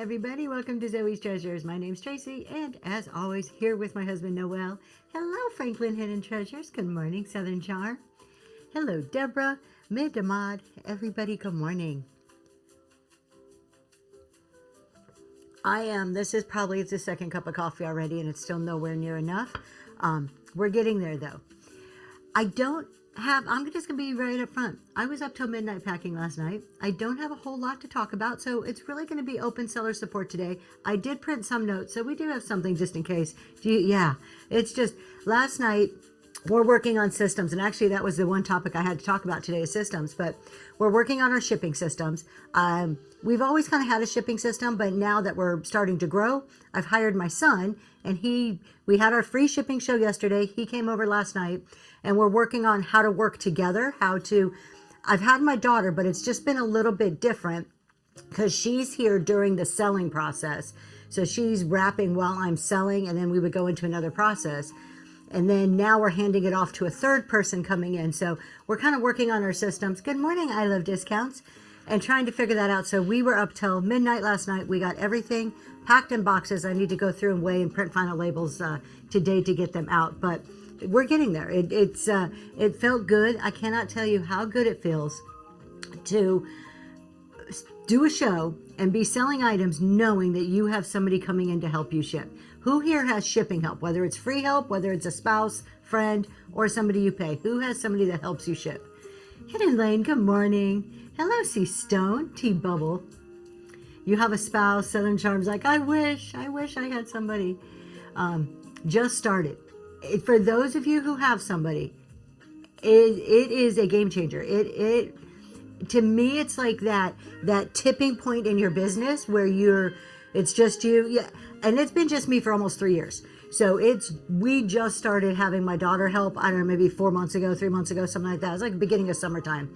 everybody. Welcome to Zoe's Treasures. My name's Tracy, and as always, here with my husband, Noel. Hello, Franklin Hidden Treasures. Good morning, Southern Charm. Hello, Deborah, Mid Ahmad. Everybody, good morning. This is probably the second cup of coffee already, and it's still nowhere near enough. We're getting there, though. I'm just going to be right up front. I was up till midnight packing last night. I don't have a whole lot to talk about, so it's really going to be open seller support today. I did print some notes, so we do have something just in case. It's just last night we're working on systems, and actually that was the one topic I had to talk about today is systems, but we're working on our shipping systems. We've always kind of had a shipping system, but now that we're starting to grow, I've hired my son, and we had our free shipping show yesterday. He came over last night, and we're working on how to work together, I've had my daughter, but it's just been a little bit different because she's here during the selling process. So she's wrapping while I'm selling, and then we would go into another process. And then now we're handing it off to a third person coming in. So we're kind of working on our systems. Good morning, I Love Discounts. And trying to figure that out. So we were up till midnight last night. We got everything packed in boxes. I need to go through and weigh and print final labels today to get them out. But we're getting there. It felt good. I cannot tell you how good it feels to do a show and be selling items knowing that you have somebody coming in to help you ship. Who here has shipping help? Whether it's free help, whether it's a spouse, friend, or somebody you pay. Who has somebody that helps you ship? Hidden Lane, good morning. Hello, C Stone, T-Bubble. You have a spouse, Southern Charm's like, I wish I had somebody. Just started. For those of you who have somebody, it is a game changer. To me, it's like that tipping point in your business where it's just you. Yeah. And it's been just me for almost 3 years. So we just started having my daughter help, I don't know, maybe 4 months ago, 3 months ago, something like that. It was like the beginning of summertime.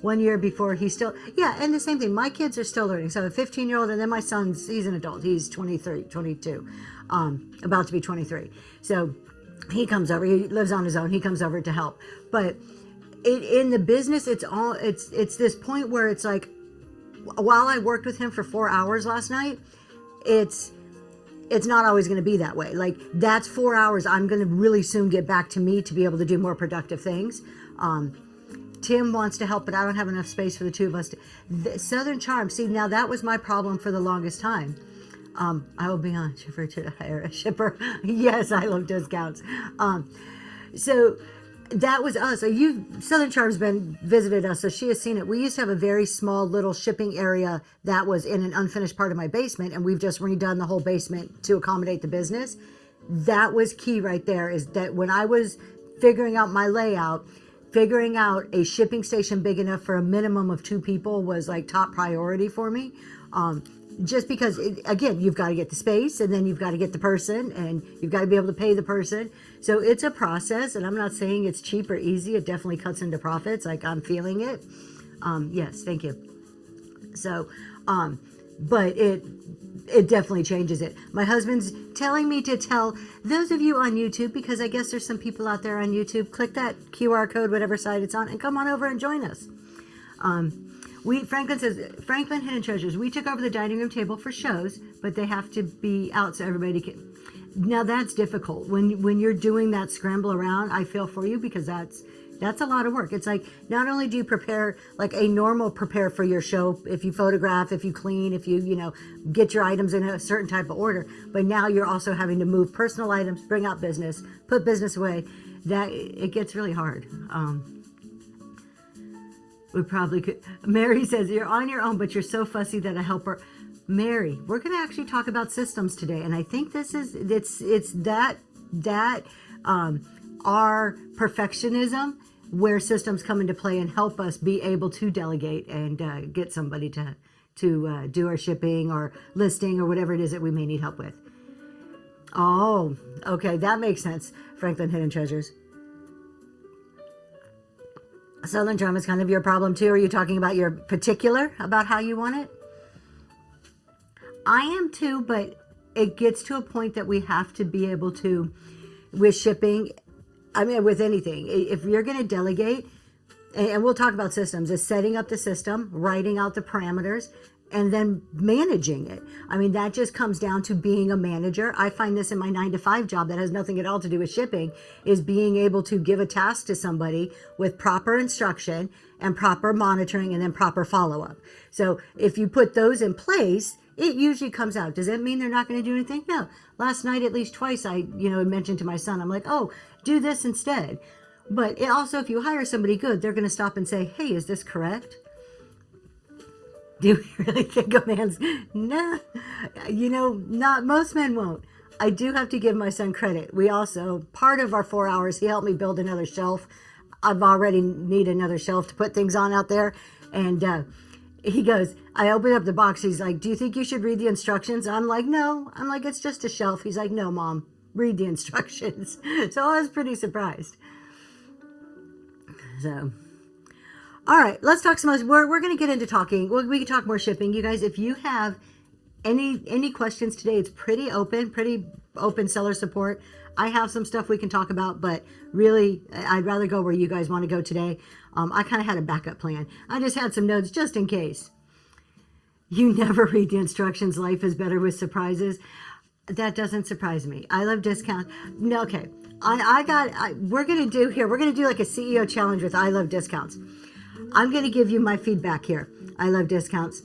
1 year before and the same thing. My kids are still learning. So a 15-year-old, and then my he's an adult. He's 23, 22, about to be 23. So he comes over, he lives on his own. He comes over to help. But in the business, it's this point where it's like, while I worked with him for 4 hours last night, it's not always going to be that way. Like, that's 4 hours. I'm going to really soon get back to me to be able to do more productive things. Tim wants to help, but I don't have enough space for the two of us. Southern Charm. See, now that was my problem for the longest time. I will be on shipper to hire a shipper. Yes, I love discounts. So that was us. Southern Charm's visited us, so she has seen it. We used to have a very small little shipping area that was in an unfinished part of my basement, and we've just redone the whole basement to accommodate the business. That was key right there, is that when I was figuring out my layout, figuring out a shipping station big enough for a minimum of 2 people was like top priority for me. Just because, again, you've got to get the space, and then you've got to get the person, and you've got to be able to pay the person. So it's a process, and I'm not saying it's cheap or easy. It definitely cuts into profits. Like, I'm feeling it. Yes, thank you. So, but it definitely changes it. My husband's telling me to tell those of you on YouTube, because I guess there's some people out there on YouTube, click that QR code, whatever side it's on, and come on over and join us. Franklin says, Franklin Hidden Treasures, we took over the dining room table for shows, but they have to be out so everybody can. Now that's difficult. When you're doing that scramble around, I feel for you, because that's a lot of work. It's like, not only do you prepare like a normal prepare for your show, if you photograph, if you clean, if you get your items in a certain type of order, but now you're also having to move personal items, bring out business, put business away. That it gets really hard. We probably could. Mary says, you're on your own, but you're so fussy that a helper. Mary, we're going to actually talk about systems today. And I think it's our perfectionism where systems come into play and help us be able to delegate and get somebody to do our shipping or listing or whatever it is that we may need help with. Oh, okay. That makes sense. Franklin Hidden Treasures. Southern Charm is kind of your problem too. Are you talking about your particular about how you want it? I am too, but it gets to a point that we have to be able to, with shipping, I mean, with anything, if you're going to delegate, and we'll talk about systems, is setting up the system, writing out the parameters, and then managing it. I mean, that just comes down to being a manager. I find this in my 9-to-5 job that has nothing at all to do with shipping, is being able to give a task to somebody with proper instruction and proper monitoring and then proper follow-up. So if you put those in place, it usually comes out. Does that mean they're not going to do anything? No. Last night, at least twice, I mentioned to my son, I'm like, oh, do this instead. But it also, if you hire somebody good, they're going to stop and say, hey, is this correct? Do we really think a man's... Nah, not most men won't. I do have to give my son credit. We also, part of our 4 hours, he helped me build another shelf. I've already need another shelf to put things on out there. And he goes, I opened up the box. He's like, do you think you should read the instructions? I'm like, no. I'm like, it's just a shelf. He's like, no, Mom, read the instructions. So I was pretty surprised. So... All right, let's talk some. We're going to get into talking. We can talk more shipping. You guys, if you have any questions today, it's pretty open seller support. I have some stuff we can talk about, but really, I'd rather go where you guys want to go today. I kind of had a backup plan. I just had some notes just in case. You never read the instructions. Life is better with surprises. That doesn't surprise me. I love discounts. No, okay. We're going to do like a CEO challenge with I love discounts. I'm going to give you my feedback here. I love discounts.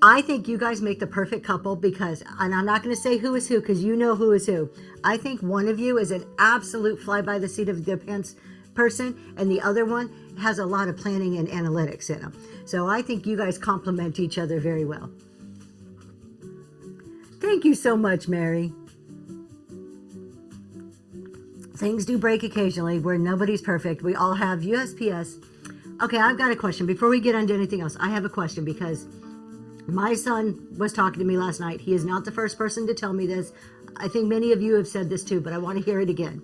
I think you guys make the perfect couple because, and I'm not going to say who is who because you know who is who. I think one of you is an absolute fly by the seat of the pants person and the other one has a lot of planning and analytics in them. So I think you guys complement each other very well. Thank you so much, Mary. Things do break occasionally where nobody's perfect. We all have USPS. Okay, I've got a question. Before we get into anything else, I have a question because my son was talking to me last night. He is not the first person to tell me this. I think many of you have said this too, but I want to hear it again.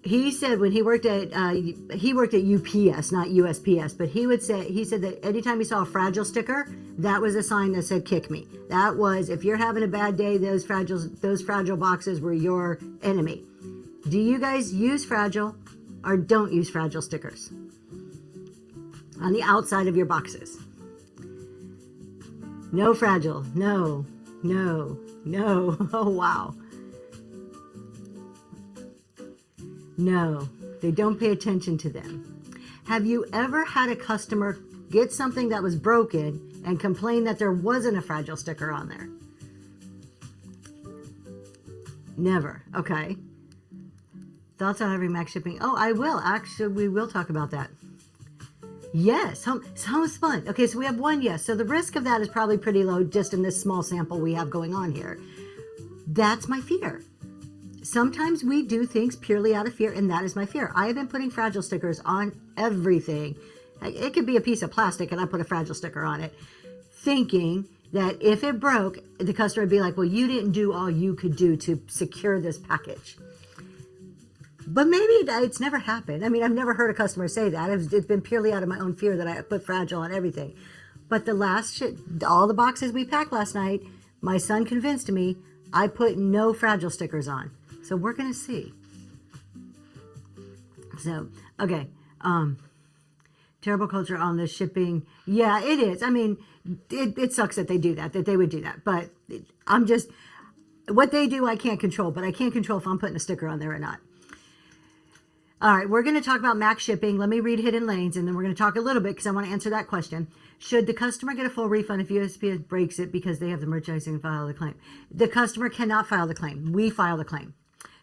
He said when he worked at UPS, not USPS, but he said that anytime he saw a fragile sticker, that was a sign that said kick me. That was, if you're having a bad day, those fragile boxes were your enemy. Do you guys use fragile? Or don't use fragile stickers on the outside of your boxes? No fragile. No. Oh, wow. No, they don't pay attention to them. Have you ever had a customer get something that was broken and complain that there wasn't a fragile sticker on there? Never. Okay. Thoughts on every Mac shipping? Oh, I will. Actually, we will talk about that. Yes, home's fun. Okay, so we have one yes. So the risk of that is probably pretty low just in this small sample we have going on here. That's my fear. Sometimes we do things purely out of fear, and that is my fear. I have been putting fragile stickers on everything. It could be a piece of plastic, and I put a fragile sticker on it, thinking that if it broke, the customer would be like, well, you didn't do all you could do to secure this package. But maybe it's never happened. I mean, I've never heard a customer say that. It's been purely out of my own fear that I put fragile on everything. But all the boxes we packed last night, my son convinced me I put no fragile stickers on. So we're going to see. So, okay. Terrible culture on the shipping. Yeah, it is. I mean, it sucks that they do that they would do that. But what they do, I can't control. But I can't control if I'm putting a sticker on there or not. All right, we're going to talk about Mac shipping. Let me read hidden lanes, and then we're going to talk a little bit because I want to answer that question. Should the customer get a full refund if USPS breaks it because they have the merchandising and file the claim? The customer cannot file the claim. We file the claim.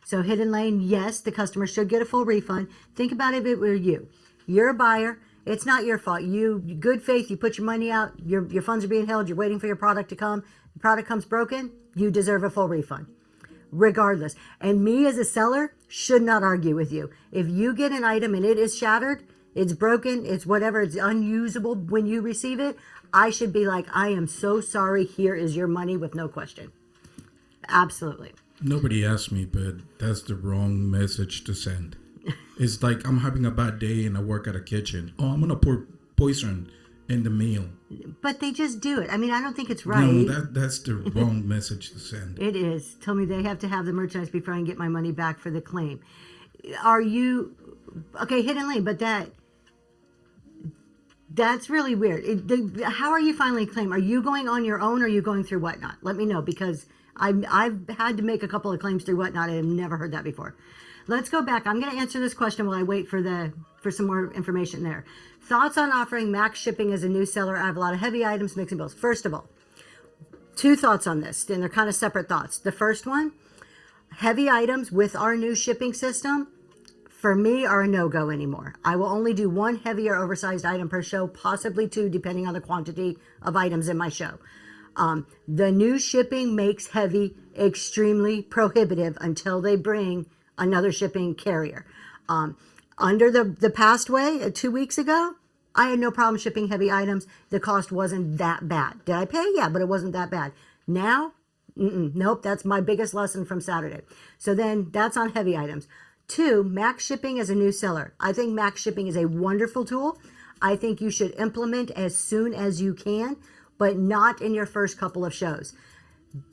So hidden lane, yes, the customer should get a full refund. Think about it if it were you. You're a buyer. It's not your fault. You, good faith, you put your money out. Your funds are being held. You're waiting for your product to come. The product comes broken. You deserve a full refund. Regardless. And me as a seller should not argue with you. If you get an item and it is shattered, it's broken, it's whatever, it's unusable when you receive it, I should be like, I am so sorry. Here is your money with no question. Absolutely. Nobody asked me, but that's the wrong message to send. It's like I'm having a bad day and I work at a kitchen. Oh, I'm going to pour poison in the meal. But they just do it. I mean, I don't think it's right. No, that's the wrong message to send. It is. Tell me they have to have the merchandise before I can get my money back for the claim. Are you... Okay, hidden lane, but That's really weird. How are you filing a claim? Are you going on your own or are you going through Whatnot? Let me know, because I've had to make a couple of claims through Whatnot. I have never heard that before. Let's go back. I'm going to answer this question while I wait for some more information there. Thoughts on offering max shipping as a new seller? I have a lot of heavy items, mixing bills. First of all, two thoughts on this, and they're kind of separate thoughts. The first one, heavy items with our new shipping system, for me, are a no-go anymore. I will only do one heavy or oversized item per show, possibly two, depending on the quantity of items in my show. The new shipping makes heavy extremely prohibitive until they bring another shipping carrier. Under the past way, 2 weeks ago, I had no problem shipping heavy items. The cost wasn't that bad. Did I pay? Yeah, but it wasn't that bad. Now, nope, that's my biggest lesson from Saturday. So then that's on heavy items. Two, max shipping as a new seller. I think max shipping is a wonderful tool. I think you should implement as soon as you can, but not in your first couple of shows.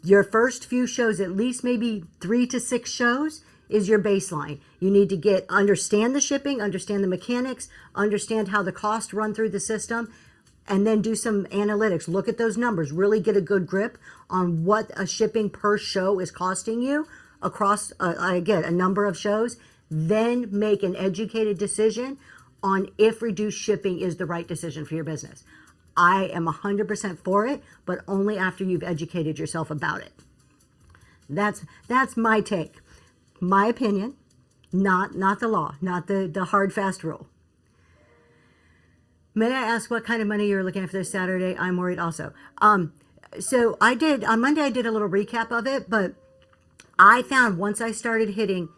Your first few shows, at least maybe 3 to 6 shows, is your baseline. You need to understand the shipping, understand the mechanics, understand how the costs run through the system, and then do some analytics. Look at those numbers. Really get a good grip on what a shipping per show is costing you across, again, a number of shows. Then make an educated decision on if reduced shipping is the right decision for your business. I am 100% for it, but only after you've educated yourself about it. That's my take. My opinion, not the law, not the hard, fast rule. May I ask what kind of money you're looking at for this Saturday? I'm worried also. So on Monday, I did a little recap of it, but I found once I started hitting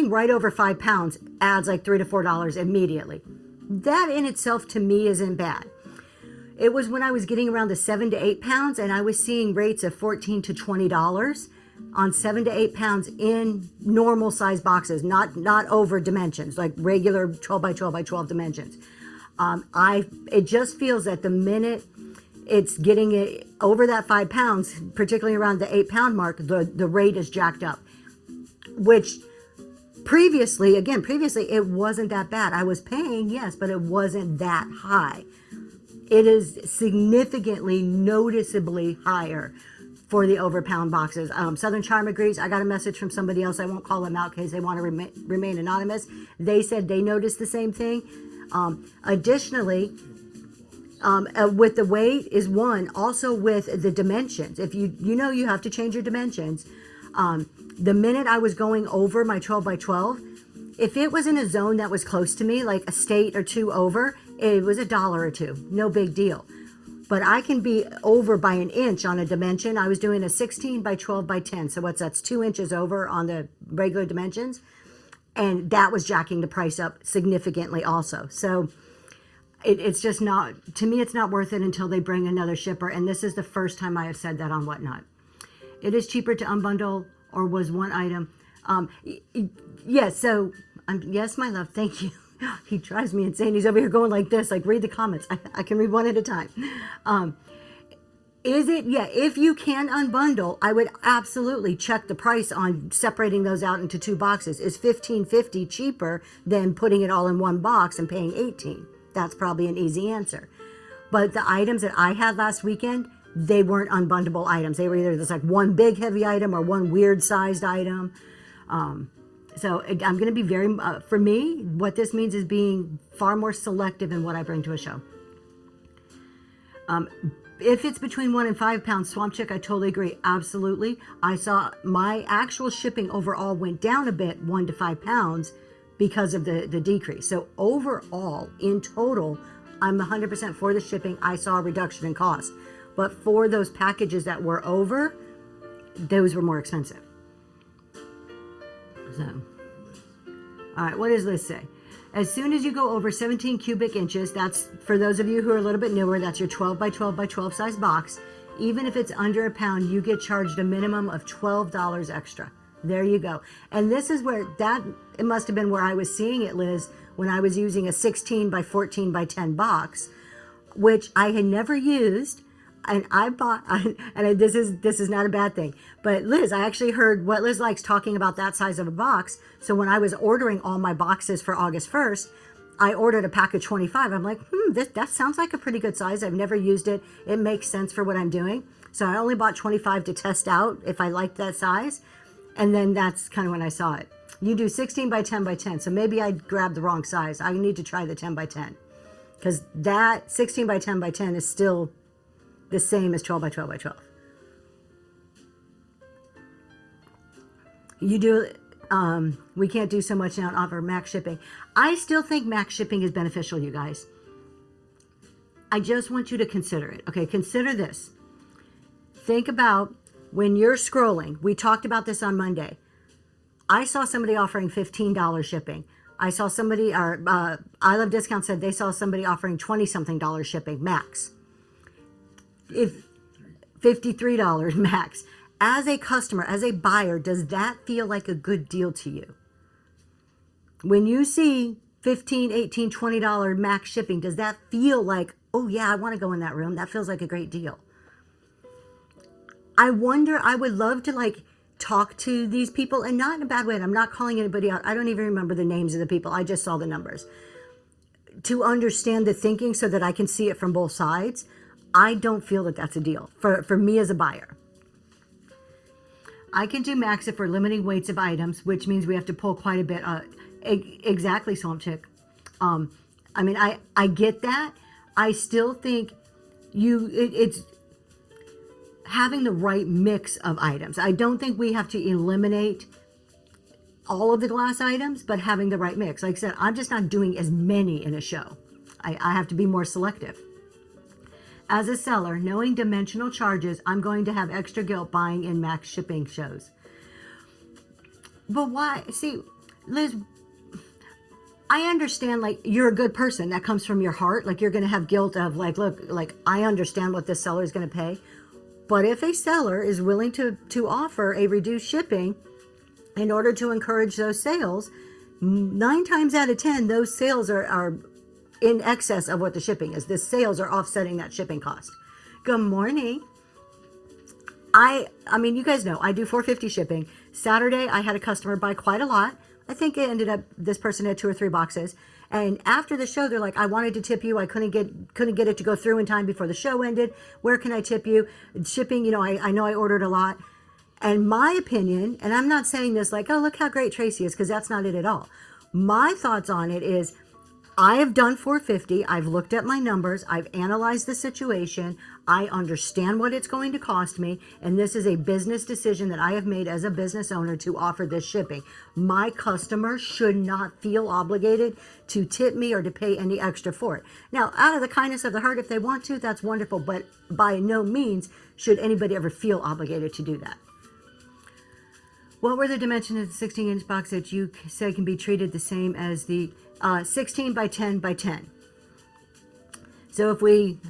right over 5 pounds adds like $3 to $4 immediately. That in itself to me isn't bad. It was when I was getting around the 7 to 8 pounds and I was seeing rates of $14 to $20 on 7 to 8 pounds in normal size boxes, not over dimensions, like regular 12 by 12 by 12 dimensions. It just feels that the minute it's getting it over that 5 pounds, particularly around the 8 pound mark, the rate is jacked up, which previously it wasn't that bad. I was paying, yes, but it wasn't that high. It is significantly, noticeably higher for the over pound boxes. Southern Charm agrees. I got a message from somebody else. I won't call them out in case they want to remain anonymous. They said they noticed the same thing. Additionally, with the weight is one, also with the dimensions. If you have to change your dimensions. The minute I was going over my 12 by 12, if it was in a zone that was close to me, like a state or two over, it was $1 or $2, no big deal. But I can be over by an inch on a dimension. I was doing a 16 by 12 by 10. So that's 2 inches over on the regular dimensions. And that was jacking the price up significantly also. So it's just not, to me, it's not worth it until they bring another shipper. And this is the first time I have said that on Whatnot. It is cheaper to unbundle, or was one item. Yes, so, yes, my love, thank you. He drives me insane. He's over here going like this, like read the comments. I can read one at a time. If you can unbundle, I would absolutely check the price on separating those out into 2 boxes. Is $15.50 cheaper than putting it all in one box and paying $18? That's probably an easy answer. But the items that I had last weekend, they weren't unbundleable items. They were either just like one big heavy item or one weird sized item. So I'm going to be very, for me, what this means is being far more selective in what I bring to a show. If it's between 1 and 5 pounds, Swamp Chick, I totally agree. Absolutely. I saw my actual shipping overall went down a bit, 1 to 5 pounds, because of the decrease. So overall, in total, I'm 100% for the shipping. I saw a reduction in cost. But for those packages that were over, those were more expensive. So, all right, what does this say? As soon as you go over 17 cubic inches, that's, for those of you who are a little bit newer, that's your 12 by 12 by 12 size box. Even if it's under a pound, you get charged a minimum of $12 extra. There you go. And this is where it must have been where I was seeing it, Liz, when I was using a 16 by 14 by 10 box, which I had never used. And I bought, and this is not a bad thing, but Liz, I actually heard what Liz likes talking about that size of a box. So when I was ordering all my boxes for August 1st, I ordered a pack of 25. I'm like, that sounds like a pretty good size. I've never used it. It makes sense for what I'm doing. So I only bought 25 to test out if I liked that size. And then that's kind of when I saw it. You do 16 by 10 by 10. So maybe I grabbed the wrong size. I need to try the 10 by 10. Because that 16 by 10 by 10 is still the same as 12 by 12 by 12. You do, we can't do so much now and offer max shipping. I still think max shipping is beneficial, you guys. I just want you to consider it. Okay, consider this. Think about when you're scrolling. We talked about this on Monday. I saw somebody offering $15 shipping. I saw somebody, I Love Discount said they saw somebody offering $20-something shipping max. If $53 max. As a customer, as a buyer, does that feel like a good deal to you? When you see $15, $18, $20 max shipping, does that feel like, oh yeah, I want to go in that room? That feels like a great deal. I wonder, I would love to like talk to these people, and not in a bad way. And I'm not calling anybody out. I don't even remember the names of the people. I just saw the numbers. To understand the thinking so that I can see it from both sides. I don't feel that that's a deal for me as a buyer. I can do max if we're limiting weights of items, which means we have to pull quite a bit. Exactly, Swamp Chick. I mean, I get that. I still think it's having the right mix of items. I don't think we have to eliminate all of the glass items, but having the right mix. Like I said, I'm just not doing as many in a show. I have to be more selective. As a seller, knowing dimensional charges, I'm going to have extra guilt buying in max shipping shows. But why? See, Liz, I understand, like, you're a good person. That comes from your heart. Like, you're going to have guilt of, like, look, like, I understand what this seller is going to pay. But if a seller is willing to offer a reduced shipping in order to encourage those sales, 9 times out of 10, those sales are in excess of what the shipping is. The sales are offsetting that shipping cost. Good morning. I mean, you guys know, I do $4.50 shipping. Saturday, I had a customer buy quite a lot. I think it ended up, this person had 2 or 3 boxes. And after the show, they're like, I wanted to tip you. I couldn't get it to go through in time before the show ended. Where can I tip you? Shipping, you know I ordered a lot. And my opinion, and I'm not saying this like, oh, look how great Tracy is, because that's not it at all. My thoughts on it is, I have done $4.50. I've looked at my numbers. I've analyzed the situation. I understand what it's going to cost me. And this is a business decision that I have made as a business owner to offer this shipping. My customer should not feel obligated to tip me or to pay any extra for it. Now, out of the kindness of the heart, if they want to, that's wonderful. But by no means should anybody ever feel obligated to do that. What were the dimensions of the 16-inch box that you said can be treated the same as the 16 by 10 by 10? So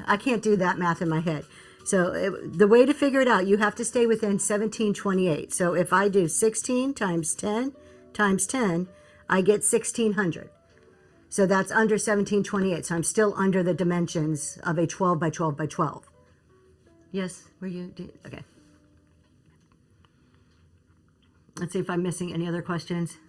I can't do that math in my head. So the way to figure it out, you have to stay within 1728. So if I do 16 times 10 times 10, I get 1600. So that's under 1728. So I'm still under the dimensions of a 12 by 12 by 12. Yes, were you? Okay. Let's see if I'm missing any other questions.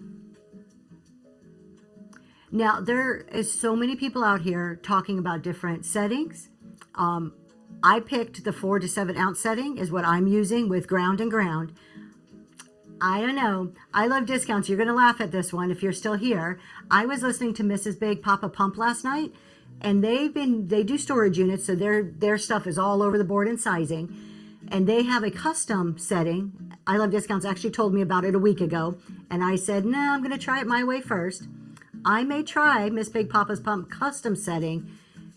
Now, there is so many people out here talking about different settings. I picked the 4 to 7 ounce setting is what I'm using with ground and ground. I don't know. I love discounts. You're going to laugh at this one if you're still here. I was listening to Mrs. Big Papa Pump last night, and they do storage units, so their stuff is all over the board in sizing. And they have a custom setting. I Love Discounts actually told me about it a week ago. And I said, no, I'm going to try it my way first. I may try Miss Big Papa's Pump custom setting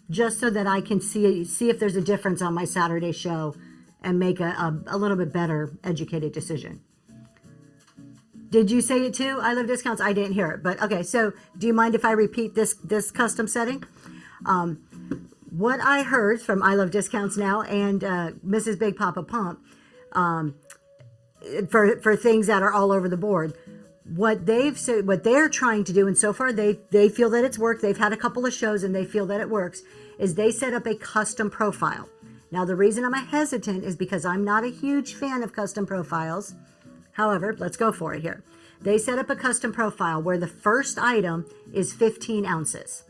just so that I can see if there's a difference on my Saturday show and make a little bit better educated decision. Did you say it too? I Love Discounts. I didn't hear it. But okay, so do you mind if I repeat this custom setting? What I heard from I Love Discounts now and Mrs. Big Papa Pump for things that are all over the board, what they've said, what they're trying to do, and so far they feel that it's worked. They've had a couple of shows and they feel that it works. Is they set up a custom profile. Now the reason I'm hesitant is because I'm not a huge fan of custom profiles. However, let's go for it here. They set up a custom profile where the first item is 15 ounces.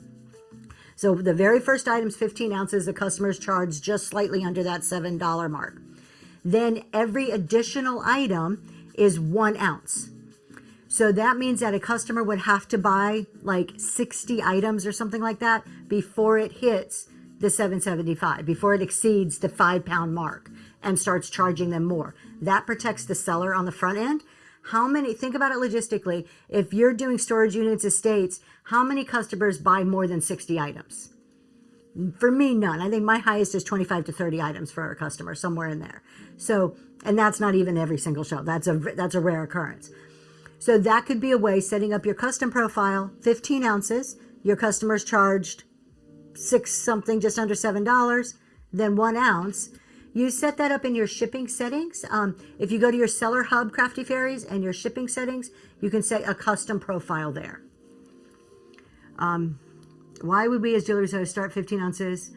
So the very first item is 15 ounces. The customer's charged just slightly under that $7 mark. Then every additional item is 1 ounce. So that means that a customer would have to buy like 60 items or something like that before it hits the $7.75, before it exceeds the 5-pound mark and starts charging them more. That protects the seller on the front end. Think about it logistically. If you're doing storage units, estates, how many customers buy more than 60 items? For me, none. I think my highest is 25 to 30 items for a customer, somewhere in there. So, and that's not even every single show. That's a rare occurrence. So that could be a way, setting up your custom profile, 15 ounces, your customer's charged something, just under $7, then 1 ounce. You set that up in your shipping settings. If you go to your seller hub, Crafty Fairies, and your shipping settings, you can set a custom profile there. Why would we as jewelry sellers start 15 ounces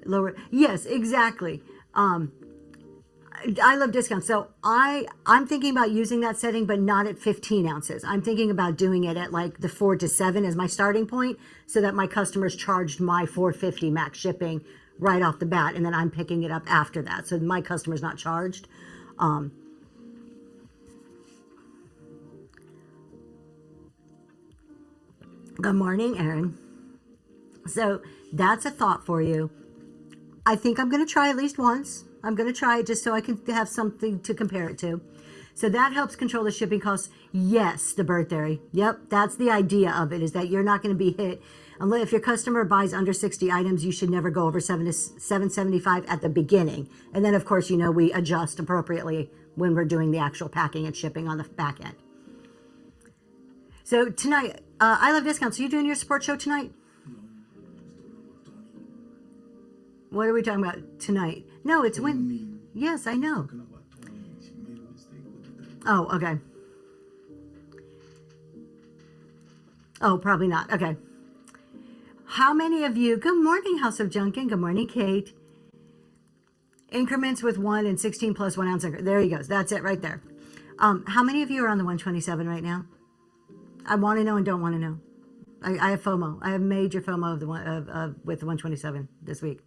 lower? Yes, exactly. I love discounts. So I'm thinking about using that setting, but not at 15 ounces. I'm thinking about doing it at like the 4 to 7 as my starting point, so that my customers charged my $4.50 max shipping right off the bat, and then I'm picking it up after that, so my customer's not charged. Good morning, Erin. So that's a thought for you. I think I'm going to try at least once. I'm going to try it just so I can have something to compare it to. So that helps control the shipping costs. Yes, the bird theory. Yep, that's the idea of it, is that you're not going to be hit. Unless if your customer buys under 60 items, you should never go over $7.75 at the beginning. And then, of course, we adjust appropriately when we're doing the actual packing and shipping on the back end. So tonight, I love discounts. So you doing your support show tonight? What are we talking about tonight? No, it's when. Yes, I know. Oh, okay. Oh, probably not. Okay. How many of you, good morning, House of Junkin. Good morning, Kate. Increments with 1 and 16 plus 1 ounce. There he goes. That's it right there. How many of you are on the 127 right now? I want to know and don't want to know. I have FOMO. I have major FOMO with the 127 this week.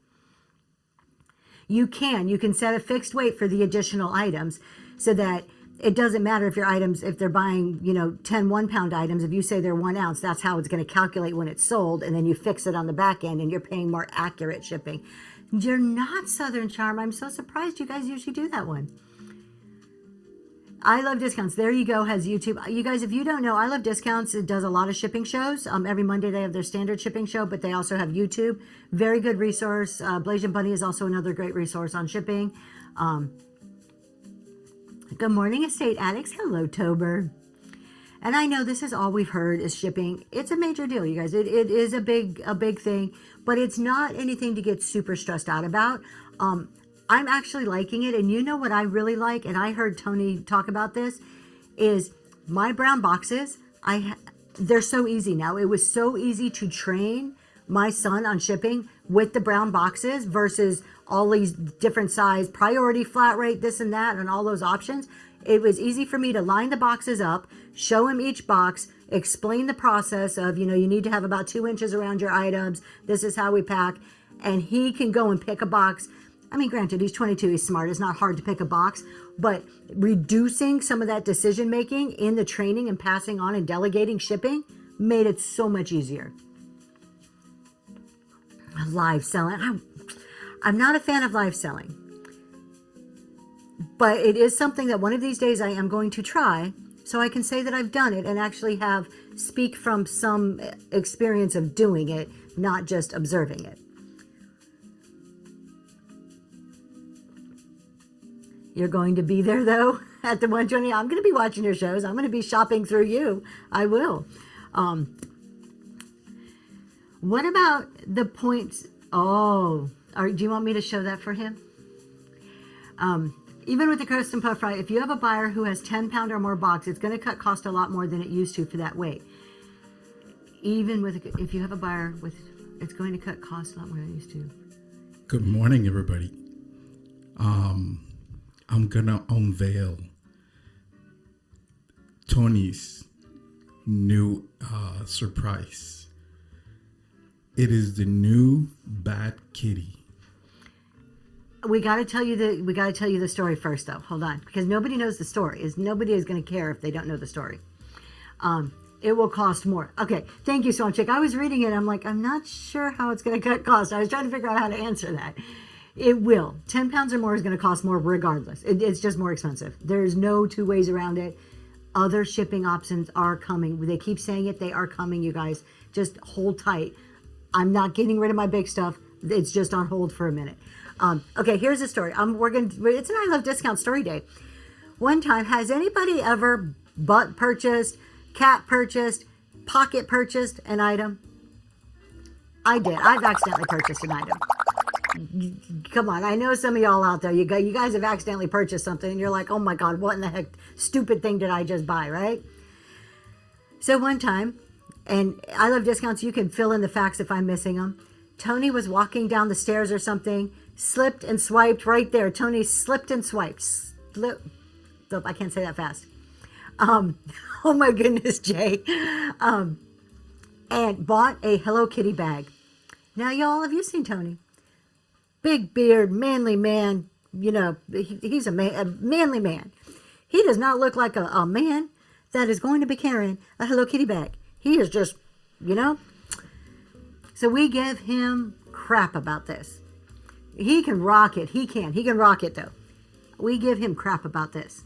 You can set a fixed weight for the additional items, so that it doesn't matter if your items, if they're buying, 10 1-pound items, if you say they're 1 ounce, that's how it's going to calculate when it's sold. And then you fix it on the back end and you're paying more accurate shipping. You're not Southern Charm. I'm so surprised you guys usually do that one. I Love Discounts. There you go. Has YouTube. You guys, if you don't know, I Love Discounts. It does a lot of shipping shows. Every Monday they have their standard shipping show, but they also have YouTube. Very good resource. Blasian Bunny is also another great resource on shipping. Good morning, Estate Addicts. Hello, Tober. And I know this is all we've heard is shipping. It's a major deal, you guys. It is a big thing, but it's not anything to get super stressed out about. I'm actually liking it. And you know what I really like, and I heard Tony talk about this, is my brown boxes. They're so easy now. It was so easy to train my son on shipping with the brown boxes versus all these different size, priority, flat rate, this and that, and all those options. It was easy for me to line the boxes up, show him each box, explain the process of, you need to have about 2 inches around your items. This is how we pack. And he can go and pick a box. I mean, granted, he's 22, he's smart. It's not hard to pick a box, but reducing some of that decision making in the training and passing on and delegating shipping made it so much easier. Live selling. I'm not a fan of live selling, but it is something that one of these days I am going to try, so I can say that I've done it and actually speak from some experience of doing it, not just observing it. You're going to be there, though, at the 120. I'm going to be watching your shows. I'm going to be shopping through you. I will. What about the points? Oh, do you want me to show that for him? Even with the custom puff fry, if you have a buyer who has 10-pound or more box, it's going to cut cost a lot more than it used to for that weight. Even if you have a buyer it's going to cut cost a lot more than it used to. Good morning, everybody. I'm gonna unveil Tony's new surprise. It is the new Bad Kitty. We got to tell you the story first, though. Hold on, because nobody knows the story. Nobody is going to care if they don't know the story. It will cost more. Okay, thank you, Swanchick. I was reading it. I'm like, I'm not sure how it's going to cost. I was trying to figure out how to answer that. It will. 10 pounds or more is going to cost more regardless. It's just more expensive. There's no two ways around it. Other shipping options are coming. They keep saying it. They are coming, you guys. Just hold tight. I'm not getting rid of my big stuff. It's just on hold for a minute. Okay, here's the story. It's an I Love Discount story day. One time, has anybody ever butt purchased, cat purchased, pocket purchased an item? I did. I've accidentally purchased an item. Come on, I know some of y'all out there, you guys have accidentally purchased something and you're like, oh my God, what in the heck stupid thing did I just buy, right? So one time, and I Love Discounts, you can fill in the facts if I'm missing them. Tony was walking down the stairs or something, slipped and swiped right there. Tony slipped and swiped. I can't say that fast. Oh my goodness, Jay. And bought a Hello Kitty bag. Now, y'all, have you seen Tony? Big beard, manly man. You know, he's a manly man. He does not look like a man that is going to be carrying a Hello Kitty bag. He is just, you know. So we give him crap about this. He can rock it. He can rock it, though. We give him crap about this.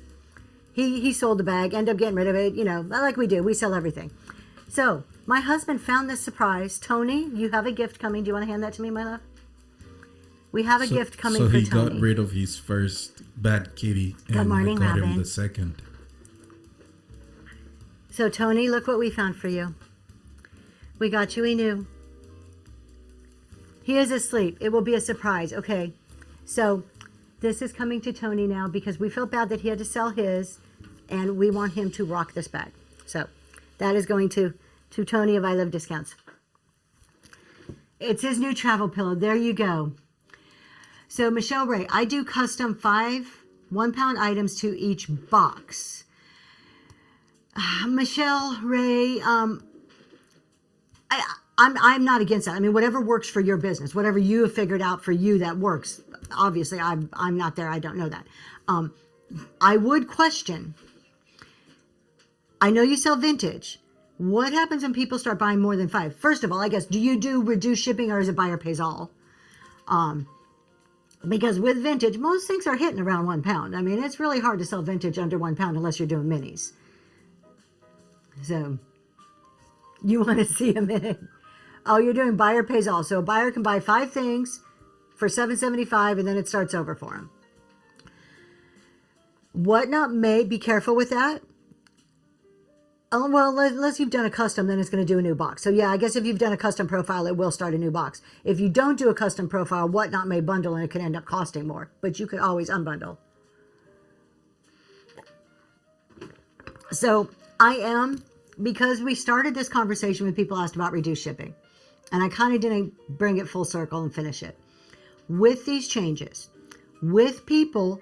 He sold the bag, ended up getting rid of it, you know, like we do. We sell everything. So my husband found this surprise. Tony, you have a gift coming. Do you want to hand that to me, my love? We have a gift coming for Tony. So he got rid of his first Bad Kitty and I got him the second. So Tony, look what we found for you. We got you a new. He is asleep. It will be a surprise. Okay. So this is coming to Tony now because we felt bad that he had to sell his and we want him to rock this bag. So that is going to Tony of I Love Discounts. It's his new travel pillow. There you go. So Michelle Ray, I do custom 5 1-pound items to each box. Michelle Ray, I'm not against that. I mean, whatever works for your business, whatever you have figured out for you that works. Obviously, I'm not there. I don't know that. I would question. I know you sell vintage. What happens when people start buying more than 5? First of all, I guess, do you do reduced shipping or is it buyer pays all? Because with vintage, most things are hitting around 1 pound. I mean, it's really hard to sell vintage under 1 pound unless you're doing minis. So, you want to see a minute? Oh, you're doing buyer pays all. So a buyer can buy 5 things for $7.75 and then it starts over for them. Whatnot may be careful with that. Oh, well, unless you've done a custom, then it's going to do a new box. So yeah, I guess if you've done a custom profile, it will start a new box. If you don't do a custom profile, Whatnot may bundle and it could end up costing more, but you could always unbundle. So because we started this conversation when people asked about reduced shipping, and I kind of didn't bring it full circle and finish it. With these changes, with people,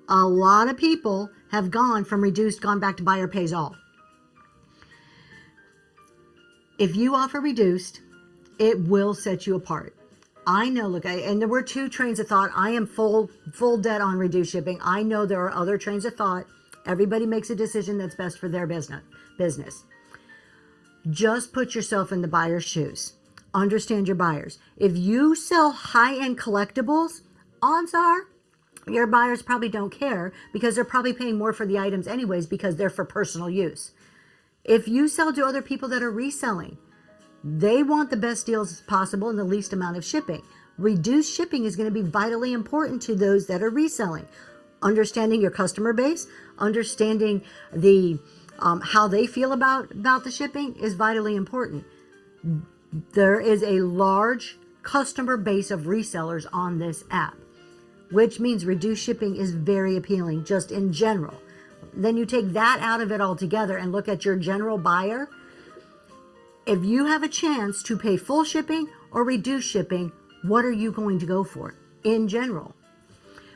a lot of people have gone from reduced, gone back to buyer pays all. If you offer reduced, it will set you apart. I know, look, and there were 2 trains of thought. I am full dead on reduced shipping. I know there are other trains of thought. Everybody makes a decision that's best for their business. Just put yourself in the buyer's shoes. Understand your buyers. If you sell high-end collectibles, odds are your buyers probably don't care because they're probably paying more for the items anyways because they're for personal use. If you sell to other people that are reselling, they want the best deals possible and the least amount of shipping. Reduced shipping is going to be vitally important to those that are reselling. Understanding your customer base, understanding the how they feel about the shipping is vitally important. There is a large customer base of resellers on this app, which means reduced shipping is very appealing just in general. Then you take that out of it altogether and look at your general buyer. If you have a chance to pay full shipping or reduced shipping, what are you going to go for in general?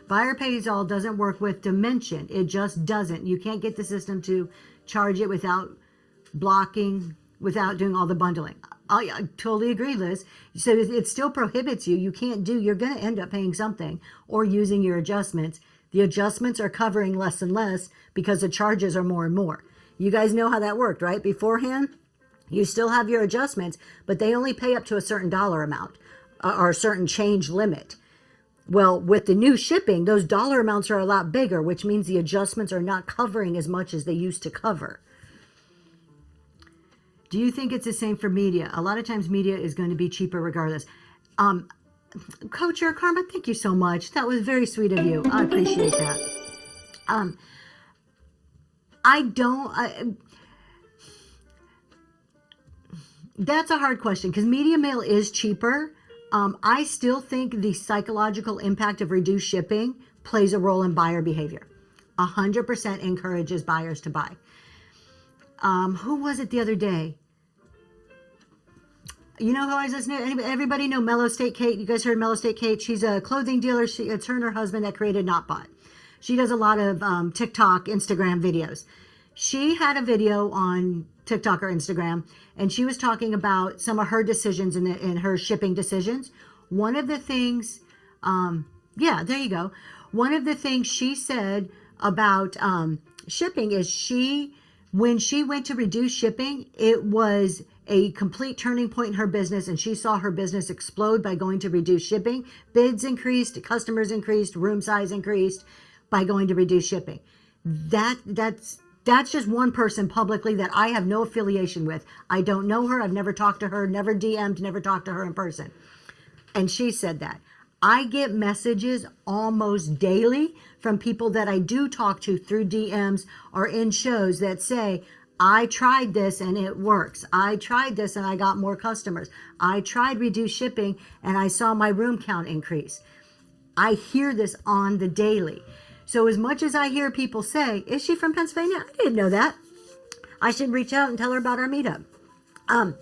Buyer pays all doesn't work with Dimension. It just doesn't. You can't get the system to charge it without blocking, without doing all the bundling. I totally agree, Liz. So it still prohibits you. You can't do, you're going to end up paying something or using your adjustments. The adjustments are covering less and less because the charges are more and more. You guys know how that worked, right? Beforehand, you still have your adjustments, but they only pay up to a certain dollar amount or a certain change limit. Well, with the new shipping, those dollar amounts are a lot bigger, which means the adjustments are not covering as much as they used to cover. Do you think it's the same for media? A lot of times media is going to be cheaper regardless. Coach or Karma, thank you so much. That was very sweet of you. I appreciate that. That's a hard question because media mail is cheaper. I still think the psychological impact of reduced shipping plays a role in buyer behavior. 100% encourages buyers to buy. Who was it the other day? You know who I was listening to? Everybody know Mellow State Kate? You guys heard Mellow State Kate? She's a clothing dealer. It's her and her husband that created Notbot. She does a lot of TikTok, Instagram videos. She had a video on TikTok or Instagram, and she was talking about some of her decisions in her shipping decisions. One of the things, yeah, there you go. One of the things she said about shipping is when she went to reduce shipping, it was a complete turning point in her business, and she saw her business explode by going to reduce shipping. Bids increased, customers increased, room size increased by going to reduce shipping. That's just one person publicly that I have no affiliation with. I don't know her. I've never talked to her, never DM'd, never talked to her in person. And she said that. I get messages almost daily from people that I do talk to through DMs or in shows that say, I tried this and it works. I tried this and I got more customers. I tried reduced shipping and I saw my room count increase. I hear this on the daily. So as much as I hear people say, is she from Pennsylvania? I didn't know that. I should reach out and tell her about our meetup. The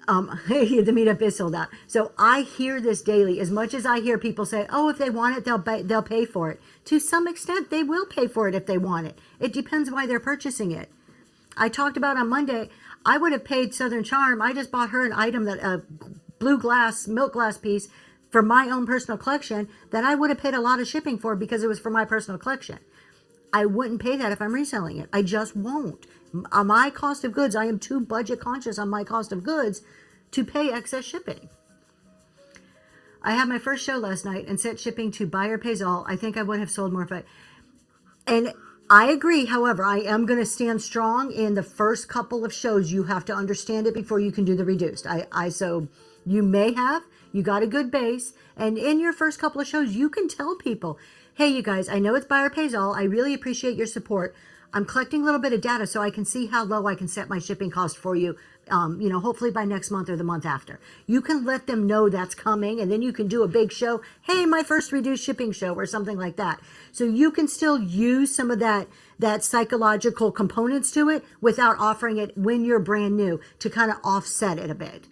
meetup is sold out. So I hear this daily. As much as I hear people say, oh, if they want it, they'll pay for it. To some extent, they will pay for it if they want it. It depends why they're purchasing it. I talked about on Monday, I would have paid Southern Charm. I just bought her an item, a blue glass, milk glass piece for my own personal collection that I would have paid a lot of shipping for because it was for my personal collection. I wouldn't pay that if I'm reselling it. I just won't. On my cost of goods, I am too budget conscious on my cost of goods to pay excess shipping. I had my first show last night and set shipping to buyer pays all. I think I would have sold more if and I agree. However, I am going to stand strong in the first couple of shows. You have to understand it before you can do the reduced. So you got a good base. And in your first couple of shows, you can tell people, hey, you guys, I know it's buyer pays all. I really appreciate your support. I'm collecting a little bit of data so I can see how low I can set my shipping cost for you. Hopefully by next month or the month after. You can let them know that's coming, and then you can do a big show. Hey, my first reduced shipping show or something like that. So you can still use some of that psychological components to it without offering it when you're brand new to kind of offset it a bit.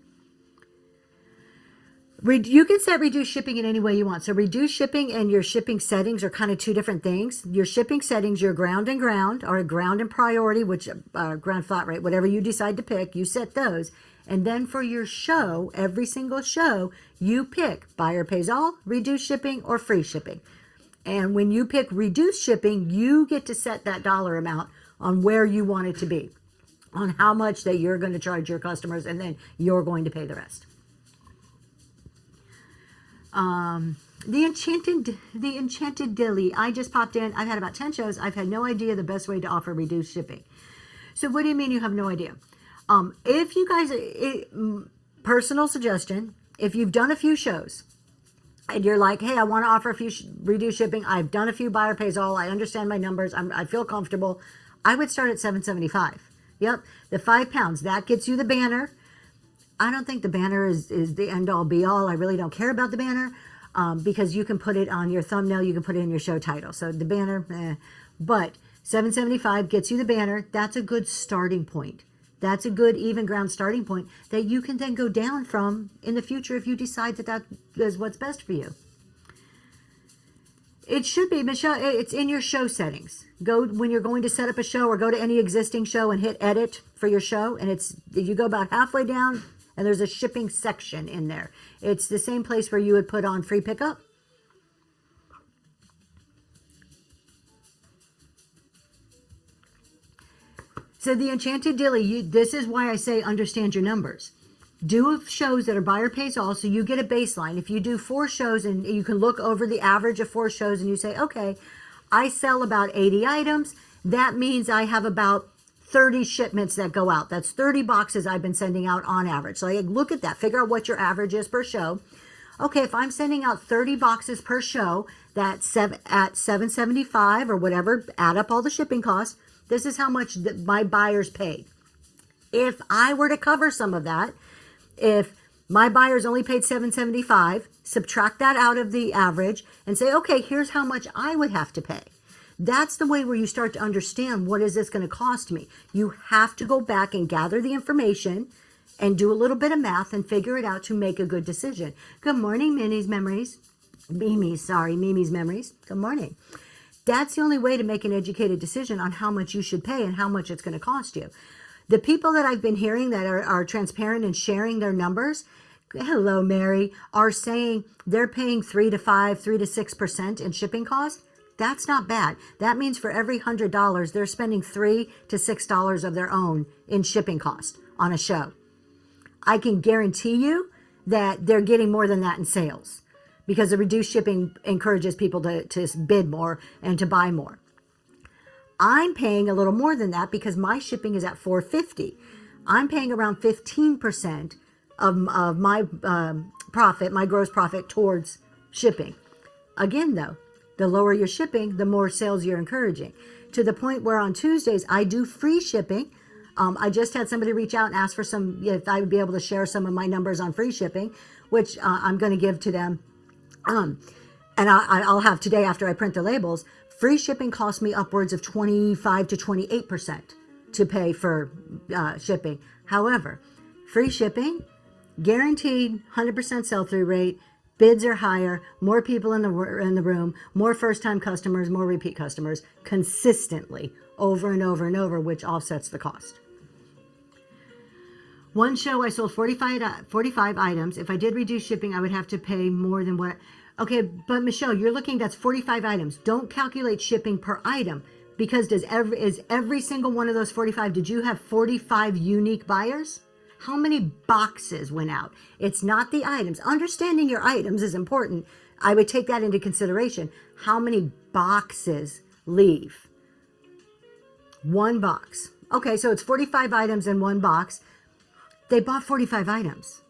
You can set reduced shipping in any way you want. So reduced shipping and your shipping settings are kind of two different things. Your shipping settings, your ground and ground, or ground and priority, which ground flat rate, whatever you decide to pick, you set those. And then for your show, every single show, you pick buyer pays all, reduced shipping, or free shipping. And when you pick reduced shipping, you get to set that dollar amount on where you want it to be, on how much that you're going to charge your customers, and then you're going to pay the rest. The Enchanted Dilly. I just popped in. I've had about 10 shows. I've had no idea the best way to offer reduced shipping. So what do you mean you have no idea? If you guys, personal suggestion, if you've done a few shows and you're like, hey, I want to offer a few reduced shipping. I've done a few buyer pays all. I understand my numbers. I feel comfortable. I would start at $7.75. Yep. The 5 pounds, that gets you the banner. I don't think the banner is the end all be all. I really don't care about the banner because you can put it on your thumbnail. You can put it in your show title. So the banner, but $7.75 gets you the banner. That's a good starting point. That's a good even ground starting point that you can then go down from in the future if you decide that is what's best for you. It should be, Michelle. It's in your show settings. Go when you're going to set up a show, or go to any existing show and hit edit for your show. And you go about halfway down and there's a shipping section in there. It's the same place where you would put on free pickup. So the Enchanted Dilly, this is why I say understand your numbers. Do shows that are buyer pays all, so you get a baseline. If you do 4 shows and you can look over the average of 4 shows and you say, okay, I sell about 80 items. That means I have about 30 shipments that go out. That's 30 boxes I've been sending out on average. So I look at that, figure out what your average is per show. Okay, if I'm sending out 30 boxes per show, that's at $7.75 or whatever, add up all the shipping costs. This is how much my buyers paid. If I were to cover some of that, if my buyers only paid $7.75, subtract that out of the average and say, okay, here's how much I would have to pay. That's the way where you start to understand, what is this going to cost me? You have to go back and gather the information and do a little bit of math and figure it out to make a good decision. Good morning, Mimi's Memories. Mimi's Memories. Good morning. That's the only way to make an educated decision on how much you should pay and how much it's going to cost you. The people that I've been hearing that are transparent and sharing their numbers, hello, Mary, are saying they're paying 3 to 6% in shipping costs. That's not bad. That means for every $100, they're spending $3 to $6 of their own in shipping cost on a show. I can guarantee you that they're getting more than that in sales, because the reduced shipping encourages people to bid more and to buy more. I'm paying a little more than that because my shipping is at $4.50. I'm paying around 15% of my profit, my gross profit, towards shipping. Again, though, the lower your shipping, the more sales you're encouraging. To the point where on Tuesdays, I do free shipping. I just had somebody reach out and ask for if I would be able to share some of my numbers on free shipping, which I'm going to give to them. And I'll have today after I print the labels. Free shipping costs me upwards of 25 to 28% to pay for shipping. However, free shipping, guaranteed 100% sell-through rate, bids are higher, more people in the room, more first-time customers, more repeat customers, consistently, over and over and over, which offsets the cost. One show I sold 45 items. If I did reduce shipping, I would have to pay more than what... Okay, but Michelle, you're looking, that's 45 items. Don't calculate shipping per item, because is every single one of those 45, did you have 45 unique buyers? How many boxes went out? It's not the items. Understanding your items is important. I would take that into consideration. How many boxes leave? One box. Okay, so it's 45 items in one box. They bought 45 items.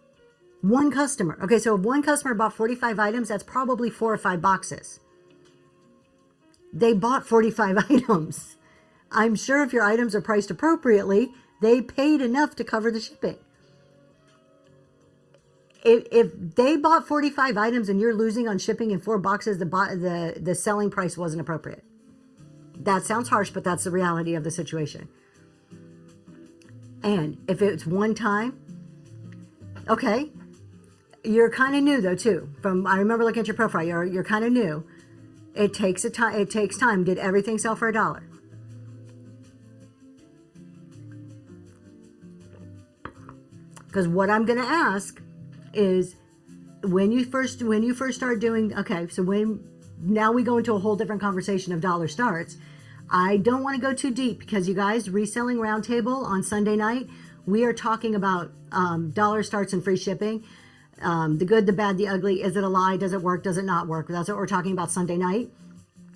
One customer. Okay, so if one customer bought 45 items, that's probably 4 or 5 boxes. They bought 45 items. I'm sure if your items are priced appropriately, they paid enough to cover the shipping. If they bought 45 items and you're losing on shipping in 4 boxes, the selling price wasn't appropriate. That sounds harsh, but that's the reality of the situation. And if it's one time, okay, you're kind of new though too. I remember looking at your profile. You're kind of new. It takes time. Did everything sell for $1? Because what I'm going to ask is, when you first start doing, okay, so now we go into a whole different conversation of dollar starts. I don't want to go too deep, because you guys, Reselling Roundtable on Sunday night, we are talking about dollar starts and free shipping. The good, the bad, the ugly. Is it a lie? Does it work? Does it not work? That's what we're talking about Sunday night.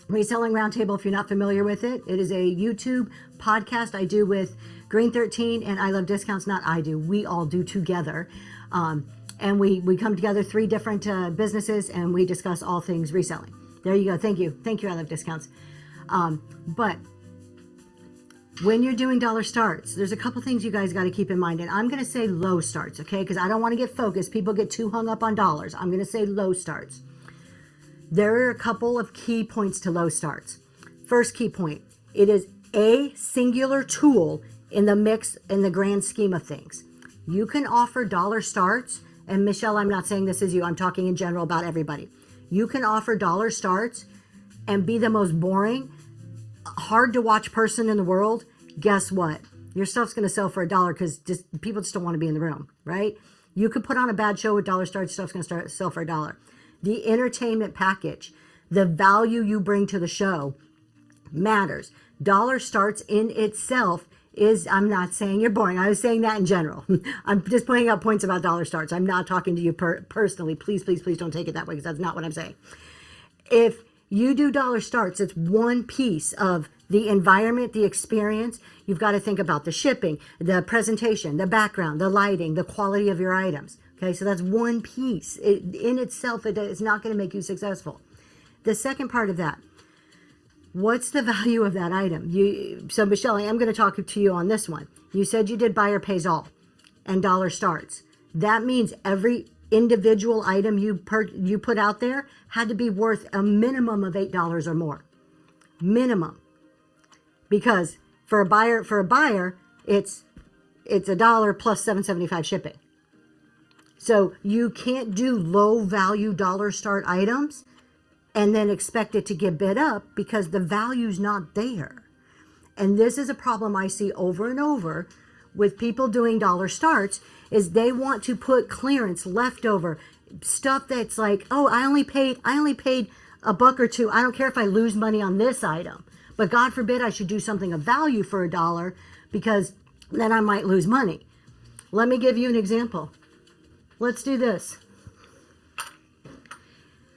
Reselling Roundtable, if you're not familiar with it, it is a YouTube podcast I do with Green 13 and I Love Discounts. Not I do, we all do together. And we come together, 3 different businesses, and we discuss all things reselling. There you go. Thank you, I Love Discounts. But when you're doing dollar starts, there's a couple things you guys got to keep in mind. And I'm going to say low starts, okay? Because I don't want to get focused. People get too hung up on dollars. I'm going to say low starts. There are a couple of key points to low starts. First key point, it is a singular tool in the mix in the grand scheme of things. You can offer dollar starts, and Michelle, I'm not saying this is you. I'm talking in general about everybody. You can offer dollar starts and be the most boring, hard to watch person in the world, guess what? Your stuff's going to sell for $1 because people just don't want to be in the room, right? You could put on a bad show with dollar starts, stuff's going to sell for $1. The entertainment package, the value you bring to the show matters. Dollar starts in itself is, I'm not saying you're boring. I was saying that in general. I'm just pointing out points about dollar starts. I'm not talking to you personally. Please, please, please don't take it that way because that's not what I'm saying. If you do dollar starts, it's one piece of the environment, the experience. You've got to think about the shipping, the presentation, the background, the lighting, the quality of your items. Okay, so that's one piece. In itself, it is not going to make you successful. The second part of that, what's the value of that item? So Michelle, I am going to talk to you on this one. You said you did buyer pays all and dollar starts. That means every individual item you put out there had to be worth a minimum of $8 or more. Minimum. Because for a buyer, it's $1 plus $7.75 shipping. So you can't do low value dollar start items and then expect it to get bid up because the value's not there. And this is a problem I see over and over with people doing dollar starts is they want to put clearance, leftover stuff that's like, oh, I only paid $1 or $2. I don't care if I lose money on this item, but God forbid I should do something of value for $1 because then I might lose money. Let me give you an example. Let's do this.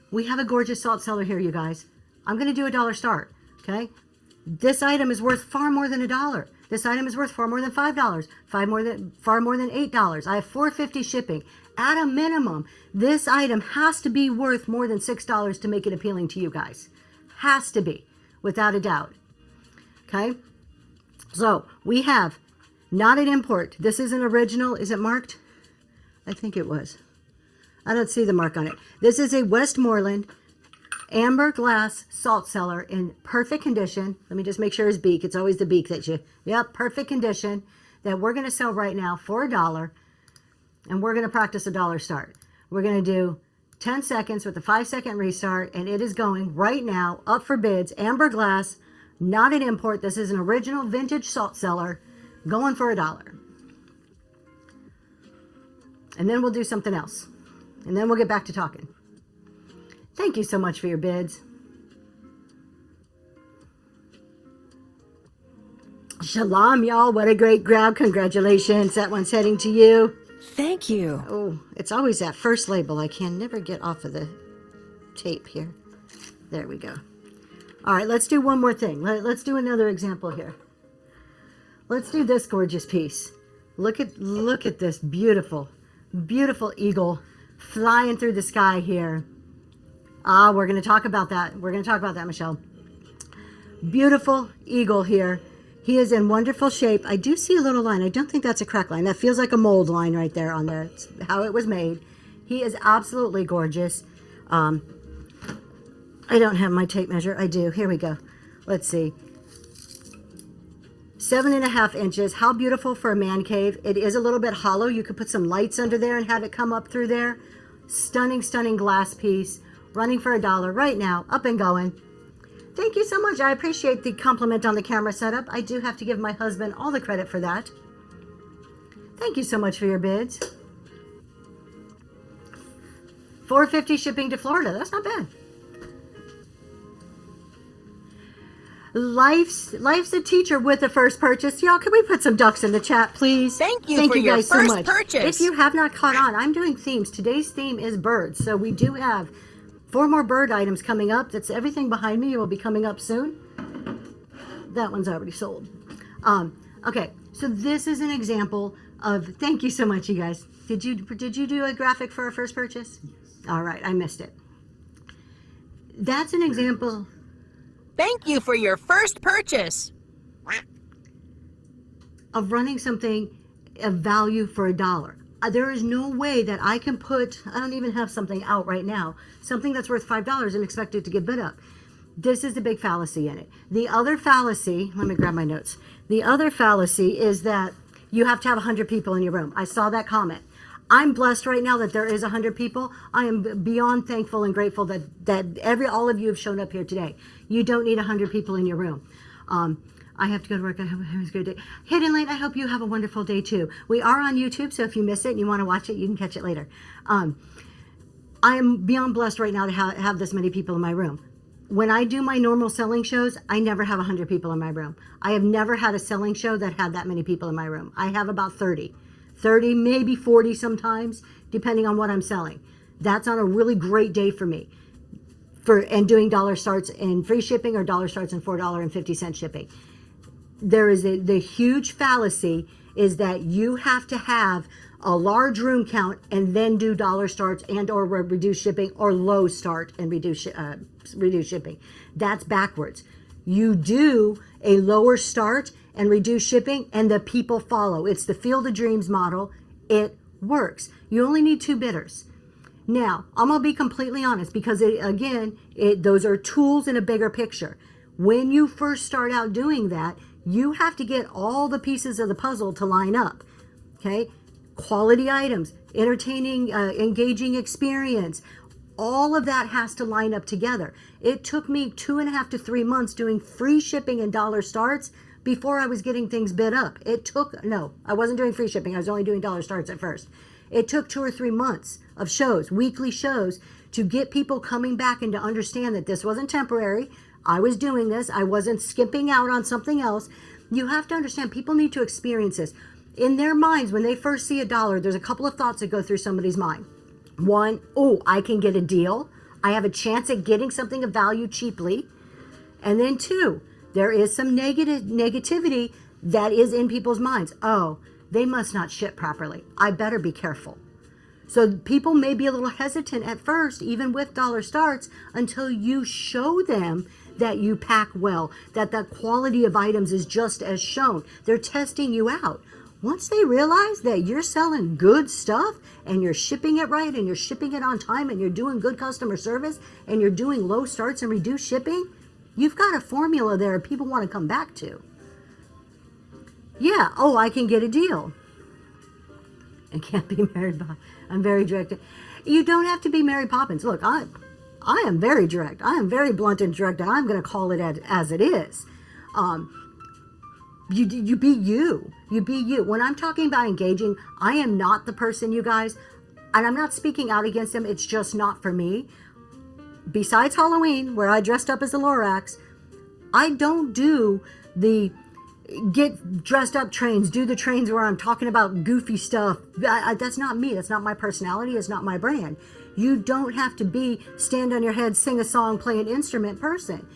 We have a gorgeous salt cellar here, you guys. I'm going to do a dollar start, okay? This item is worth far more than $1. This item is worth far more than $5, far more than $8. I have $4.50 shipping. At a minimum, this item has to be worth more than $6 to make it appealing to you guys. Has to be, without a doubt. Okay? So, we have not an import. This is an original. Is it marked? I think it was. I don't see the mark on it. This is a Westmoreland amber glass salt cellar in perfect condition. Let me just make sure his beak. It's always the beak that yep, perfect condition that we're going to sell right now for $1. And we're going to practice a dollar start. We're going to do 10 seconds with a 5-second restart. And it is going right now up for bids. Amber glass, not an import. This is an original vintage salt cellar going for $1. And then we'll do something else. And then we'll get back to talking. Thank you so much for your bids. Shalom, y'all. What a great grab. Congratulations. That one's heading to you. Thank you. Oh, it's always that first label. I can never get off of the tape here. There we go. All right, let's do one more thing. Let's do another example here. Let's do this gorgeous piece. Look at this beautiful, beautiful eagle flying through the sky here. We're going to talk about that. We're going to talk about that, Michelle. Beautiful eagle here. He is in wonderful shape. I do see a little line. I don't think that's a crack line. That feels like a mold line right there on there. It's how it was made. He is absolutely gorgeous. I don't have my tape measure. I do. Here we go. Let's see. 7.5 inches. How beautiful for a man cave. It is a little bit hollow. You could put some lights under there and have it come up through there. Stunning, stunning glass piece. Running for $1 right now. Up and going. Thank you so much. I appreciate the compliment on the camera setup. I do have to give my husband all the credit for that. Thank you so much for your bids. $4.50 shipping to Florida. That's not bad. Life's a teacher with a first purchase. Y'all, can we put some ducks in the chat, please? Thank you for your first purchase. If you have not caught on, I'm doing themes. Today's theme is birds. So we do have 4 more bird items coming up. That's everything behind me. It will be coming up soon. That one's already sold. Okay, so this is an example of, thank you so much, you guys. Did you do a graphic for our first purchase? Yes. All right, I missed it. That's an example. Thank you for your first purchase. Of running something of value for $1. There is no way that I can put, I don't even have something out right now, something that's worth $5 and expect it to get bid up. This is the big fallacy in it. The other fallacy, let me grab my notes. The other fallacy is that you have to have 100 people in your room. I saw that comment. I'm blessed right now that there is 100 people. I am beyond thankful and grateful that all of you have shown up here today. You don't need 100 people in your room. I have to go to work. I hope it was a good day. Hidden Lane, I hope you have a wonderful day too. We are on YouTube, so if you miss it and you want to watch it, you can catch it later. I am beyond blessed right now to have this many people in my room. When I do my normal selling shows, I never have 100 people in my room. I have never had a selling show that had that many people in my room. I have about 30, maybe 40 sometimes, depending on what I'm selling. That's on a really great day for me. And doing dollar starts in free shipping or dollar starts in $4.50 shipping. There is the huge fallacy is that you have to have a large room count and then do dollar starts and or reduce shipping, or low start and reduce shipping. That's backwards. You do a lower start and reduce shipping and the people follow. It's the Field of Dreams model. It works. You only need 2 bidders. Now, I'm going to be completely honest because those are tools in a bigger picture. When you first start out doing that, you have to get all the pieces of the puzzle to line up. Okay? Quality items, entertaining, engaging experience, all of that has to line up together. It took me 2.5 to 3 months doing free shipping and dollar starts before I was getting things bid up. I wasn't doing free shipping. I was only doing dollar starts at first. It took 2 or 3 months of shows, weekly shows, to get people coming back and to understand that this wasn't temporary. I was doing this. I wasn't skipping out on something else. You have to understand, people need to experience this. In their minds, when they first see $1, there's a couple of thoughts that go through somebody's mind. One, oh, I can get a deal. I have a chance at getting something of value cheaply. And then 2, there is some negativity that is in people's minds. Oh, they must not ship properly. I better be careful. So people may be a little hesitant at first, even with dollar starts, until you show them that you pack well, that the quality of items is just as shown. They're testing you out. Once they realize that you're selling good stuff and you're shipping it right and you're shipping it on time and you're doing good customer service and you're doing low starts and reduced shipping, you've got a formula there people want to come back to. Yeah, oh, I can get a deal. I can't be married by. I'm very direct. You don't have to be Mary Poppins. Look, I am very direct. I am very blunt and direct. I'm going to call it as it is. You be you. You be you. When I'm talking about engaging, I am not the person, you guys, and I'm not speaking out against them. It's just not for me. Besides Halloween, where I dressed up as a Lorax, I don't do the get dressed up trains, do the trains where I'm talking about goofy stuff. That's not me. That's not my personality. It's not my brand. You don't have to be stand on your head, sing a song, play an instrument person.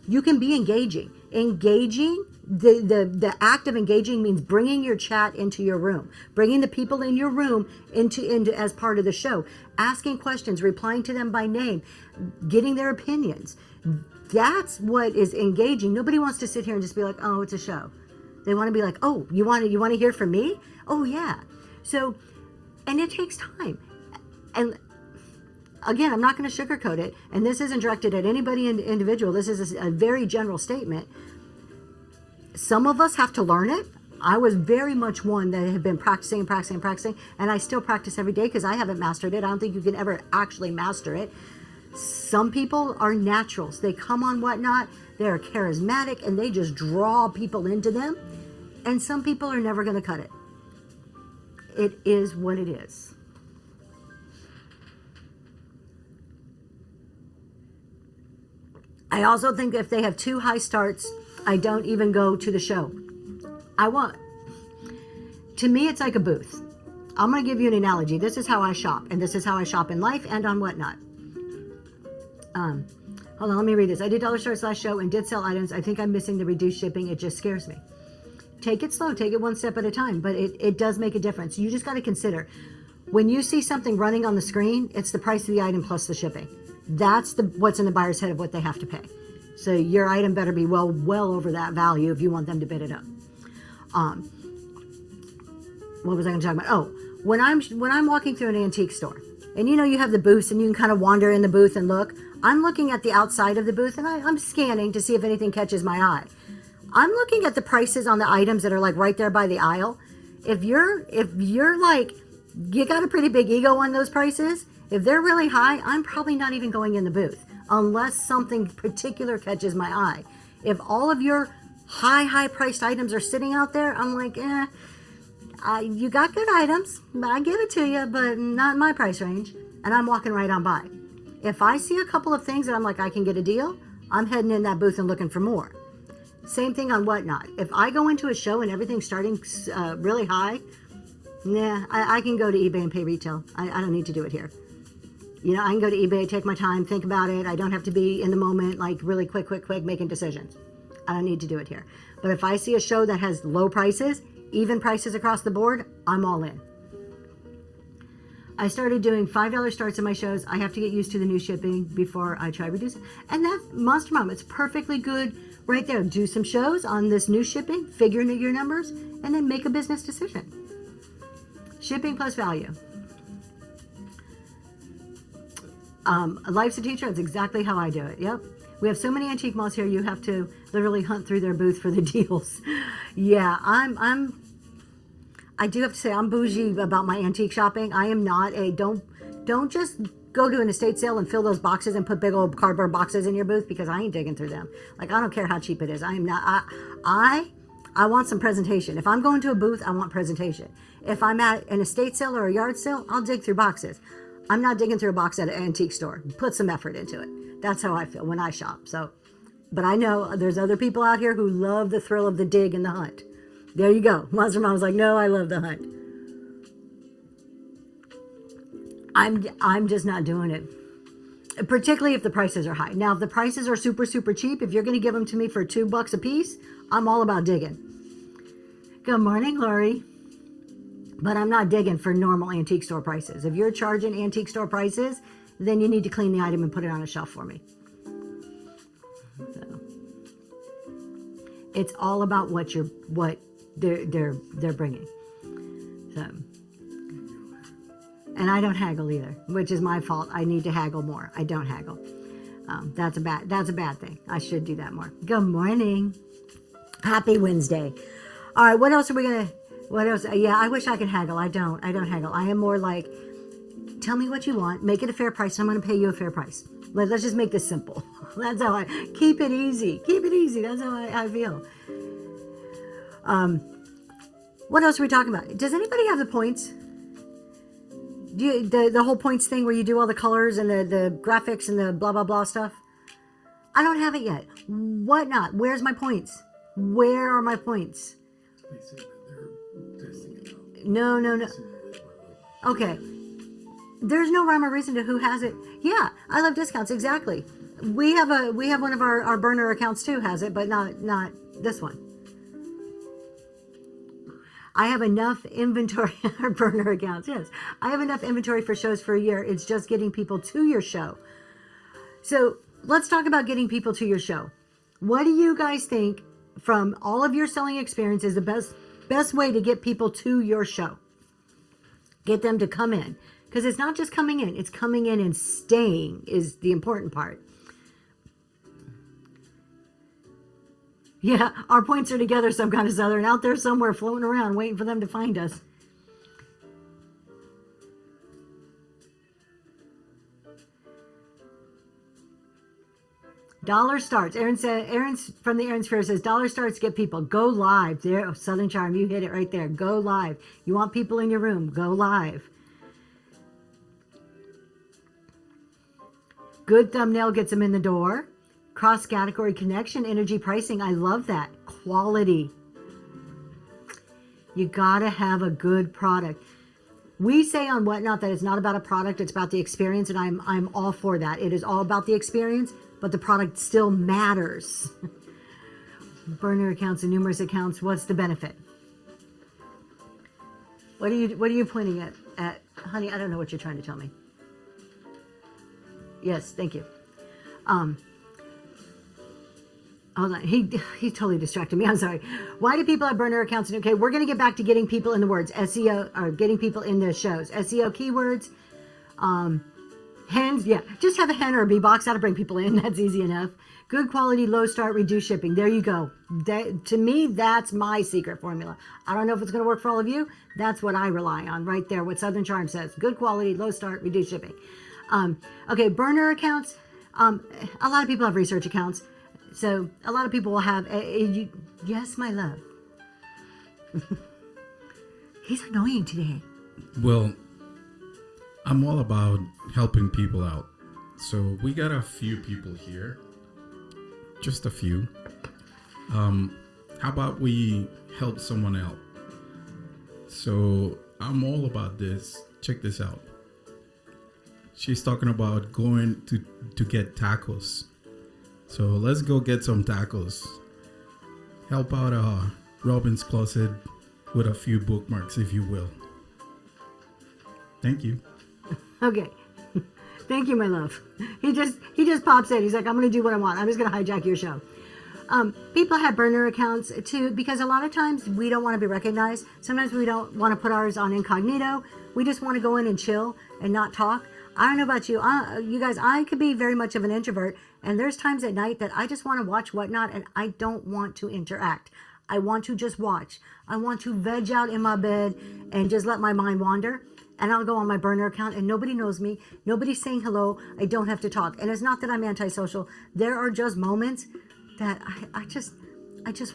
You can be engaging. Engaging, the act of engaging means bringing your chat into your room, bringing the people in your room into as part of the show, asking questions, replying to them by name, getting their opinions. That's what is engaging. Nobody wants to sit here and just be like, oh, it's a show. They want to be like, oh, you want to hear from me? Oh, yeah. So, and it takes time. And again, I'm not going to sugarcoat it. And this isn't directed at anybody individual. This is a very general statement. Some of us have to learn it. I was very much one that had been practicing, and I still practice every day because I haven't mastered it. I don't think you can ever actually master it. Some people are naturals. They come on Whatnot, they're charismatic, and they just draw people into them. And some people are never going to cut it. It is what it is. I also think if they have 2 high starts, I don't even go to the show. To me, it's like a booth. I'm going to give you an analogy. This is how I shop, and this is how I shop in life and on Whatnot. Hold on, let me read this. I did dollar starts last show and did sell items. I think I'm missing the reduced shipping. It just scares me. Take it slow. Take it one step at a time. But it does make a difference. You just got to consider. When you see something running on the screen, it's the price of the item plus the shipping. That's what's in the buyer's head of what they have to pay. So your item better be well over that value if you want them to bid it up. What was I going to talk about? Oh, when I'm walking through an antique store, and you have the booths and you can kind of wander in the booth and look. I'm looking at the outside of the booth and I'm scanning to see if anything catches my eye. I'm looking at the prices on the items that are like right there by the aisle. If you're like you got a pretty big ego on those prices. If they're really high, I'm probably not even going in the booth unless something particular catches my eye. If all of your high priced items are sitting out there, I'm like, you got good items, but I give it to you, but not in my price range. And I'm walking right on by. If I see a couple of things that I'm like, I can get a deal, I'm heading in that booth and looking for more. Same thing on Whatnot. If I go into a show and everything's starting really high, I can go to eBay and pay retail. I don't need to do it here. I can go to eBay, take my time, think about it. I don't have to be in the moment, like really quick, making decisions. I don't need to do it here. But if I see a show that has low prices, even prices across the board, I'm all in. I started doing $5 starts in my shows. I have to get used to the new shipping before I try reducing. And that's Monster Mom. It's perfectly good right there. Do some shows on this new shipping, figure your numbers, and then make a business decision. Shipping plus value. Life's a teacher. That's exactly how I do it. Yep. We have so many antique malls here. You have to literally hunt through their booth for the deals. Yeah, I do have to say I'm bougie about my antique shopping. I am not don't just go to an estate sale and fill those boxes and put big old cardboard boxes in your booth, because I ain't digging through them. Like, I don't care how cheap it is. I am not. I want some presentation. If I'm going to a booth, I want presentation. If I'm at an estate sale or a yard sale, I'll dig through boxes. I'm not digging through a box at an antique store. Put some effort into it. That's how I feel when I shop. So, but I know there's other people out here who love the thrill of the dig and the hunt. There you go. Monster Mom's like, no, I love the hunt. I'm just not doing it. Particularly if the prices are high. Now, if the prices are super cheap, if you're going to give them to me for $2 a piece, I'm all about digging. Good morning, Lori. But I'm not digging for normal antique store prices. If you're charging antique store prices, then you need to clean the item and put it on a shelf for me. So, it's all about what they're bringing. So, and I don't haggle either, which is my fault. I need to haggle more. I don't haggle. That's a bad thing. I should do that more. Good morning. Happy Wednesday. All right, what else? Yeah, I wish I could haggle. I don't haggle. I am more like, tell me what you want, make it a fair price, and I'm going to pay you a fair price. Let's just make this simple. That's how I keep it easy. That's how I feel. What else are we talking about? Does anybody have the points? The whole points thing where you do all the colors and the graphics and the blah blah blah stuff? I don't have it yet. Whatnot? Where's my points? Where are my points? No. Okay. There's no rhyme or reason to who has it. Yeah, I love discounts. Exactly. We have one of our burner accounts too has it, but not this one. I have enough inventory. Our burner accounts, yes. I have enough inventory for shows for a year. It's just getting people to your show. So let's talk about getting people to your show. What do you guys think, from all of your selling experience, is the best way to get people to your show? Get them to come in. Because it's not just coming in, it's coming in and staying is the important part. Yeah, our points are together some kind of Southern, out there somewhere floating around waiting for them to find us. Dollar starts. Aaron's from the Aaron's Fair says, dollar starts get people. Go live. There, Southern Charm, you hit it right there. Go live. You want people in your room, go live. Good thumbnail gets them in the door. Cross-category connection, energy pricing. I love that. Quality. You gotta have a good product. We say on Whatnot that it's not about a product, it's about the experience, and I'm all for that. It is all about the experience, but the product still matters. Burner accounts and numerous accounts. What's the benefit? What are you pointing at? Honey, I don't know what you're trying to tell me. Yes, thank you. Hold on, he totally distracted me. I'm sorry. Why do people have burner accounts? Okay, we're going to get back to getting people in the words, SEO, or getting people in the shows. SEO keywords. Hens, yeah. Just have a hen or a bee box. That'll bring people in. That's easy enough. Good quality, low start, reduced shipping. There you go. To me, that's my secret formula. I don't know if it's going to work for all of you. That's what I rely on right there. What Southern Charm says. Good quality, low start, reduced shipping. Okay, burner accounts. A lot of people have research accounts. So a lot of people will have yes, my love. He's annoying today. Well, I'm all about helping people out. So we got a few people here. Just a few. How about we help someone out? So I'm all about this. Check this out. She's talking about going to get tacos. So let's go get some tacos. Help out Robin's Closet with a few bookmarks, if you will. Thank you. Okay. Thank you, my love. He just pops in. He's like, I'm going to do what I want. I'm just going to hijack your show. People have burner accounts too, because a lot of times we don't want to be recognized. Sometimes we don't want to put ours on incognito. We just want to go in and chill and not talk. I don't know about you. You guys, I could be very much of an introvert. And there's times at night that I just want to watch whatnot and I don't want to interact. I want to just watch. I want to veg out in my bed and just let my mind wander. And I'll go on my burner account and nobody knows me. Nobody's saying hello. I don't have to talk. And it's not that I'm antisocial. There are just moments that I just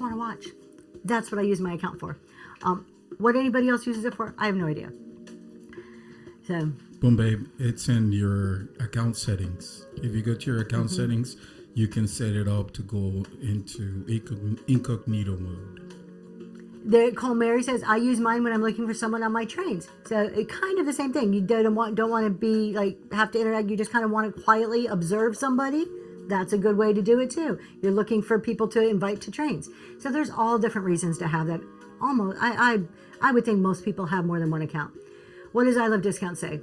want to watch. That's what I use my account for. What anybody else uses it for, I have no idea. So, boom, babe. It's in your account settings. If you go to your account settings, you can set it up to go into incognito mode. Cole Mary says, I use mine when I'm looking for someone on my trains. So it kind of the same thing. You don't want to be like, have to interact. You just kind of want to quietly observe somebody. That's a good way to do it too. You're looking for people to invite to trains. So there's all different reasons to have that. Almost, I would think most people have more than one account. What does I Love Discounts say?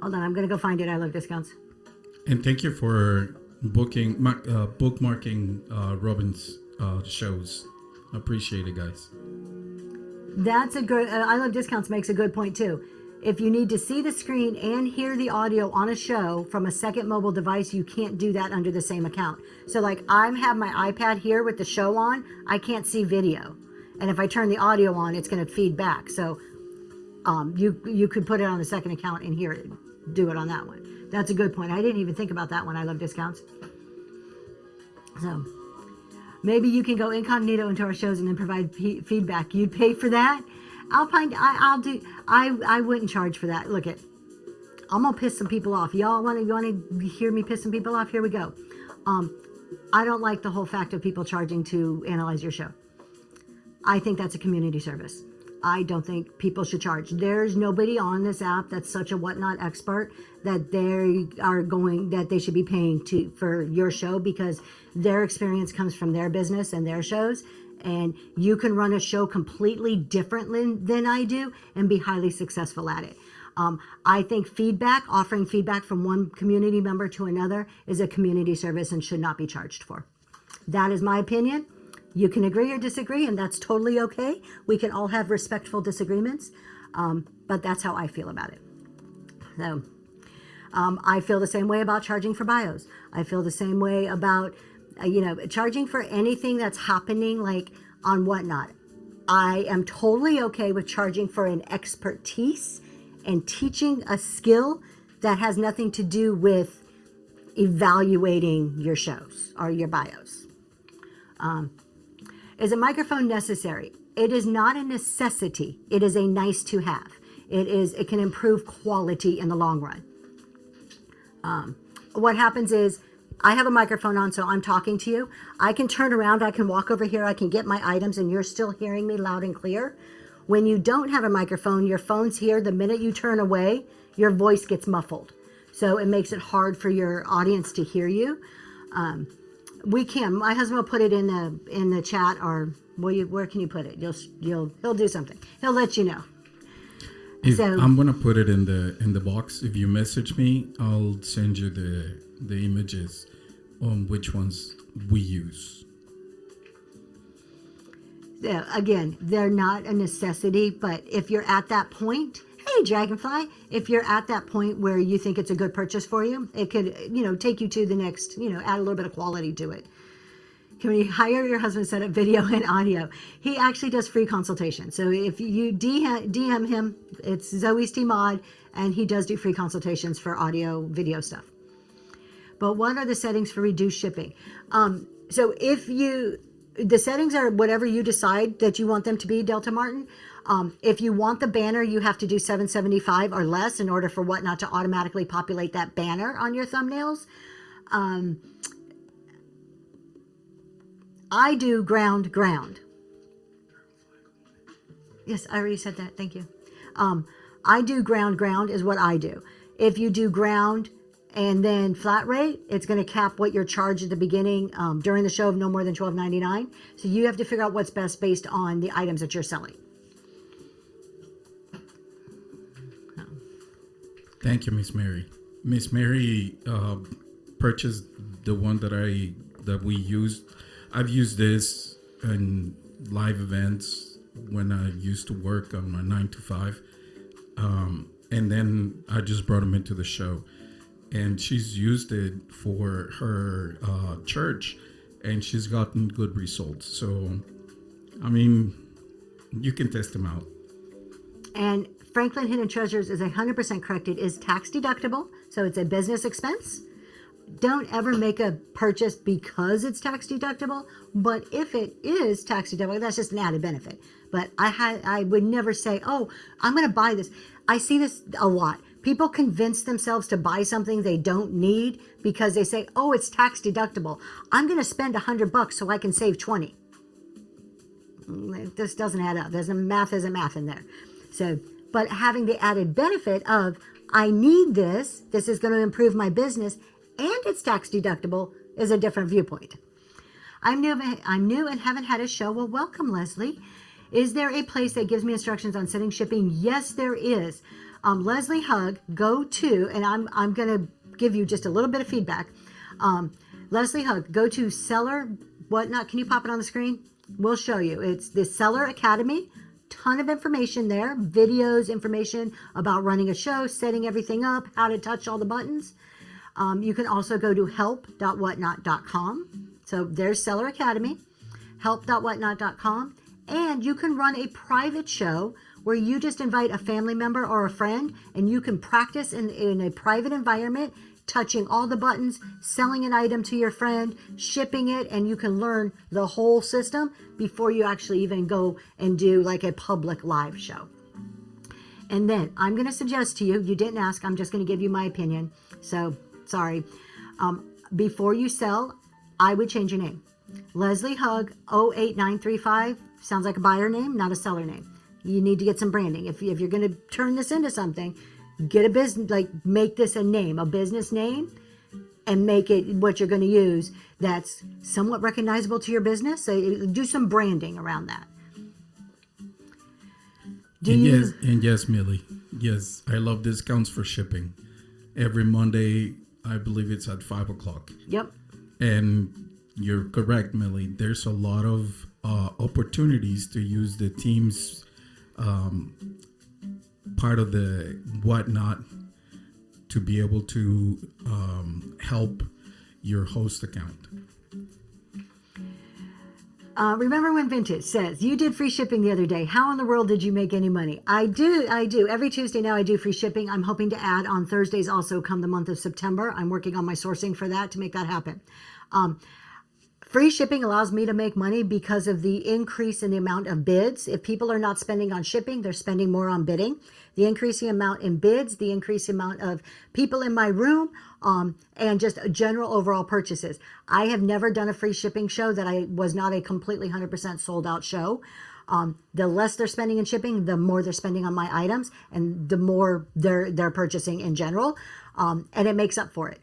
Hold on, I'm going to go find it. I Love Discounts. And thank you for bookmarking Robin's shows. Appreciate it, guys. That's a good, I Love Discounts makes a good point too. If you need to see the screen and hear the audio on a show from a second mobile device, you can't do that under the same account. So like I have my iPad here with the show on, I can't see video. And if I turn the audio on, it's going to feed back. So you could put it on the second account and hear it, do it on that one. That's a good point. I didn't even think about that one. I Love Discounts. So maybe you can go incognito into our shows and then provide feedback. You'd pay for that? I wouldn't charge for that. Look I'm gonna piss some people off. Y'all want to hear me piss some people off? Here we go. I don't like the whole fact of people charging to analyze your show. I think that's a community service. I don't think people should charge. There's nobody on this app that's such a whatnot expert that they should be paying for your show, because their experience comes from their business and their shows. And you can run a show completely differently than I do and be highly successful at it. I think offering feedback from one community member to another is a community service and should not be charged for. That is my opinion. You can agree or disagree, and that's totally okay. We can all have respectful disagreements, but that's how I feel about it. So I feel the same way about charging for bios. I feel the same way about charging for anything that's happening like on whatnot. I am totally okay with charging for an expertise and teaching a skill that has nothing to do with evaluating your shows or your bios. Is a microphone necessary? It is not a necessity. It is a nice to have. It can improve quality in the long run. What happens is, I have a microphone on, so I'm talking to you. I can turn around, I can walk over here, I can get my items, and you're still hearing me loud and clear. When you don't have a microphone, your phone's here. The minute you turn away, your voice gets muffled. So it makes it hard for your audience to hear you. My husband will put it in the chat, or where can you put it? He'll do something. He'll let you know. I'm gonna put it in the box. If you message me, I'll send you the images on which ones we use. Again, they're not a necessity, but if you're at that point, hey, hey, Dragonfly, if you're at that point where you think it's a good purchase for you, it could, take you to the next, add a little bit of quality to it. Can we hire your husband to set up video and audio? He actually does free consultation. So if you DM him, it's Zoe's T Mod, and he does do free consultations for audio, video stuff. But what are the settings for reduced shipping? So the settings are whatever you decide that you want them to be, Delta Martin. If you want the banner, you have to do $7.75 or less in order for Whatnot to automatically populate that banner on your thumbnails. I do ground. Yes, I already said that. Thank you. I do ground is what I do. If you do ground and then flat rate, it's going to cap what you're charged at the beginning during the show of no more than $12.99. So you have to figure out what's best based on the items that you're selling. Thank you, Miss Mary. Miss Mary purchased the one that we used. I've used this in live events when I used to work on my 9 to 5. And then I just brought them into the show. And she's used it for her church, and she's gotten good results. So, I mean, you can test them out. And Franklin Hidden Treasures is 100% correct. It is tax deductible, so it's a business expense. Don't ever make a purchase because it's tax deductible, but if it is tax deductible, that's just an added benefit. But I would never say, oh, I'm going to buy this. I see this a lot. People convince themselves to buy something they don't need because they say, oh, it's tax deductible. I'm going to spend $100 so I can save 20. This doesn't add up. There's math isn't math in there. So, but having the added benefit of, I need this is going to improve my business, and it's tax deductible is a different viewpoint. I'm new and haven't had a show. Well, welcome, Leslie. Is there a place that gives me instructions on setting shipping? Yes, there is. Leslie Hug, go to, and I'm going to give you just a little bit of feedback. Leslie Hug, go to Seller Whatnot. Can you pop it on the screen? We'll show you. It's the Seller Academy. Ton of information there. Videos, information about running a show, setting everything up, how to touch all the buttons. You can also go to help.whatnot.com. So there's Seller Academy, help.whatnot.com. And you can run a private show where you just invite a family member or a friend, and you can practice in a private environment, touching all the buttons, selling an item to your friend, shipping it, and you can learn the whole system before you actually even go and do like a public live show. And then I'm going to suggest to you, you didn't ask, I'm just going to give you my opinion. So sorry. Before you sell, I would change your name. Leslie Hug 08935 sounds like a buyer name, not a seller name. You need to get some branding. If you're going to turn this into something, get a business, like make this a name, a business name, and make it what you're going to use that's somewhat recognizable to your business. So do some branding around that. Yes, Millie. Yes, I love discounts for shipping. Every Monday, I believe it's at 5 o'clock. Yep. And you're correct, Millie. There's a lot of opportunities to use the team's part of the Whatnot to be able to help your host account. Remember when Vintage says, you did free shipping the other day. How in the world did you make any money? I do. Every Tuesday now I do free shipping. I'm hoping to add on Thursdays also come the month of September. I'm working on my sourcing for that to make that happen. Free shipping allows me to make money because of the increase in the amount of bids. If people are not spending on shipping, they're spending more on bidding. The increasing amount in bids, the increasing amount of people in my room, and just general overall purchases. I have never done a free shipping show that I was not a completely 100% sold out show. The less they're spending in shipping, the more they're spending on my items, and the more they're purchasing in general, and it makes up for it.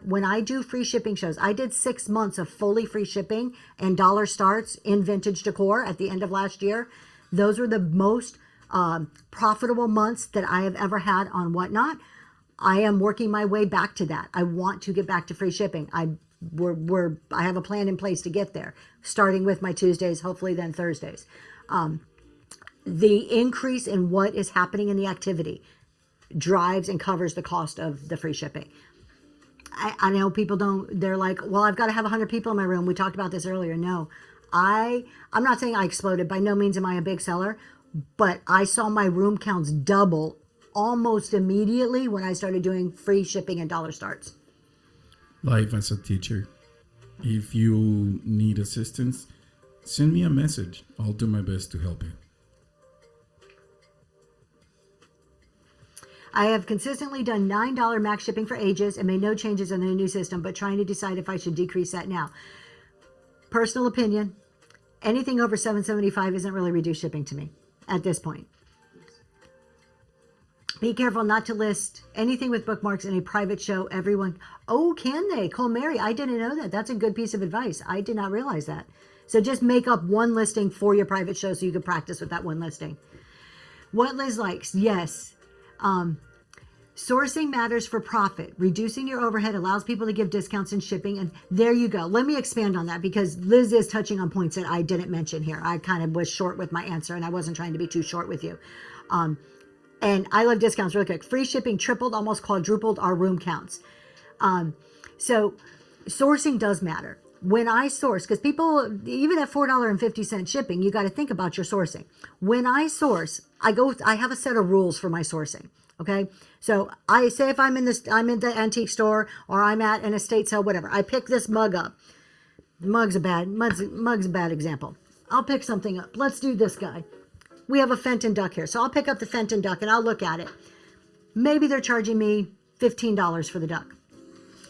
When I do free shipping shows, I did 6 months of fully free shipping and dollar starts in Vintage Decor at the end of last year. Those were the most profitable months that I have ever had on Whatnot. I am working my way back to that. I want to get back to free shipping. I have a plan in place to get there, starting with my Tuesdays, hopefully then Thursdays. the increase in what is happening in the activity drives and covers the cost of the free shipping. I know people don't, they're like, well, I've got to have 100 people in my room. We talked about this earlier. No, I'm not saying I exploded. By no means am I a big seller, but I saw my room counts double almost immediately when I started doing free shipping and dollar starts. Life as a teacher. If you need assistance, send me a message. I'll do my best to help you. I have consistently done $9 max shipping for ages and made no changes in the new system, but trying to decide if I should decrease that now. Personal opinion, anything over $7.75 isn't really reduced shipping to me at this point. Be careful not to list anything with bookmarks in a private show. Everyone, oh, can they? Cole Mary, I didn't know that. That's a good piece of advice. I did not realize that. So just make up one listing for your private show so you can practice with that one listing. What Liz likes, yes. Sourcing matters for profit. Reducing your overhead allows people to give discounts in shipping. And there you go. Let me expand on that because Liz is touching on points that I didn't mention here. I kind of was short with my answer and I wasn't trying to be too short with you. And I love discounts really quick. Free shipping tripled, almost quadrupled our room counts. So sourcing does matter. When I source, because people, even at $4.50 shipping, you got to think about your sourcing. When I source, I have a set of rules for my sourcing. Okay. So I say if I'm in the antique store or I'm at an estate sale, whatever, I pick this mug up. Mug's a bad example. I'll pick something up. Let's do this guy. We have a Fenton duck here. So I'll pick up the Fenton duck and I'll look at it. Maybe they're charging me $15 for the duck.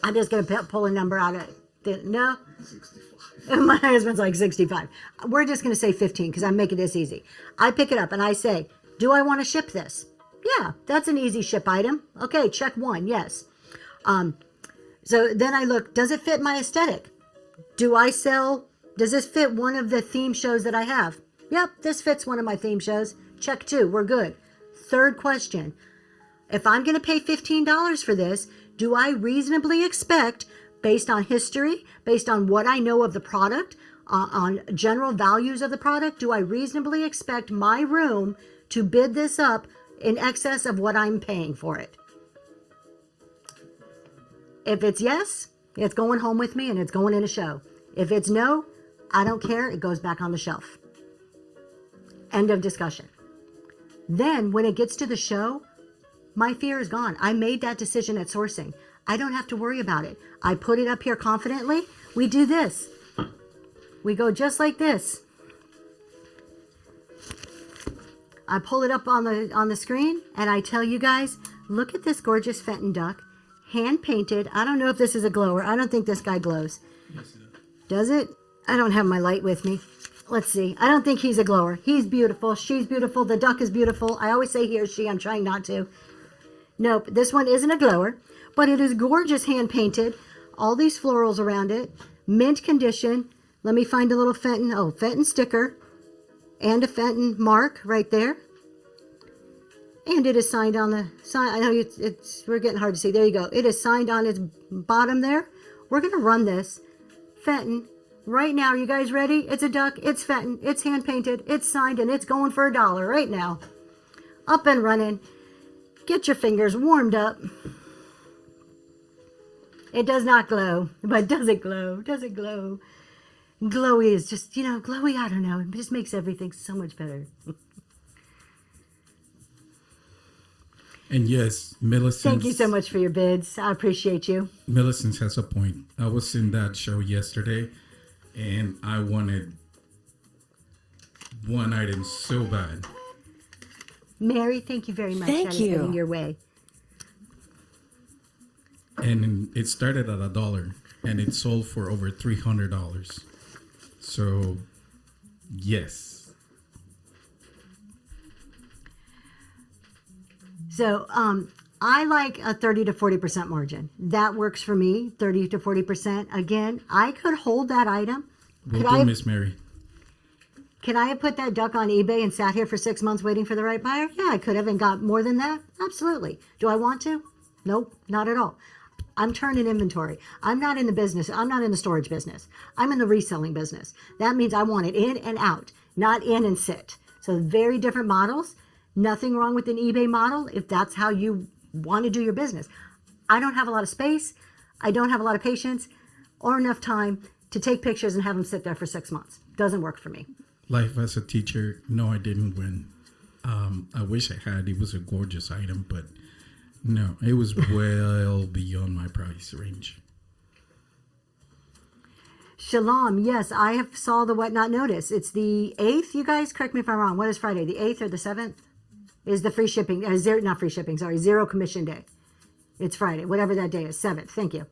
I'm just going to pull a number out of it. No? 65. My husband's like 65. We're just going to say 15 because I'm making this easy. I pick it up and I say, do I want to ship this? Yeah, that's an easy ship item. Okay, check one. Yes. So then I look, does it fit my aesthetic? Does this fit one of the theme shows that I have? Yep, this fits one of my theme shows. Check two, we're good. Third question, if I'm going to pay $15 for this, do I reasonably expect, based on history, based on what I know of the product, on general values of the product, do I reasonably expect my room to bid this up in excess of what I'm paying for it? If it's yes, it's going home with me and it's going in a show. If it's no, I don't care. It goes back on the shelf. End of discussion. Then when it gets to the show, my fear is gone. I made that decision at sourcing. I don't have to worry about it. I put it up here confidently. We do this. We go just like this. I pull it up on the screen and I tell you guys, look at this gorgeous Fenton duck, hand painted. I don't know if this is a glower. I don't think this guy glows. Yes, does it? I don't have my light with me. Let's see. I don't think he's a glower. He's beautiful. She's beautiful. The duck is beautiful. I always say he or she. I'm trying not to. Nope. This one isn't a glower, but it is gorgeous hand painted. All these florals around it. Mint condition. Let me find a little Fenton. Oh, Fenton sticker. And a Fenton mark right there. And it is signed on the sign. I know we're getting hard to see. There you go. It is signed on its bottom there. We're going to run this Fenton right now. Are you guys ready? It's a duck. It's Fenton. It's hand painted. It's signed and it's going for $1 right now. Up and running. Get your fingers warmed up. It does not glow, but does it glow? Does it glow? Glowy is just, glowy, I don't know. It just makes everything so much better. And yes, Millicent. Thank you so much for your bids. I appreciate you. Millicent has a point. I was in that show yesterday and I wanted one item so bad. Mary, thank you very much. Thank you. Getting your way. And it started at $1 and it sold for over $300. So, yes. So, I like a 30 to 40% margin. That works for me, 30 to 40%. Again, I could hold that item. Miss Mary. Can I have put that duck on eBay and sat here for 6 months waiting for the right buyer? Yeah, I could have and got more than that. Absolutely. Do I want to? Nope, not at all. I'm turning inventory. I'm not in the business. I'm not in the storage business. I'm in the reselling business. That means I want it in and out, not in and sit. So very different models. Nothing wrong with an eBay model if that's how you want to do your business. I don't have a lot of space. I don't have a lot of patience or enough time to take pictures and have them sit there for 6 months. Doesn't work for me. Life as a teacher, no, I didn't win. I wish I had. It was a gorgeous item, but no, it was well beyond my price range. Shalom, yes, I have saw the What Not Notice. It's the 8th, you guys, correct me if I'm wrong. What is Friday, the 8th or the 7th? Is the free shipping, not free shipping, sorry, zero commission day. It's Friday, whatever that day is, 7th, thank you.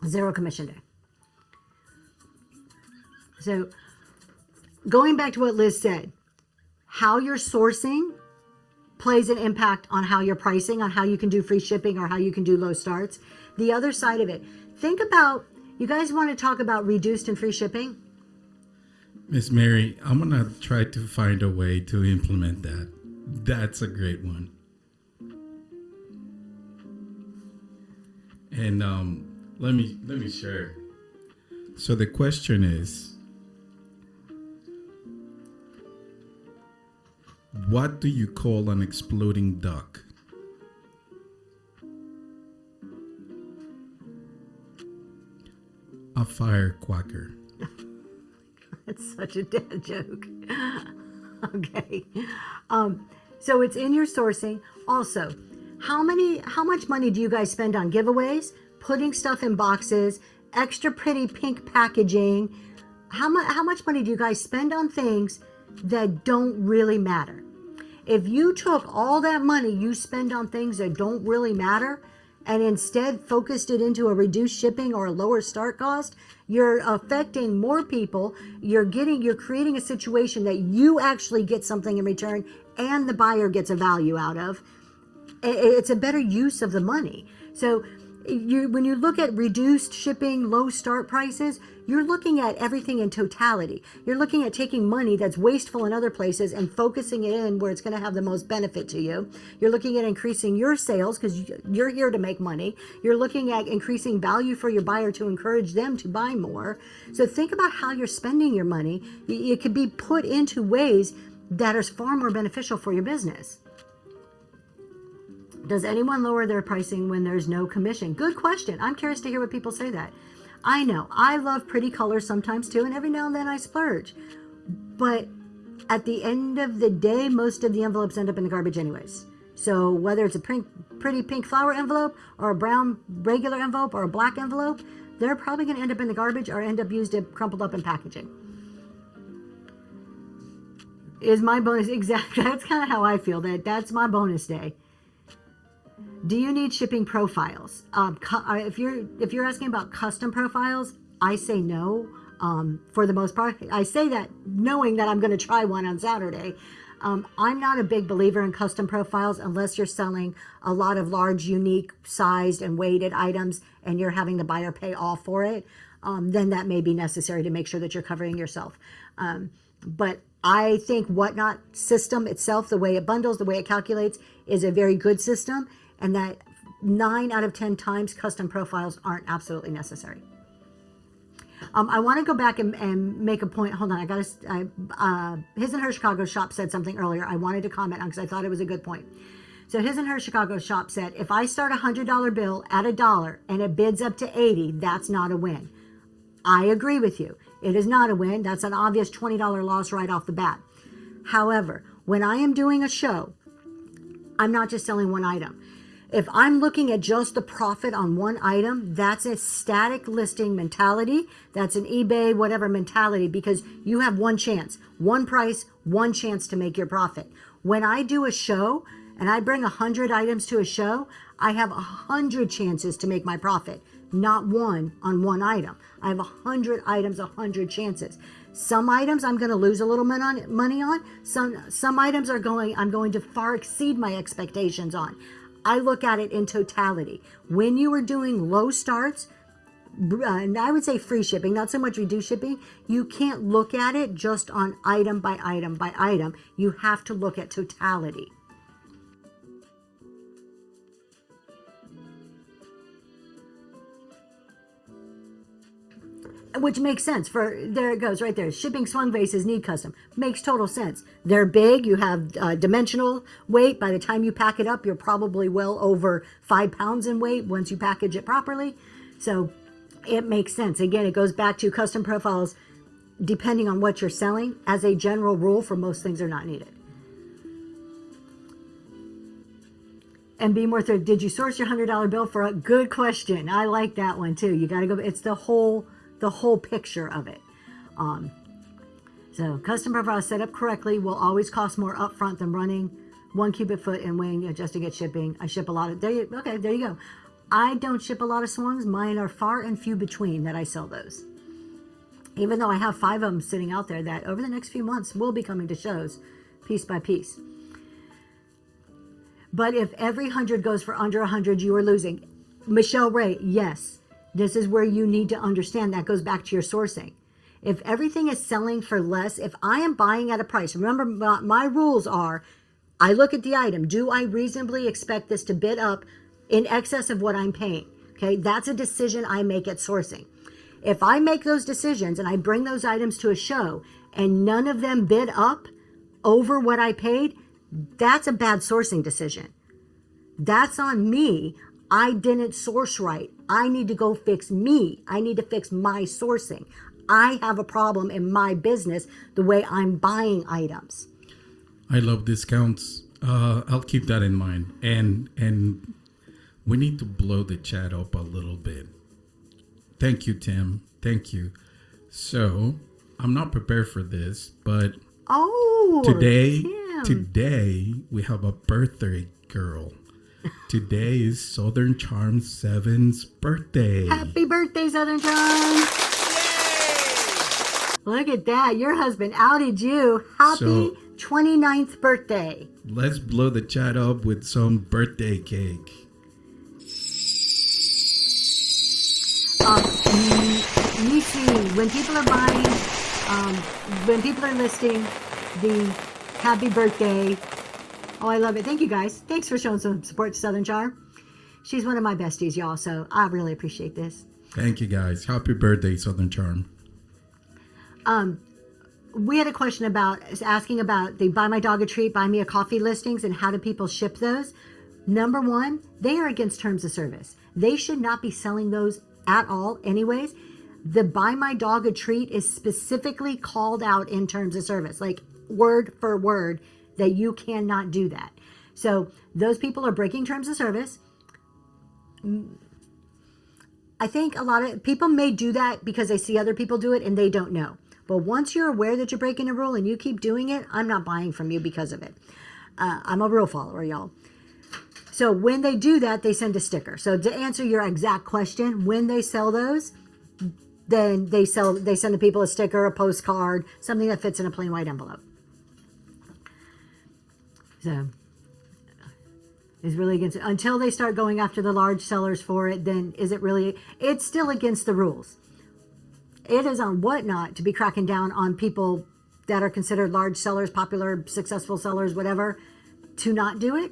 Zero commission day. So, going back to what Liz said, how you're sourcing plays an impact on how you're pricing, on how you can do free shipping or how you can do low starts. The other side of it, think about, you guys want to talk about reduced and free shipping? Miss Mary, I'm going to try to find a way to implement that. That's a great one. And let me share. So the question is, what do you call an exploding duck? A firecracker. That's such a dad joke. Okay. So it's in your sourcing. Also, how much money do you guys spend on giveaways, putting stuff in boxes, extra pretty pink packaging? How much money do you guys spend on things that don't really matter? If you took all that money you spend on things that don't really matter and instead focused it into a reduced shipping or a lower start cost, you're affecting more people. You're creating a situation that you actually get something in return and the buyer gets a value out of. It's a better use of the money. So when you look at reduced shipping, low start prices, you're looking at everything in totality. You're looking at taking money that's wasteful in other places and focusing it in where it's going to have the most benefit to you. You're looking at increasing your sales because you're here to make money. You're looking at increasing value for your buyer to encourage them to buy more. So think about how you're spending your money. It could be put into ways that are far more beneficial for your business. Does anyone lower their pricing when there's no commission? Good question. I'm curious to hear what people say that. I know. I love pretty colors sometimes too, and every now and then I splurge. But at the end of the day, most of the envelopes end up in the garbage anyways. So whether it's a pretty pink flower envelope or a brown regular envelope or a black envelope, they're probably going to end up in the garbage or end up used crumpled up in packaging. Is my bonus exactly? That's kind of how I feel. That's my bonus day. Do you need shipping profiles? If you're asking about custom profiles, I say no. For the most part, I say that knowing that I'm going to try one on Saturday. I'm not a big believer in custom profiles unless you're selling a lot of large, unique, sized and weighted items, and you're having the buyer pay all for it. Then that may be necessary to make sure that you're covering yourself. But I think Whatnot system itself, the way it bundles, the way it calculates, is a very good system. And that 9 out of 10 times custom profiles aren't absolutely necessary. I want to go back and make a point. Hold on, His and Her Chicago shop said something earlier I wanted to comment on because I thought it was a good point. So His and Her Chicago shop said, if I start a $100 bill at $1 and it bids up to 80, that's not a win. I agree with you. It is not a win. That's an obvious $20 loss right off the bat. However, when I am doing a show, I'm not just selling one item. If I'm looking at just the profit on one item, that's a static listing mentality. That's an eBay, whatever mentality, because you have one chance, one price, one chance to make your profit. When I do a show and I bring 100 items to a show, I have 100 chances to make my profit, not one on one item. I have 100 items, 100 chances. Some items I'm going to lose a little money on. Some items I'm going to far exceed my expectations on. I look at it in totality. When you are doing low starts, and I would say free shipping, not so much reduced shipping, you can't look at it just on item by item by item. You have to look at totality. which makes sense. For there it goes right there. Shipping swung vases need custom. Makes total sense. They're big. You have dimensional weight. By the time you pack it up, you're probably well over 5 pounds in weight once you package it properly. So it makes sense. Again, it goes back to custom profiles. Depending on what you're selling, as a general rule, for most things are not needed. And be more thorough. Did you source your $100 bill for a good question? I like that one too. You got to go. It's the whole picture of it. So custom profiles set up correctly will always cost more upfront than running 1 cubic foot and weighing just to get shipping. I ship a lot of there you go. I don't ship a lot of swungs. Mine are far and few between that I sell those. Even though I have 5 of them sitting out there that over the next few months will be coming to shows piece by piece. But if every 100 goes for under 100, you are losing. Michelle Ray, yes. This is where you need to understand that goes back to your sourcing. If everything is selling for less, if I am buying at a price, remember my rules are, I look at the item. Do I reasonably expect this to bid up in excess of what I'm paying? Okay, that's a decision I make at sourcing. If I make those decisions and I bring those items to a show and none of them bid up over what I paid, that's a bad sourcing decision. That's on me. I didn't source right. I need to go fix me. I need to fix my sourcing. I have a problem in my business the way I'm buying items. I love discounts. I'll keep that in mind. And we need to blow the chat up a little bit. Thank you, Tim. Thank you. So, I'm not prepared for this, but today we have a birthday girl. Today is Southern Charm 7's birthday. Happy birthday, Southern Charm. Yay! Look at that. Your husband outed you. Happy 29th birthday. Let's blow the chat up with some birthday cake. You see, when people are buying, when people are listing the happy birthday, oh, I love it. Thank you guys. Thanks for showing some support to Southern Charm. She's one of my besties, y'all, so I really appreciate this. Thank you, guys. Happy birthday, Southern Charm. We had a question asking about the Buy My Dog a Treat, Buy Me a Coffee listings and how do people ship those. Number one, they are against terms of service. They should not be selling those at all anyways. The Buy My Dog a Treat is specifically called out in terms of service, like word for word, that you cannot do that. So those people are breaking terms of service. I think a lot of people may do that because they see other people do it and they don't know. But once you're aware that you're breaking a rule and you keep doing it, I'm not buying from you because of it. I'm a rule follower, y'all. So when they do that, they send a sticker. So to answer your exact question, when they sell those, then they send the people a sticker, a postcard, something that fits in a plain white envelope. So it's really against it. Until they start going after the large sellers for it, then it's still against the rules. It is on Whatnot to be cracking down on people that are considered large sellers, popular, successful sellers, whatever, to not do it.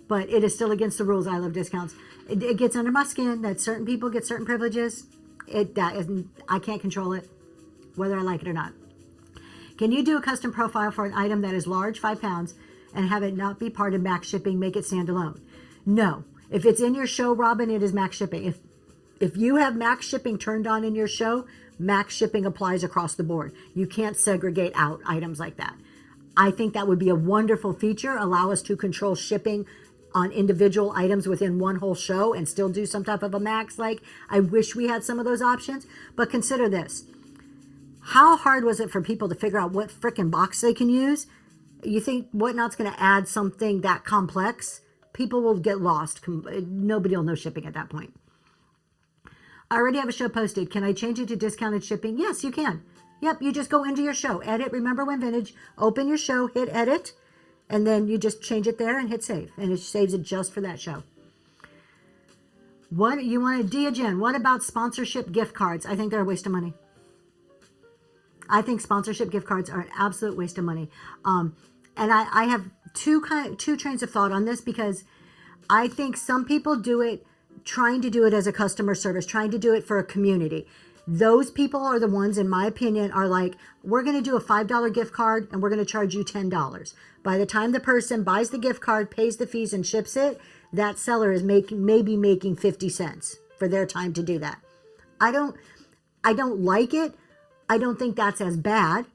But it is still against the rules. I love discounts. It gets under my skin that certain people get certain privileges. I can't control it, whether I like it or not. Can you do a custom profile for an item that is large, 5 pounds, and have it not be part of max shipping, make it stand alone? No. If it's in your show, Robin, it is max shipping. If you have max shipping turned on in your show, max shipping applies across the board. You can't segregate out items like that. I think that would be a wonderful feature. Allow us to control shipping on individual items within one whole show and still do some type of a max. Like, I wish we had some of those options. But consider this. How hard was it for people to figure out what frickin' box they can use? You think Whatnot's going to add something that complex? People will get lost. Nobody will know shipping at that point. I already have a show posted. Can I change it to discounted shipping? Yes, you can. Yep, you just go into your show, edit, remember when vintage, open your show, hit edit, and then you just change it there and hit save. And it saves it just for that show. What you want to Diagen? What about sponsorship gift cards? I think they're a waste of money. I think sponsorship gift cards are an absolute waste of money. And I have two trains of thought on this, because I think some people do it trying to do it as a customer service, trying to do it for a community. Those people are the ones, in my opinion, are like, we're going to do a $5 gift card and we're going to charge you $10. By the time the person buys the gift card, pays the fees, and ships it, that seller is maybe making 50 cents for their time to do that. I don't like it. I don't think that's as bad.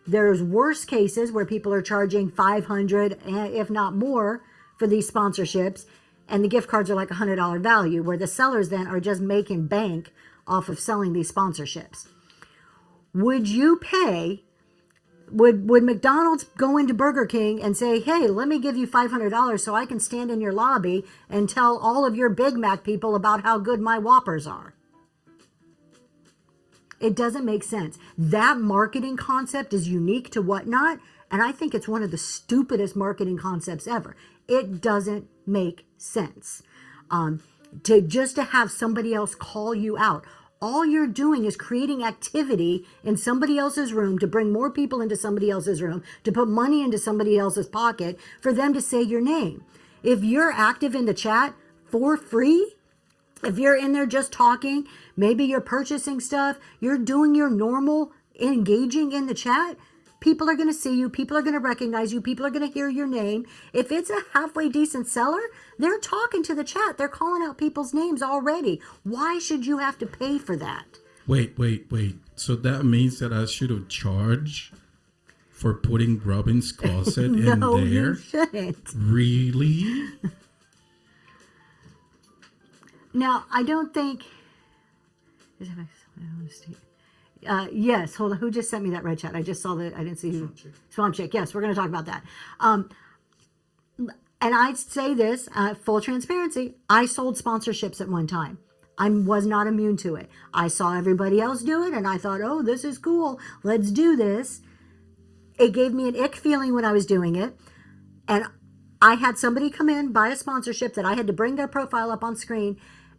There's worse cases where people are charging $500, if not more, for these sponsorships, and the gift cards are like $100 value, where the sellers then are just making bank off of selling these sponsorships. Would you pay, would McDonald's go into Burger King and say, hey, let me give you $500 so I can stand in your lobby and tell all of your Big Mac people about how good my Whoppers are? It doesn't make sense. That marketing concept is unique to Whatnot, and I think it's one of the stupidest marketing concepts ever. It doesn't make sense. To have somebody else call you out. All you're doing is creating activity in somebody else's room to bring more people into somebody else's room, to put money into somebody else's pocket for them to say your name. If you're active in the chat for free, if you're in there just talking, maybe you're purchasing stuff, you're doing your normal engaging in the chat, people are going to see you, people are going to recognize you, people are going to hear your name. If it's a halfway decent seller, they're talking to the chat. They're calling out people's names already. Why should you have to pay for that? Wait. So that means that I should have charged for putting Robin's closet in there? No, you shouldn't. Really? Now, I don't think... yes, hold on. Who just sent me that red chat? I just saw that. I didn't see who. Swamp Chick. Yes, we're going to talk about that. And I'd say this, full transparency. I sold sponsorships at one time. I was not immune to it. I saw everybody else do it, and I thought, oh, this is cool. Let's do this. It gave me an ick feeling when I was doing it. And I had somebody come in, buy a sponsorship that I had to bring their profile up on screen,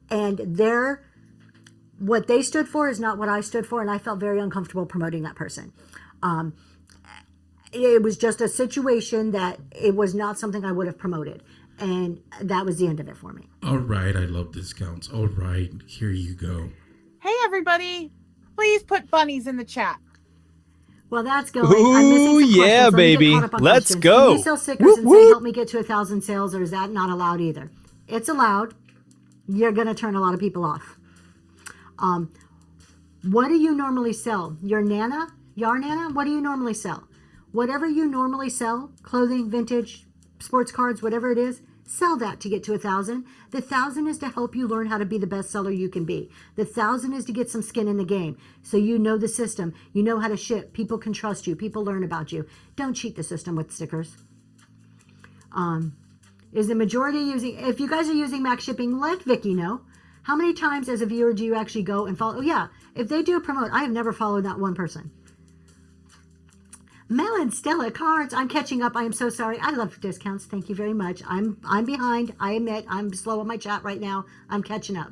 and what they stood for is not what I stood for, and I felt very uncomfortable promoting that person. It was just a situation that it was not something I would have promoted, and that was the end of it for me. All right, I love discounts. All right, here you go. Hey, everybody. Please put bunnies in the chat. Well, that's going. I'm missing some yeah, questions. baby. questions. Let's go. Can you sell stickers and say, help me get to 1,000 sales, or is that not allowed either? It's allowed. You're going to turn a lot of people off. What do you normally sell? Your Nana? What do you normally sell? Whatever you normally sell, clothing, vintage, sports cards, whatever it is, sell that to get to 1,000. The 1,000 is to help you learn how to be the best seller you can be. The 1,000 is to get some skin in the game. So you know the system. You know how to ship. People can trust you. People learn about you. Don't cheat the system with stickers. Is the majority using, if you guys are using Max Shipping, let Vicky know. How many times as a viewer do you actually go and follow? Oh, yeah. If they do a promote, I have never followed that one person. Melon Stella cards. I'm catching up. I am so sorry. I love discounts. Thank you very much. I'm behind. I admit I'm slow on my chat right now. I'm catching up.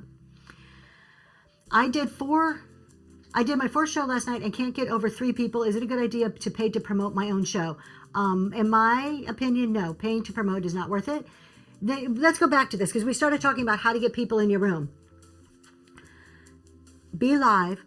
I did my fourth show last night and can't get over 3 people. Is it a good idea to pay to promote my own show? In my opinion, no. Paying to promote is not worth it. Let's go back to this because we started talking about how to get people in your room. Be live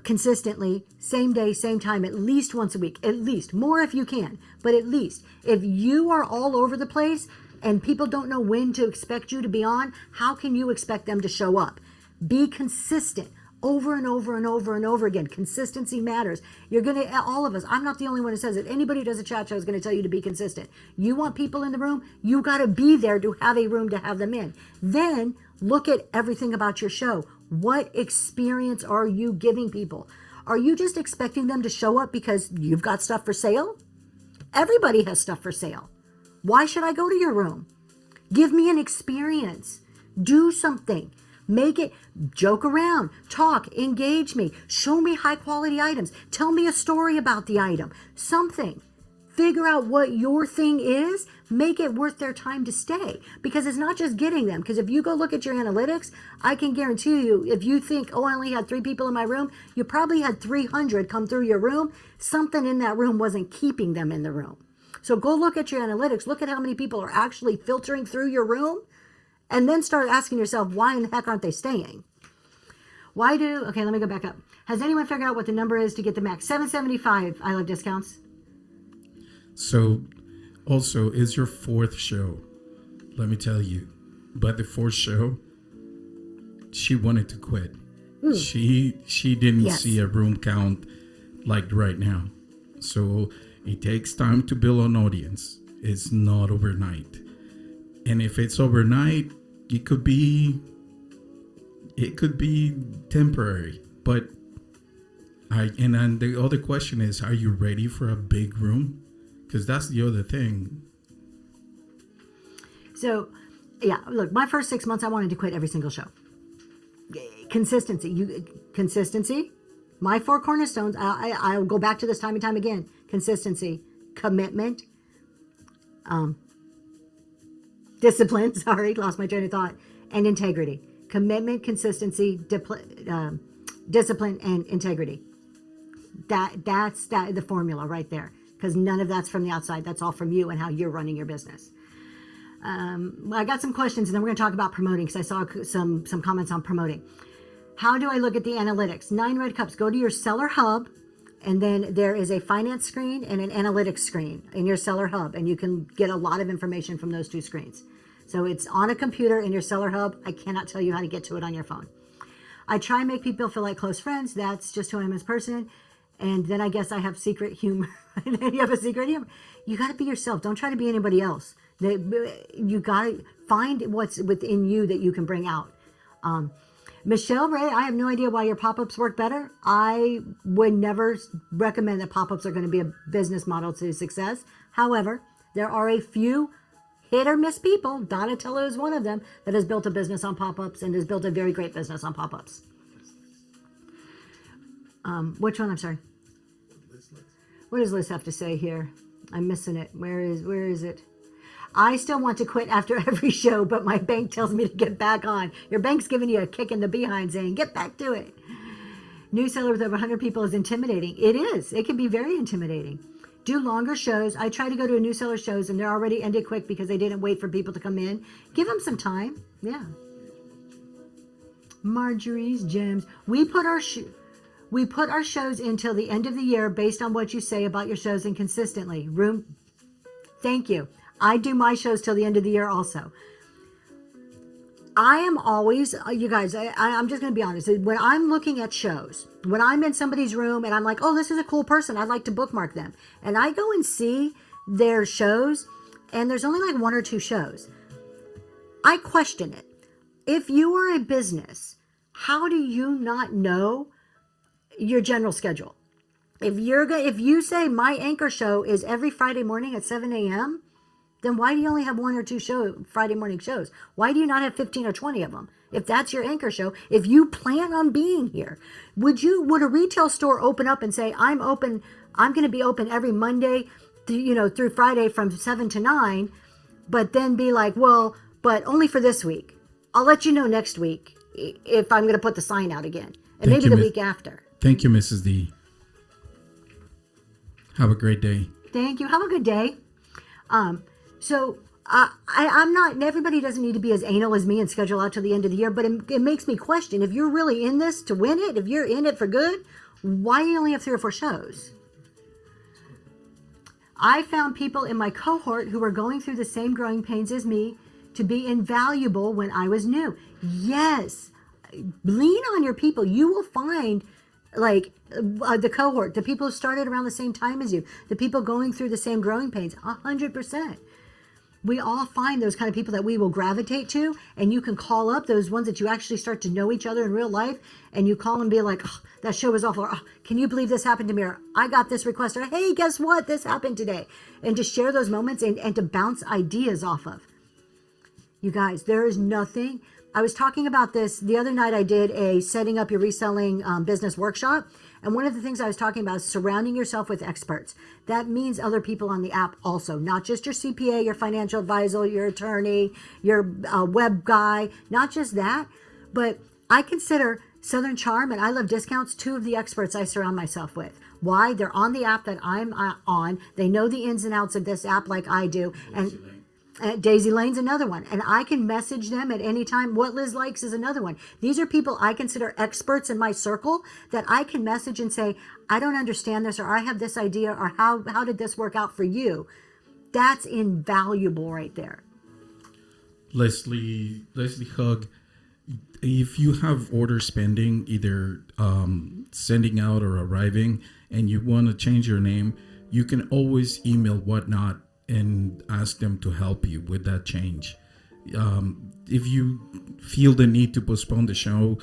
consistently, same day, same time, at least once a week. At least. More if you can, but at least. If you are all over the place and people don't know when to expect you to be on, how can you expect them to show up? Be consistent. Over and over and over and over again. Consistency matters. You're going to, all of us, I'm not the only one who says it. Anybody who does a chat show is going to tell you to be consistent. You want people in the room, you got to be there to have a room to have them in. Then look at everything about your show. What experience are you giving people? Are you just expecting them to show up because you've got stuff for sale? Everybody has stuff for sale. Why should I go to your room? Give me an experience. Do something. Make it, joke around, talk, engage me, show me high quality items, tell me a story about the item, something. Figure out what your thing is, make it worth their time to stay. Because it's not just getting them. Because if you go look at your analytics, I can guarantee you, if you think, oh, I only had 3 people in my room, you probably had 300 come through your room. Something in that room wasn't keeping them in the room. So go look at your analytics, look at how many people are actually filtering through your room. And then start asking yourself, why in the heck aren't they staying? Okay, let me go back up. Has anyone figured out what the number is to get the max? $7.75. I love discounts. So, also, is your fourth show. Let me tell you, but the fourth show, she wanted to quit. She didn't see a room count like right now. So it takes time to build an audience. It's not overnight. And if it's overnight, it could be temporary. But and the other question is, are you ready for a big room? Because that's the other thing. So, yeah, look, my first 6 months, I wanted to quit every single show. Consistency. My 4 cornerstones, I'll go back to this time and time again. Consistency, commitment, discipline, lost my train of thought, and integrity. Commitment, consistency, discipline, and integrity. That's the formula right there. Because none of that's from the outside. That's all from you and how you're running your business. I got some questions, and then we're going to talk about promoting, because I saw some comments on promoting. How do I look at the analytics? 9 red cups. Go to your seller hub, and then there is a finance screen and an analytics screen in your seller hub, and you can get a lot of information from those 2 screens. So it's on a computer in your seller hub. I cannot tell you how to get to it on your phone. I try and make people feel like close friends. That's just who I am as a person. And then I guess I have secret humor. And then you have a secret humor. You got to be yourself. Don't try to be anybody else. You got to find what's within you that you can bring out. Michelle Ray, I have no idea why your pop-ups work better. I would never recommend that pop-ups are going to be a business model to success. However, there are a few hit or miss people. Donatello is one of them that has built a business on pop-ups and has built a very great business on pop-ups. Which one? I'm sorry. What does Liz have to say here? I'm missing it. Where is it? I still want to quit after every show, but my bank tells me to get back on. Your bank's giving you a kick in the behind saying, get back to it. New seller with over 100 people is intimidating. It is. It can be very intimidating. Do longer shows. I try to go to a new seller shows, and they're already ended quick because they didn't wait for people to come in. Give them some time. Yeah. Marjorie's Gems. We put our shows until the end of the year based on what you say about your shows and consistently. Thank you. I do my shows till the end of the year also. I am always, you guys, I'm just going to be honest. When I'm looking at shows, when I'm in somebody's room and I'm like, oh, this is a cool person, I'd like to bookmark them. And I go and see their shows, and there's only like 1 or 2 shows. I question it. If you are a business, how do you not know your general schedule? If you say my anchor show is every Friday morning at 7 a.m., then why do you only have 1 or 2 Friday morning shows? Why do you not have 15 or 20 of them? If that's your anchor show, if you plan on being here, would a retail store open up and say, I'm going to be open every Monday, through Friday from 7 to 9, but then be like, well, but only for this week. I'll let you know next week if I'm going to put the sign out again. And maybe the week after. Thank you, Mrs. D. Have a great day. Thank you. Have a good day. So I'm not, everybody doesn't need to be as anal as me and schedule out till the end of the year, but it makes me question, if you're really in this to win it, if you're in it for good, why do you only have 3 or 4 shows? I found people in my cohort who were going through the same growing pains as me to be invaluable when I was new. Yes. Lean on your people. You will find the cohort, the people who started around the same time as you, the people going through the same growing pains, 100%. We all find those kind of people that we will gravitate to, and you can call up those ones that you actually start to know each other in real life, and you call and be like, oh, that show was awful. Or, oh, can you believe this happened to me? Or I got this request. Or, hey, guess what? This happened today. And to share those moments and to bounce ideas off of. You guys, there is nothing. I was talking about this the other night. I did a setting up your reselling business workshop. And one of the things I was talking about is surrounding yourself with experts. That means other people on the app also, not just your CPA, your financial advisor, your attorney, your web guy, not just that. But I consider Southern Charm and I Love Discounts 2 of the experts I surround myself with. Why? They're on the app that I'm on. They know the ins and outs of this app like I do. And Daisy Lane's another one. And I can message them at any time. What Liz Likes is another one. These are people I consider experts in my circle that I can message and say, I don't understand this, or I have this idea, or how did this work out for you? That's invaluable right there. Leslie Hug, if you have orders pending, either sending out or arriving, and you want to change your name, you can always email Whatnot and ask them to help you with that change. If you feel the need to postpone the show,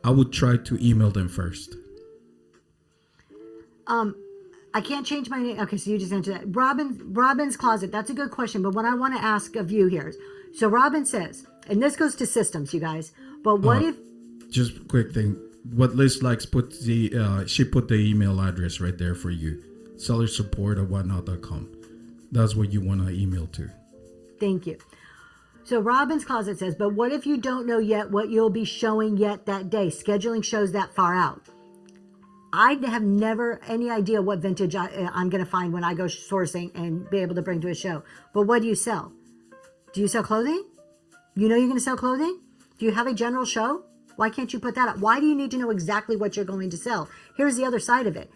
I would try to email them first. I can't change my name. Okay, so you just answered that. Robin's Closet. That's a good question. But what I want to ask of you here is, so Robin says, and this goes to systems, you guys, but what if... Just quick thing. What Liz Likes she put the email address right there for you. sellersupport@whatnot.com. That's what you want to email to. Thank you. So Robin's Closet says, but what if you don't know yet what you'll be showing yet that day? Scheduling shows that far out. I have never any idea what vintage I'm going to find when I go sourcing and be able to bring to a show. But what do you sell? Do you sell clothing? You know you're going to sell clothing? Do you have a general show? Why can't you put that up? Why do you need to know exactly what you're going to sell? Here's the other side of it.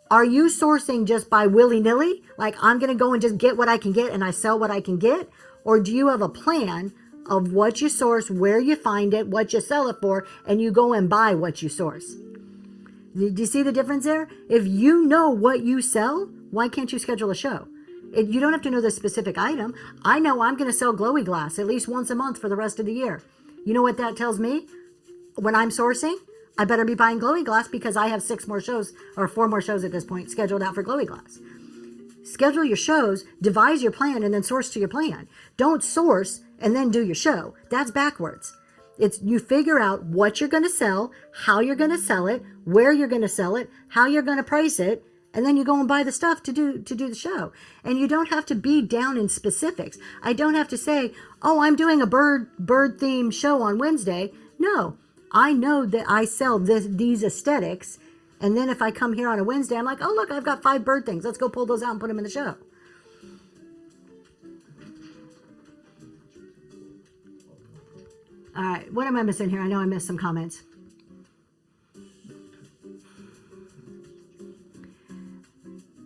Are you sourcing just by willy-nilly? Like, I'm going to go and just get what I can get and I sell what I can get? Or do you have a plan of what you source, where you find it, what you sell it for, and you go and buy what you source? Do you see the difference there? If you know what you sell, why can't you schedule a show? You don't have to know the specific item. I know I'm going to sell glowy glass at least once a month for the rest of the year. You know what that tells me? When I'm sourcing, I better be buying glowy glass because I have 6 more shows or 4 more shows at this point scheduled out for glowy glass. Schedule your shows, devise your plan, and then source to your plan. Don't source and then do your show. That's backwards. It's you figure out what you're going to sell, how you're going to sell it, where you're going to sell it, how you're going to price it, and then you go and buy the stuff to do the show. And you don't have to be down in specifics. I don't have to say, oh, I'm doing a bird themed show on Wednesday. No, I know that I sell these aesthetics. And then if I come here on a Wednesday, I'm like, oh, look, I've got 5 bird things. Let's go pull those out and put them in the show. All right, what am I missing here? I know I missed some comments.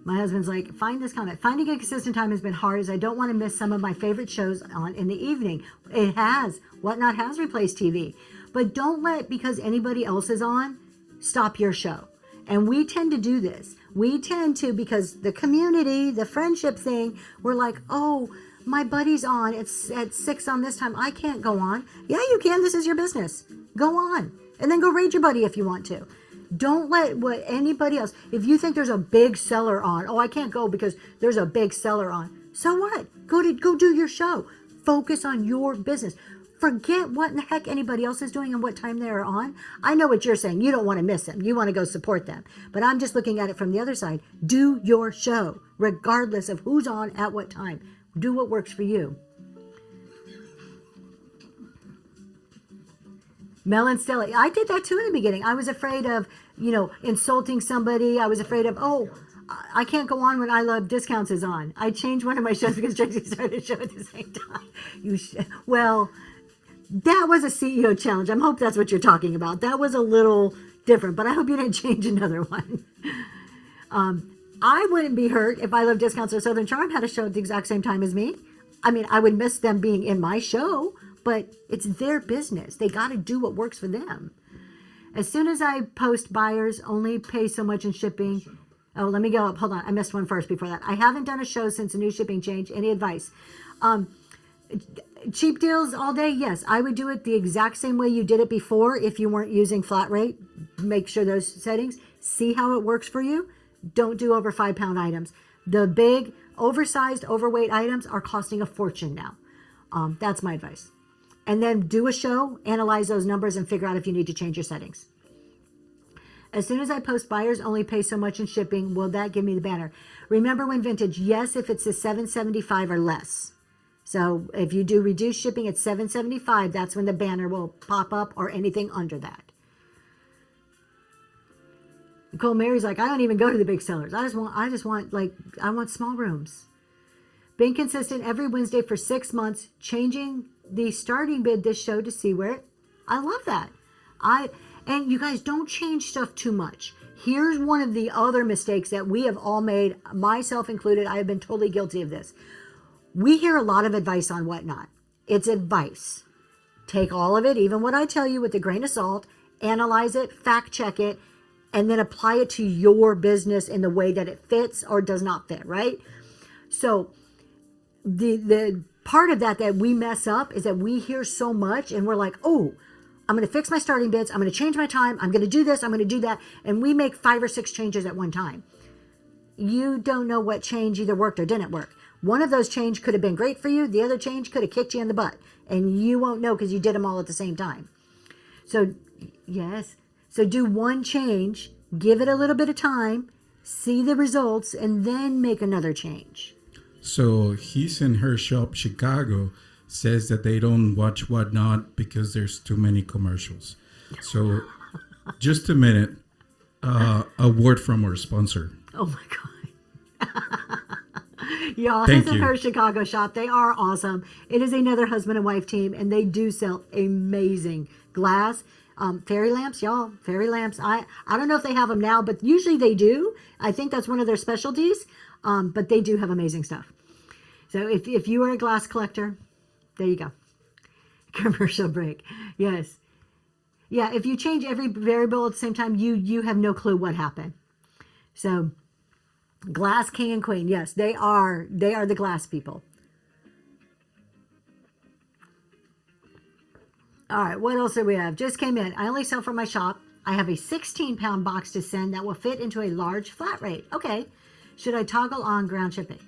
My husband's like, find this comment. Finding a consistent time has been hard as I don't want to miss some of my favorite shows on in the evening. It has. Whatnot has replaced TV. But don't let, because anybody else is on, stop your show. And we tend to do this. We tend to, because the community, the friendship thing, we're like, oh, my buddy's on. It's at 6 on this time. I can't go on. Yeah, you can. This is your business. Go on. And then go raid your buddy if you want to. Don't let what anybody else, if you think there's a big seller on, oh, I can't go because there's a big seller on. So what? Go do your show. Focus on your business. Forget what in the heck anybody else is doing and what time they're on. I know what you're saying. You don't want to miss them. You want to go support them. But I'm just looking at it from the other side. Do your show, regardless of who's on at what time. Do what works for you. Melon Stella. I did that too in the beginning. I was afraid of, insulting somebody. I was afraid of, I can't go on when I Love Discounts is on. I changed one of my shows because Tracy started a show at the same time. Well, that was a CEO challenge. I hope that's what you're talking about. That was a little different, but I hope you didn't change another one. I wouldn't be hurt if I Love Discounts or Southern Charm had a show at the exact same time as me. I mean, I would miss them being in my show, but it's their business. They got to do what works for them. As soon as I post buyers only pay so much in shipping. Oh, let me go up. Hold on. I missed one first before that. I haven't done a show since the new shipping change. Any advice? Cheap deals all day? Yes. I would do it the exact same way you did it before if you weren't using flat rate. Make sure those settings. See how it works for you. Don't do over 5-pound items. The big, oversized, overweight items are costing a fortune now. That's my advice. And then do a show, analyze those numbers, and figure out if you need to change your settings. As soon as I post buyers only pay so much in shipping, will that give me the banner? Remember when vintage? Yes, if it's a $7.75 or less. So if you do reduced shipping at $7.75, that's when the banner will pop up or anything under that. Nicole Mary's like, I don't even go to the big sellers. I want small rooms. Been consistent every Wednesday for 6 months, changing the starting bid this show to see where I love that. And you guys don't change stuff too much. Here's one of the other mistakes that we have all made, myself included. I have been totally guilty of this. We hear a lot of advice on Whatnot. It's advice. Take all of it, even what I tell you, with a grain of salt, analyze it, fact check it, and then apply it to your business in the way that it fits or does not fit, right? So the part of that we mess up is that we hear so much and we're like, oh, I'm going to fix my starting bids. I'm going to change my time. I'm going to do this. I'm going to do that. And we make 5 or 6 changes at one time. You don't know what change either worked or didn't work. One of those change could have been great for you. The other change could have kicked you in the butt. And you won't know because you did them all at the same time. So, yes. So do one change, give it a little bit of time, see the results, and then make another change. So he's in her shop, Chicago, says that they don't watch Whatnot because there's too many commercials. So just a minute, a word from our sponsor. Oh my God. Y'all, Thank this is you. her Chicago shop. They are awesome. It is another husband and wife team, and they do sell amazing glass. Fairy lamps, y'all. Fairy lamps. I don't know if they have them now, but usually they do. I think that's one of their specialties. But they do have amazing stuff. So if you are a glass collector, there you go. Commercial break. Yes. Yeah, if you change every variable at the same time, you have no clue what happened. So glass king and queen. Yes, they are the glass people. All right, what else do we have? Just came in. I only sell from my shop. I have a 16-pound box to send that will fit into a large flat rate. Okay. Should I toggle on ground shipping?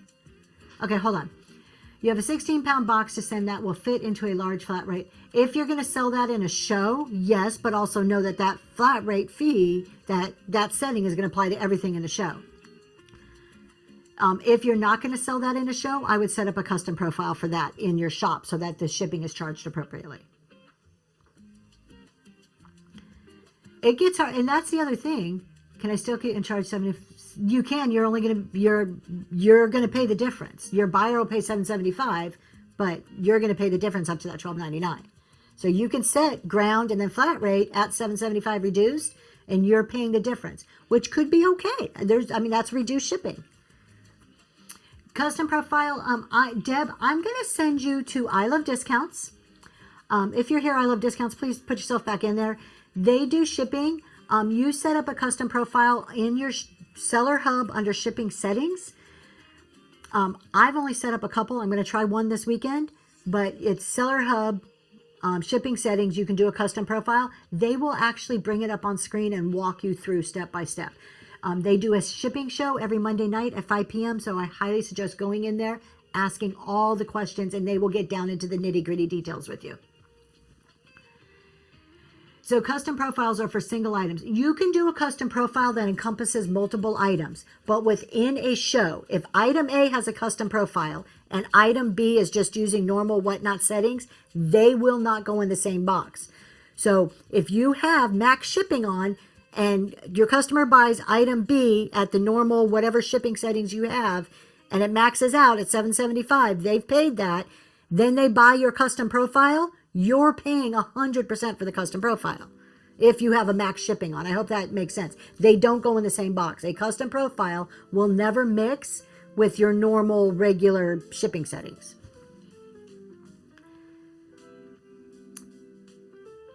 Okay, hold on. You have a 16-pound box to send that will fit into a large flat rate. If you're going to sell that in a show, yes, but also know that that flat rate fee, that setting is going to apply to everything in the show. If you're not going to sell that in a show, I would set up a custom profile for that in your shop so that the shipping is charged appropriately. It gets hard, and that's the other thing. Can I still get in charge 70? You can. You're only going to you're going to pay the difference. Your buyer will pay $7.75, but you're going to pay the difference up to that $12.99. So you can set ground and then flat rate at $7.75 reduced, and you're paying the difference, which could be okay. That's reduced shipping. Custom profile. Deb, I'm going to send you to I Love Discounts. If you're here, I Love Discounts. Please put yourself back in there. They do shipping. You set up a custom profile in your seller hub under shipping settings. I've only set up a couple. I'm going to try one this weekend, but it's seller hub, shipping settings. You can do a custom profile. They will actually bring it up on screen and walk you through step by step. They do a shipping show every Monday night at 5 p.m. So I highly suggest going in there, asking all the questions, and they will get down into the nitty gritty details with you. So custom profiles are for single items. You can do a custom profile that encompasses multiple items, but within a show, if item A has a custom profile and item B is just using normal Whatnot settings, they will not go in the same box. So if you have max shipping on and your customer buys item B at the normal whatever shipping settings you have, and it maxes out at $7.75, they've paid that, then they buy your custom profile, you're paying 100% for the custom profile if you have a max shipping on. I hope that makes sense. They don't go in the same box. A custom profile will never mix with your normal, regular shipping settings.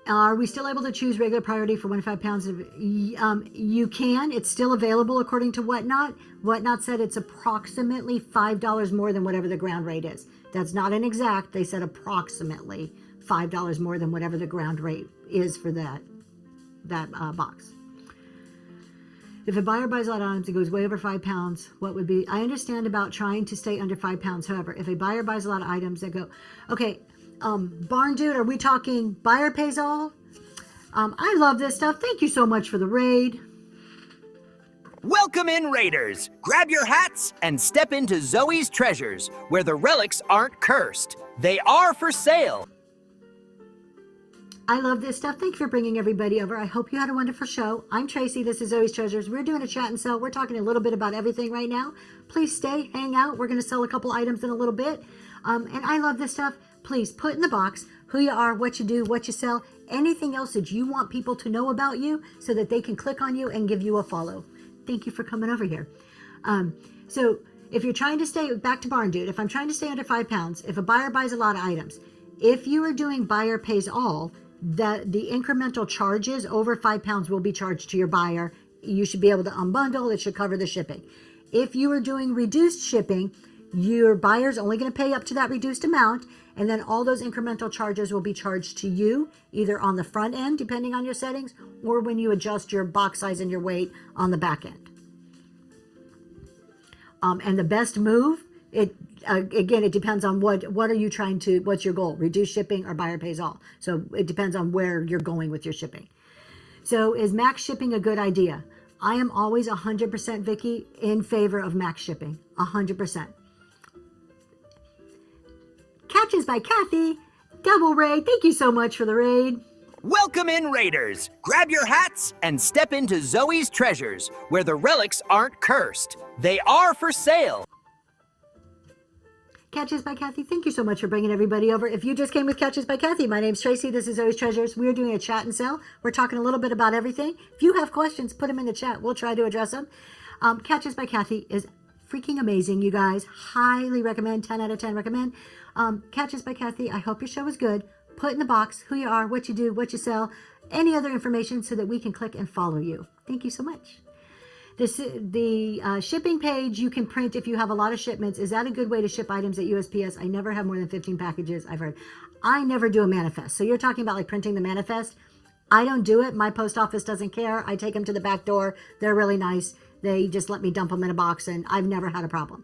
Are we still able to choose regular priority for 1 to 5 pounds? You can. It's still available according to Whatnot. Whatnot said it's approximately $5 more than whatever the ground rate is. That's not an exact. They said approximately $5 more than whatever the ground rate is for that box. If a buyer buys a lot of items and goes way over 5 pounds, what would be? I understand about trying to stay under 5 pounds. However, if a buyer buys a lot of items that go, okay, Barn Dude, are we talking buyer pays all? I love this stuff. Thank you so much for the raid. Welcome in, Raiders! Grab your hats and step into Zoe's Treasures, where the relics aren't cursed. They are for sale. I love this stuff. Thank you for bringing everybody over. I hope you had a wonderful show. I'm Tracy. This is Zoe's Treasures. We're doing a chat and sell. We're talking a little bit about everything right now. Please stay, hang out. We're going to sell a couple items in a little bit. And I love this stuff. Please put in the box who you are, what you do, what you sell, anything else that you want people to know about you so that they can click on you and give you a follow. Thank you for coming over here. So if you're trying to stay back to Barn Dude, if I'm trying to stay under 5 pounds, if a buyer buys a lot of items, if you are doing buyer pays all, the incremental charges over 5 pounds will be charged to your buyer. You should be able to unbundle. It should cover the shipping. If you are doing reduced shipping, your buyer's only going to pay up to that reduced amount, and then all those incremental charges will be charged to you, either on the front end, depending on your settings, or when you adjust your box size and your weight on the back end. And the best move, again, it depends on what are you trying to, what's your goal, reduce shipping or buyer pays all. So it depends on where you're going with your shipping. So is max shipping a good idea? I am always 100%, Vicky, in favor of max shipping, 100%. Catches by Kathy, double raid. Thank you so much for the raid. Welcome in, Raiders! Grab your hats and step into Zoe's Treasures, where the relics aren't cursed. They are for sale. Catches by Kathy, thank you so much for bringing everybody over. If you just came with Catches by Kathy, my name's Tracy. This is Zoe's Treasures. We're doing a chat and sell. We're talking a little bit about everything. If you have questions, put them in the chat. We'll try to address them. Catches by Kathy is freaking amazing, you guys. Highly recommend, 10 out of 10 recommend. Catches by Kathy, I hope your show is good. Put in the box who you are, what you do, what you sell, any other information so that we can click and follow you. Thank you so much. The shipping page you can print if you have a lot of shipments. Is that a good way to ship items at USPS? I never have more than 15 packages, I've heard. I never do a manifest. So you're talking about like printing the manifest. I don't do it. My post office doesn't care. I take them to the back door. They're really nice. They just let me dump them in a box, and I've never had a problem.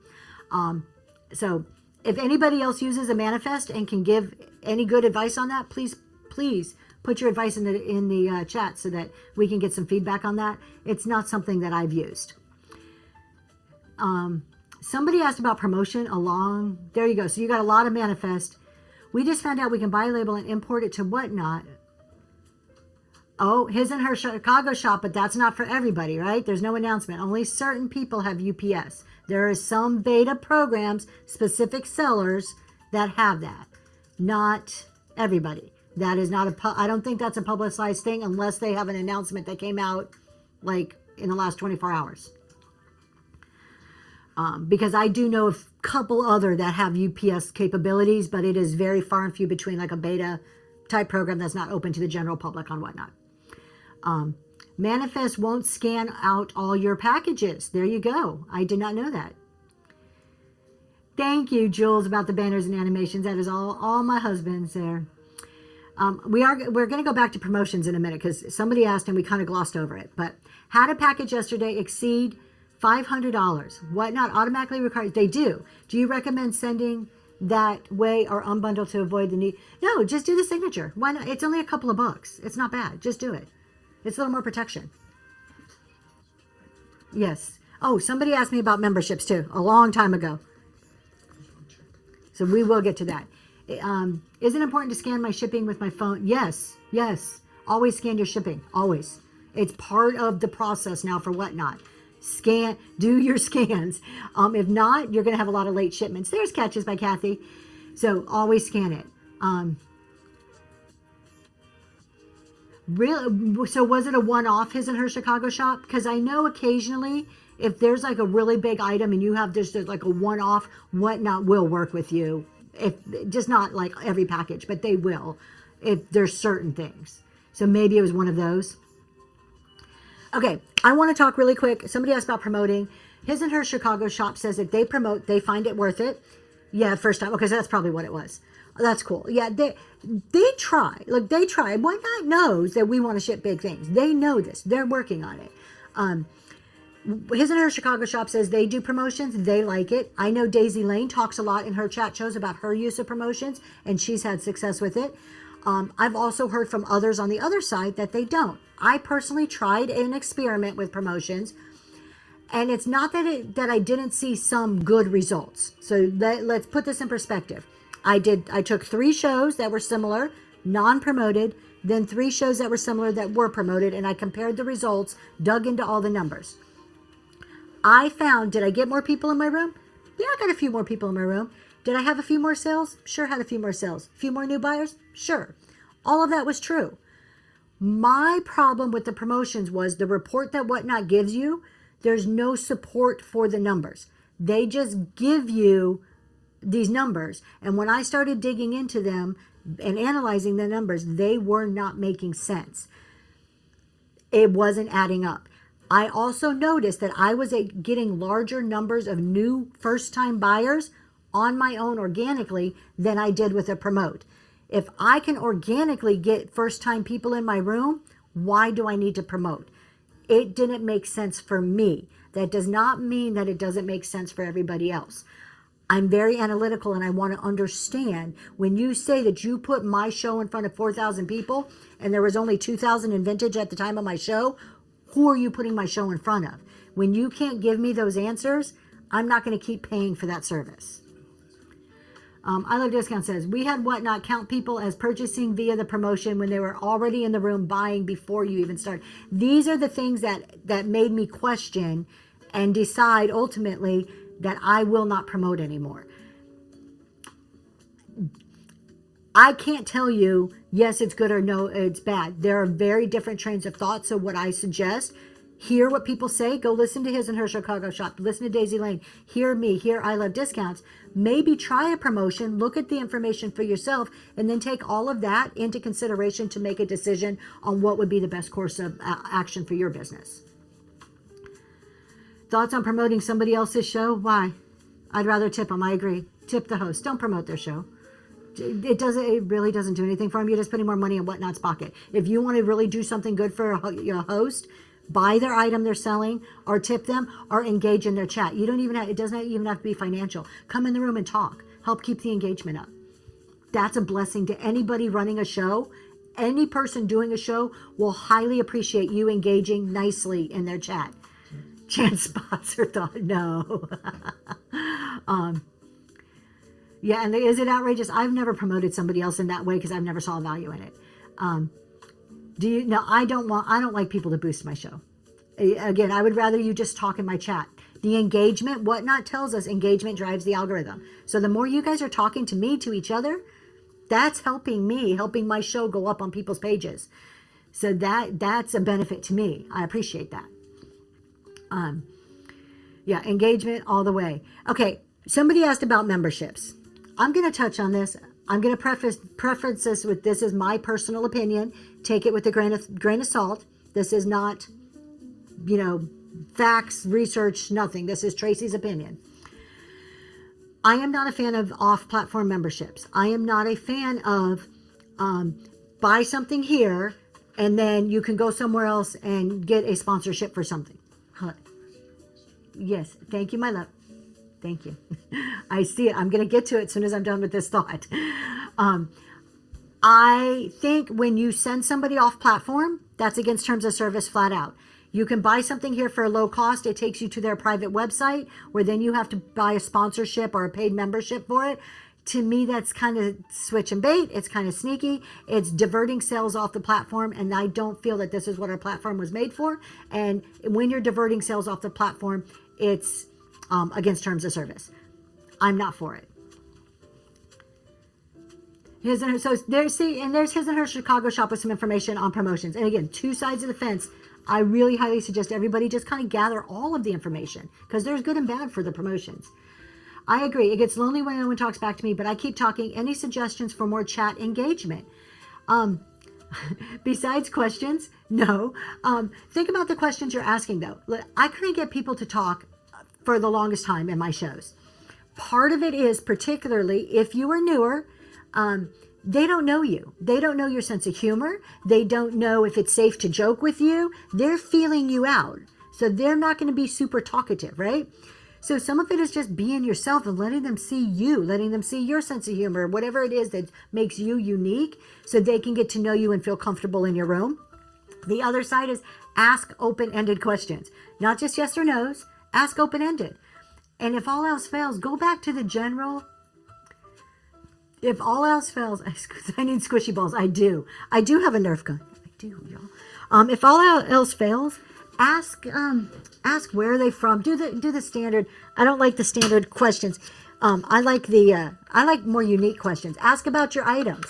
So if anybody else uses a manifest and can give any good advice on that, please put your advice in the chat so that we can get some feedback on that. It's not something that I've used. Somebody asked about promotion along. There you go. So you got a lot of manifest. We just found out we can buy a label and import it to whatnot. Oh, his and her Chicago shop, but that's not for everybody, right? There's no announcement. Only certain people have UPS. There are some beta programs, specific sellers that have that. Not everybody. That is not I don't think that's a publicized thing unless they have an announcement that came out like in the last 24 hours. Because I do know a couple other that have UPS capabilities, but it is very far and few between, like a beta type program that's not open to the general public on whatnot. Manifest won't scan out all your packages. There you go. I did not know that. Thank you, Jules, about the banners and animations. That is all my husband's there. We're going to go back to promotions in a minute because somebody asked and we kind of glossed over it. But had a package yesterday exceed $500. Whatnot automatically requires. They do. Do you recommend sending that way or unbundle to avoid the need? No, just do the signature. Why not? It's only a couple of bucks. It's not bad. Just do it. It's a little more protection. Yes. Oh, somebody asked me about memberships too, a long time ago. So we will get to that. Is it important to scan my shipping with my phone? Yes. Yes. Always scan your shipping. Always. It's part of the process now for whatnot. Do your scans. If not, you're going to have a lot of late shipments. There's Catches by Kathy. So always scan it. Really? So was it a one-off, his and her Chicago shop? Because I know occasionally if there's like a really big item and you have just like a one-off, whatnot will work with you. If just not like every package, but they will if there's certain things. So maybe it was one of those. Okay, I want to talk really quick. Somebody asked about promoting. His and her Chicago shop says if they promote, they find it worth it. Yeah, first time. Okay, so that's probably what it was. That's cool. Yeah, they try. Look, they try. Whatnot knows that we want to ship big things. They know this. They're working on it. His and her Chicago shop says they do promotions. They like it. I know Daisy Lane talks a lot in her chat shows about her use of promotions, and she's had success with it. I've also heard from others on the other side that they don't. I personally tried an experiment with promotions, and it's not that I didn't see some good results. So let's put this in perspective. I took 3 shows that were similar, non-promoted, then 3 shows that were similar that were promoted, and I compared the results, dug into all the numbers. I found, did I get more people in my room? Yeah, I got a few more people in my room. Did I have a few more sales? Sure, had a few more sales. A few more new buyers? Sure. All of that was true. My problem with the promotions was the report that Whatnot gives you, there's no support for the numbers. They just give you these numbers. And when I started digging into them and analyzing the numbers, they were not making sense. It wasn't adding up. I also noticed that I was getting larger numbers of new first-time buyers on my own organically than I did with a promote. If I can organically get first-time people in my room, why do I need to promote? It didn't make sense for me. That does not mean that it doesn't make sense for everybody else. I'm very analytical and I want to understand when you say that you put my show in front of 4,000 people and there was only 2,000 in vintage at the time of my show, who are you putting my show in front of? When you can't give me those answers, I'm not going to keep paying for that service. I Love Discount says, we had Whatnot count people as purchasing via the promotion when they were already in the room buying before you even started. These are the things that made me question and decide ultimately that I will not promote anymore. I can't tell you, yes, it's good or no, it's bad. There are very different trains of thought. So what I suggest, hear what people say. Go listen to his and her Chicago shop. Listen to Daisy Lane. Hear me. Hear I Love Discounts. Maybe try a promotion. Look at the information for yourself. And then take all of that into consideration to make a decision on what would be the best course of action for your business. Thoughts on promoting somebody else's show? Why? I'd rather tip them. I agree. Tip the host. Don't promote their show. It really doesn't do anything for them. You're just putting more money in Whatnot's pocket. If you want to really do something good for your host, buy their item they're selling, or tip them, or engage in their chat. You don't even have, it doesn't even have to be financial. Come in the room and talk. Help keep the engagement up. That's a blessing to anybody running a show. Any person doing a show will highly appreciate you engaging nicely in their chat. Chance spots her thought. No. Yeah, and is it outrageous? I've never promoted somebody else in that way because I've never saw value in it. I don't like people to boost my show. Again, I would rather you just talk in my chat. The engagement, Whatnot tells us engagement drives the algorithm. So the more you guys are talking to me, to each other, that's helping me, helping my show go up on people's pages. So that's a benefit to me. I appreciate that. Yeah, engagement all the way. Okay, somebody asked about memberships. I'm going to touch on this. I'm going to preference this with, this is my personal opinion. Take it with a grain of salt. This is not, facts, research, nothing. This is Tracy's opinion. I am not a fan of off-platform memberships. I am not a fan of buy something here and then you can go somewhere else and get a sponsorship for something. Yes, thank you, my love. Thank you. I see it. I'm going to get to it as soon as I'm done with this thought. I think when you send somebody off platform, that's against terms of service flat out. You can buy something here for a low cost. It takes you to their private website where then you have to buy a sponsorship or a paid membership for it. To me, that's kind of switch and bait. It's kind of sneaky. It's diverting sales off the platform, and I don't feel that this is what our platform was made for. And when you're diverting sales off the platform, it's against terms of service. I'm not for it. So there's his and her Chicago shop with some information on promotions. And again, two sides of the fence. I really highly suggest everybody just kind of gather all of the information because there's good and bad for the promotions. I agree. It gets lonely when no one talks back to me, but I keep talking. Any suggestions for more chat engagement? Besides questions? No. Think about the questions you're asking, though. I couldn't get people to talk for the longest time in my shows. Part of it is, particularly if you are newer, they don't know you. They don't know your sense of humor. They don't know if it's safe to joke with you. They're feeling you out. So they're not going to be super talkative, right? So some of it is just being yourself and letting them see you, letting them see your sense of humor, whatever it is that makes you unique so they can get to know you and feel comfortable in your room. The other side is ask open-ended questions, not just yes or no's, ask open-ended. And if all else fails, go back to the general If all else fails, I need squishy balls. I do have a Nerf gun. I do, y'all. If all else fails, ask where are they from. Do the standard. I don't like the standard questions. I like more unique questions. Ask about your items.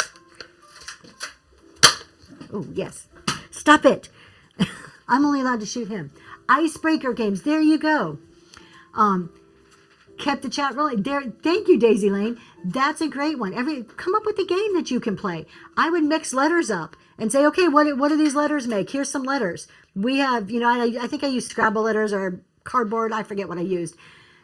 Oh yes, stop it. I'm only allowed to shoot him. Icebreaker games. There you go. Kept the chat rolling. There. Thank you, Daisy Lane. That's a great one. Come up with a game that you can play. I would mix letters up and say, okay, what do these letters make? Here's some letters. We have, I think I used Scrabble letters or cardboard. I forget what I used.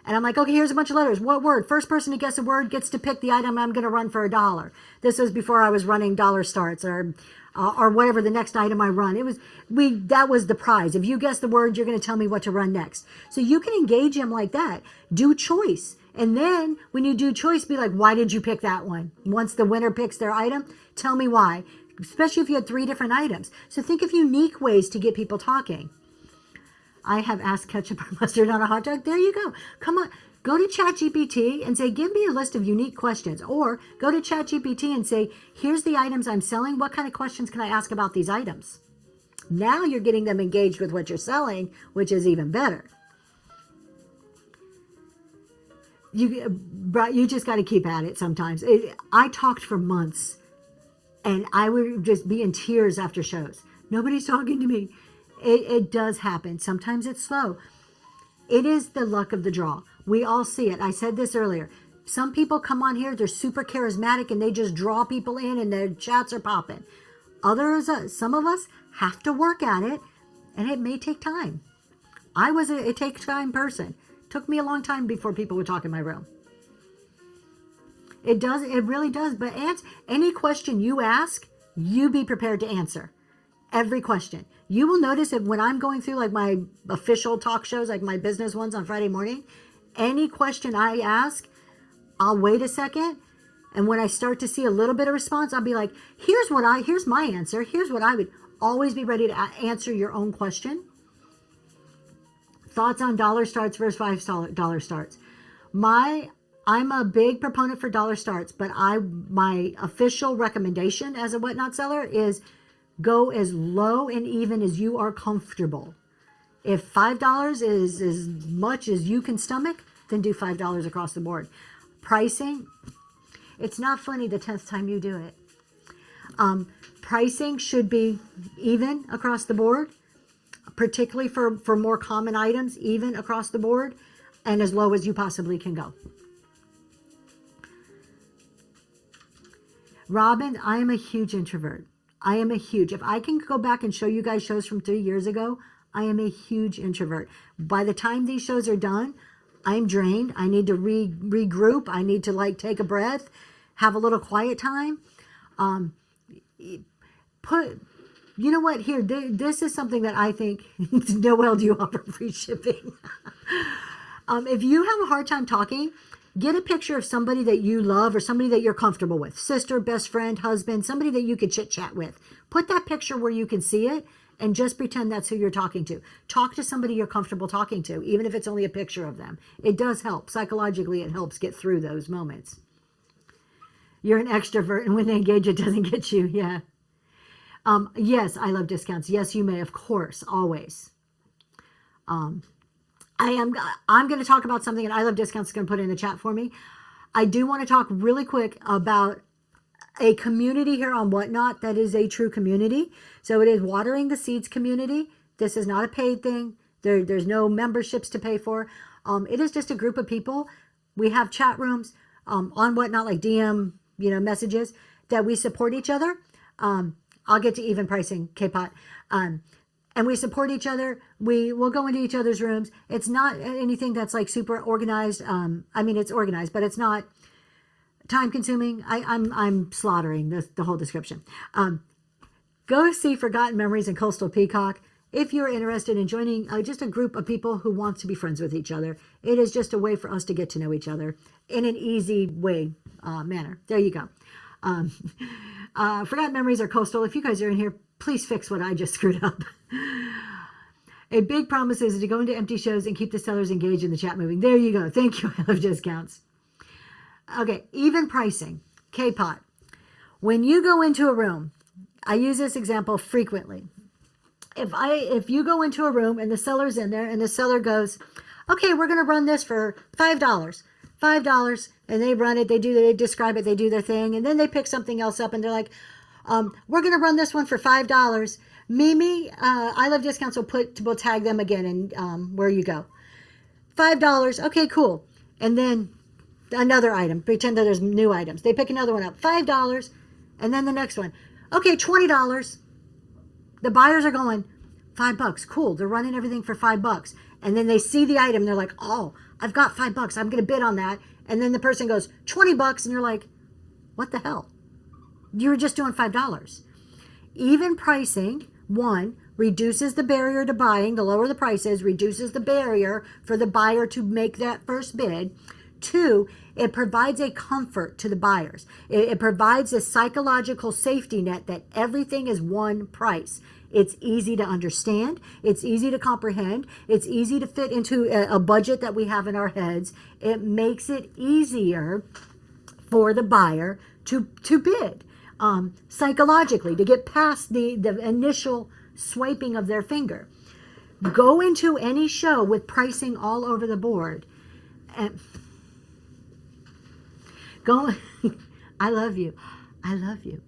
And I'm like, okay, here's a bunch of letters. What word? First person to guess a word gets to pick the item I'm going to run for $1. This was before I was running dollar starts or whatever the next item I run. That was the prize. If you guess the word, you're going to tell me what to run next. So you can engage him like that. Do choice. And then when you do choice, be like, why did you pick that one? Once the winner picks their item, tell me why. Especially if you had 3 different items. So think of unique ways to get people talking. I have asked ketchup or mustard on a hot dog. There you go. Come on. Go to ChatGPT and say, give me a list of unique questions. Or go to ChatGPT and say, here's the items I'm selling. What kind of questions can I ask about these items? Now you're getting them engaged with what you're selling, which is even better. You just got to keep at it sometimes. I talked for months, and I would just be in tears after shows. Nobody's talking to me. It does happen. Sometimes it's slow. It is the luck of the draw. We all see it. I said this earlier. Some people come on here, they're super charismatic, and they just draw people in, and their chats are popping. Others, some of us have to work at it, and it may take time. I was a take time person. Took me a long time before people would talk in my room. It really does. But any question you ask, you be prepared to answer. Every question. You will notice that when I'm going through like my official talk shows, like my business ones on Friday morning, any question I ask, I'll wait a second. And when I start to see a little bit of response, I'll be like, here's my answer. Here's what I would always be ready to answer your own question. Thoughts on dollar starts versus $5 starts. I'm a big proponent for dollar starts, but my official recommendation as a whatnot seller is go as low and even as you are comfortable. If $5 is as much as you can stomach, then do $5 across the board. Pricing, it's not funny the 10th time you do it. Pricing should be even across the board, particularly for more common items, even across the board, and as low as you possibly can go. Robin, I am a huge introvert. If I can go back and show you guys shows from 3 years ago, I am a huge introvert. By the time these shows are done, I'm drained. I need to regroup. I need to take a breath, have a little quiet time. You know what? Here, this is something that I think, Noel, do you offer free shipping? If you have a hard time talking, get a picture of somebody that you love or somebody that you're comfortable with. Sister, best friend, husband, somebody that you could chit chat with. Put that picture where you can see it and just pretend that's who you're talking to. Talk to somebody you're comfortable talking to, even if it's only a picture of them. It does help. Psychologically, it helps get through those moments. You're an extrovert, and when they engage, it doesn't get you. Yeah. Yes, I love discounts. Yes, you may, of course, always. I'm going to talk about something, and I love discounts. Going to put it in the chat for me. I do want to talk really quick about a community here on Whatnot that is a true community. So it is Watering the Seeds community. This is not a paid thing. There's no memberships to pay for. It is just a group of people. We have chat rooms on Whatnot, like DM, messages that we support each other. I'll get to even pricing, K-Pot. And we support each other. We will go into each other's rooms. It's not anything that's super organized. It's organized, but it's not time consuming. I'm slaughtering the whole description. Go see Forgotten Memories and Coastal Peacock. If you're interested in joining just a group of people who want to be friends with each other, it is just a way for us to get to know each other in an easy way, manner. There you go. Forgotten Memories or Coastal. If you guys are in here, please fix what I just screwed up. A big promise is to go into empty shows and keep the sellers engaged in the chat moving. There you go. Thank you. I love discounts. Okay, even pricing. K-pot. When you go into a room, I use this example frequently. If you go into a room and the seller's in there and the seller goes, okay, we're going to run this for $5, and they run it, they describe it, they do their thing, and then they pick something else up and they're like, we're going to run this one for $5. Mimi, I Love Discounts will tag them again and where you go. $5. Okay, cool. And then another item. Pretend that there's new items. They pick another one up. $5. And then the next one. Okay, $20. The buyers are going, $5. Cool. They're running everything for $5. And then they see the item. They're like, oh, I've got $5. I'm going to bid on that. And then the person goes, $20. And you're like, what the hell? You were just doing $5. Even pricing, one, reduces the barrier to buying. The lower the price is, reduces the barrier for the buyer to make that first bid. Two, it provides a comfort to the buyers. It provides a psychological safety net that everything is one price. It's easy to understand. It's easy to comprehend. It's easy to fit into a budget that we have in our heads. It makes it easier for the buyer to bid psychologically, to get past the initial swiping of their finger. Go into any show with pricing all over the board and go. I love you. I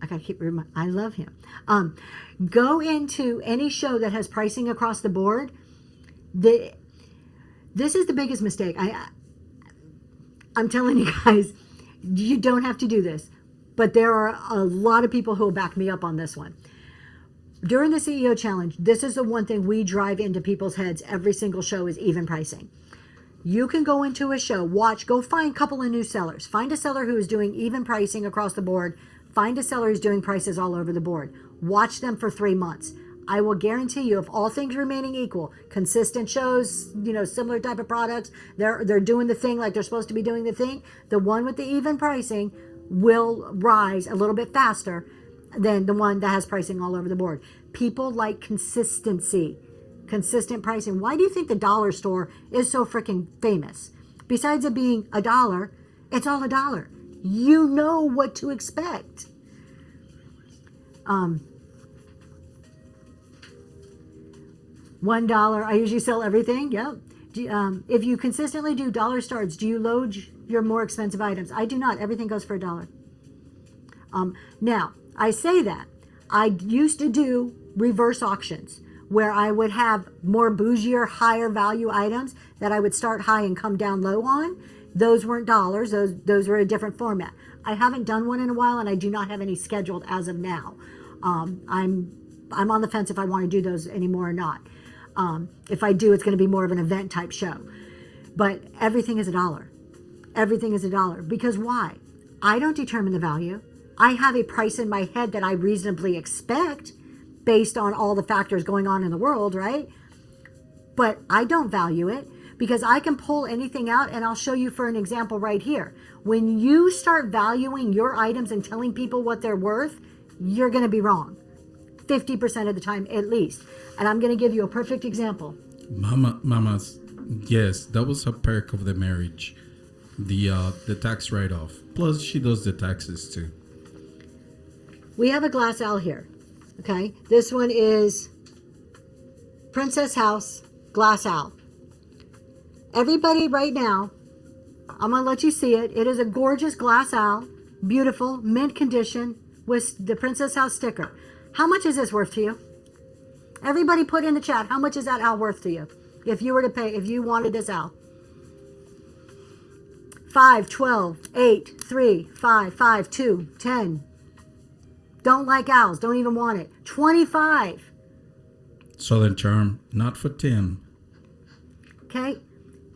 gotta keep reminding. I love him. Go into any show that has pricing across the board. This is the biggest mistake. I'm telling you guys, you don't have to do this, but there are a lot of people who will back me up on this one. During the CEO Challenge, this is the one thing we drive into people's heads every single show is even pricing. You can go into a show, go find a couple of new sellers. Find a seller who is doing even pricing across the board. Find a seller who's doing prices all over the board. Watch them for 3 months. I will guarantee you, if all things remaining equal, consistent shows, similar type of products, they're doing the thing like they're supposed to be doing the thing, the one with the even pricing will rise a little bit faster than the one that has pricing all over the board. People like consistency, consistent pricing. Why do you think the dollar store is so freaking famous? Besides it being $1, it's all $1. You know what to expect. $1. I usually sell everything. Yep. If you consistently do dollar starts, do you load your more expensive items? I do not. Everything goes for $1. Now, I say that. I used to do reverse auctions where I would have more bougier, higher value items that I would start high and come down low on. Those weren't dollars. Those were a different format. I haven't done one in a while, and I do not have any scheduled as of now. I'm on the fence if I want to do those anymore or not. If I do, it's going to be more of an event type show. But everything is $1. Everything is $1. Because why? I don't determine the value. I have a price in my head that I reasonably expect based on all the factors going on in the world, right? But I don't value it because I can pull anything out, and I'll show you for an example right here. When you start valuing your items and telling people what they're worth, you're going to be wrong. 50% of the time at least. And I'm going to give you a perfect example. Mamas, yes, that was a perk of the marriage. The tax write-off. Plus, she does the taxes too. We have a glass owl here. Okay, this one is Princess House Glass Owl. Everybody right now, I'm going to let you see it. It is a gorgeous glass owl, beautiful, mint condition with the Princess House sticker. How much is this worth to you? Everybody put in the chat, how much is that owl worth to you? If you were to pay, if you wanted this owl. 5, 12, 8, 3, 5, 5, 2, 10. Don't like owls. Don't even want it. 25. Southern Charm, not for 10. Okay?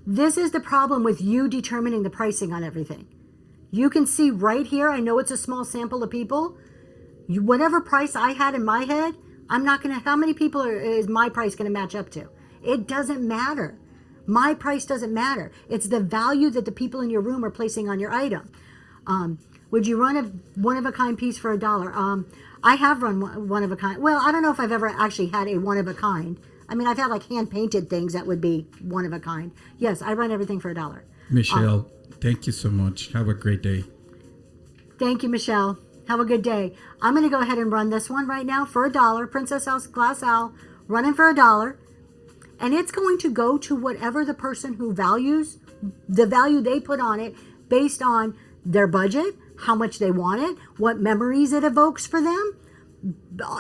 This is the problem with you determining the pricing on everything. You can see right here, I know it's a small sample of people. Whatever price I had in my head, I'm not going to, how many people is my price going to match up to? It doesn't matter. My price doesn't matter. It's the value that the people in your room are placing on your item. Would you run a one-of-a-kind piece for $1? I have run one-of-a-kind. Well, I don't know if I've ever actually had a one-of-a-kind. I mean, I've had like hand-painted things that would be one-of-a-kind. Yes, I run everything for $1. Michelle, thank you so much. Have a great day. Thank you, Michelle. Have a good day. I'm going to go ahead and run this one right now for $1. Princess House Glass Owl, running for $1. And it's going to go to whatever the person who values, the value they put on it based on their budget, how much they want it, what memories it evokes for them,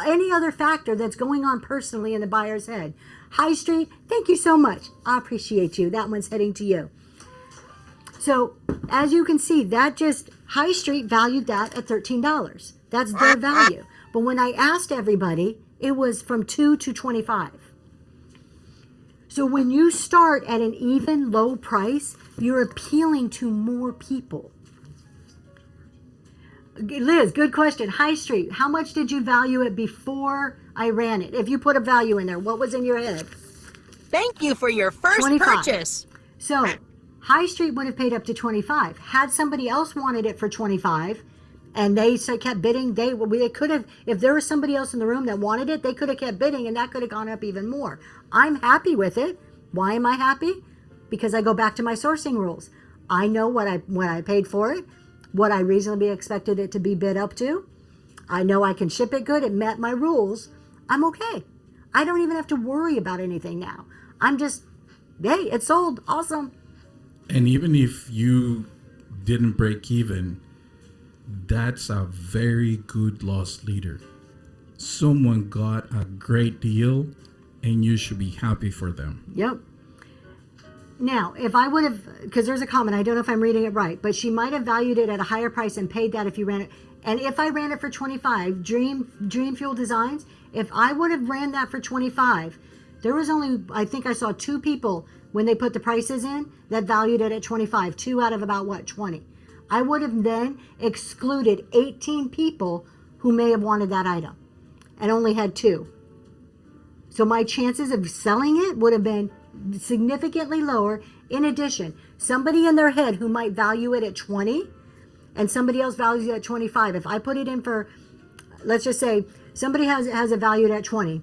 any other factor that's going on personally in the buyer's head. High Street, thank you so much. I appreciate you. That one's heading to you. So as you can see, that just High Street valued that at $13. That's their value. But when I asked everybody, it was from $2 to $25. So when you start at an even low price, you're appealing to more people. Liz, good question. High Street, how much did you value it before I ran it? If you put a value in there, what was in your head? Thank you for your first 25. purchase. So High Street would have paid up to 25. Had somebody else wanted it for 25 and they kept bidding, they could have, if there was somebody else in the room that wanted it, they could have kept bidding and that could have gone up even more. I'm happy with it. Why am I happy? Because I go back to my sourcing rules. I know what I paid for it, what I reasonably expected it to be bid up to. I know I can ship it good. It met my rules. I'm okay. I don't even have to worry about anything now. I'm just, hey, it's sold. Awesome. And even if you didn't break even, that's a very good loss leader. Someone got a great deal and you should be happy for them. Yep. Now, if I would have, because there's a comment, I don't know if I'm reading it right, but she might have valued it at a higher price and paid that if you ran it. And if I ran it for 25, Dream Fuel Designs, if I would have ran that for 25, there was only, I think I saw 2 people when they put the prices in that valued it at 25, 2 out of about what, 20. I would have then excluded 18 people who may have wanted that item and only had 2. So my chances of selling it would have been significantly lower. In addition, somebody in their head who might value it at 20 and somebody else values it at 25. If I put it in for, let's just say somebody has it valued at 20.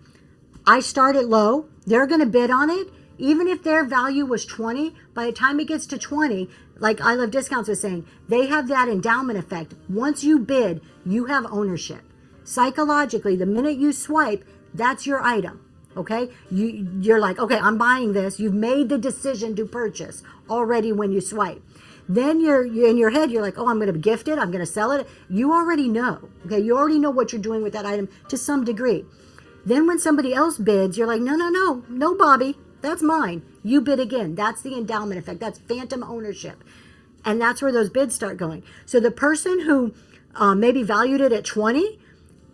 I start it low. They're going to bid on it. Even if their value was 20, by the time it gets to 20, like I Love Discounts was saying, they have that endowment effect. Once you bid, you have ownership. Psychologically, the minute you swipe, that's your item. Okay, you're like, okay, I'm buying this. You've made the decision to purchase already when you swipe. Then you're in your head, you're like, oh, I'm going to gift it. I'm going to sell it. You already know. Okay, you already know what you're doing with that item to some degree. Then when somebody else bids, you're like, no, Bobby, that's mine. You bid again. That's the endowment effect. That's phantom ownership. And that's where those bids start going. So the person who maybe valued it at 20,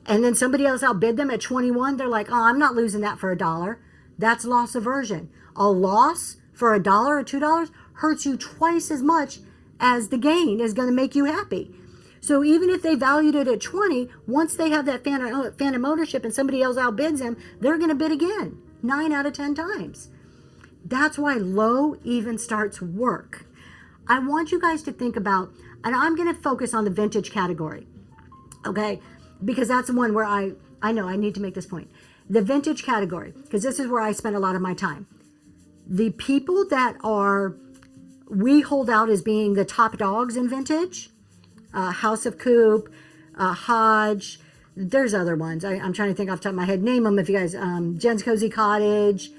and then somebody else outbid them at 21, they're like, oh, I'm not losing that for $1. That's loss aversion. A loss for $1 or $2 hurts you twice as much as the gain is going to make you happy. So even if they valued it at 20, once they have that phantom ownership and somebody else outbids them, they're going to bid again 9 out of 10 times. That's why low even starts work. I want you guys to think about, and I'm going to focus on the vintage category, okay? Because that's the one where I know I need to make this point. The vintage category, because this is where I spend a lot of my time. The people that we hold out as being the top dogs in vintage, House of Coop, Hodge, there's other ones. I'm trying to think off the top of my head. Name them if you guys, Jen's Cozy Cottage.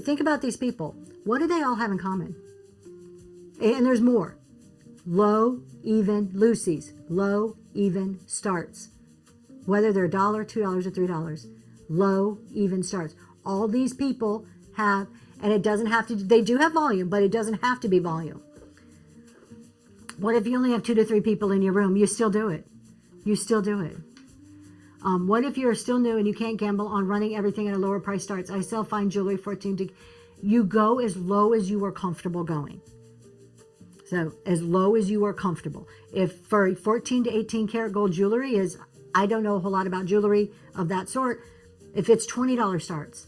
Think about these people. What do they all have in common? And there's more. Low, even, Lucy's, low, even starts. Whether they're $1, $2, or $3, low, even starts. All these people have, and it doesn't have to, they do have volume, but it doesn't have to be volume. What if you only have 2 to 3 people in your room? You still do it. You still do it. What if you're still new and you can't gamble on running everything at a lower price starts? I sell fine jewelry, 14 to, you go as low as you are comfortable going. So as low as you are comfortable. If for 14 to 18 karat gold jewelry is, I don't know a whole lot about jewelry of that sort. If it's $20 starts,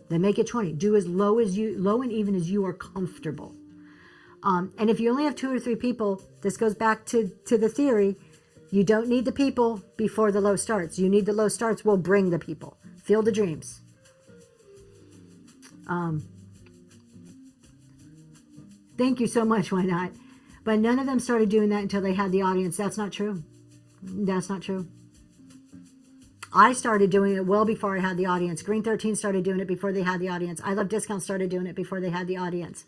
then make it 20. Do as low and even as you are comfortable. And if you only have 2 or 3 people, this goes back to the theory. You don't need the people before the low starts. You need the low starts will bring the people. Field the dreams. Thank you so much. Why not? But none of them started doing that until they had the audience. That's not true. That's not true. I started doing it well before I had the audience. Green 13 started doing it before they had the audience. I Love Discount started doing it before they had the audience.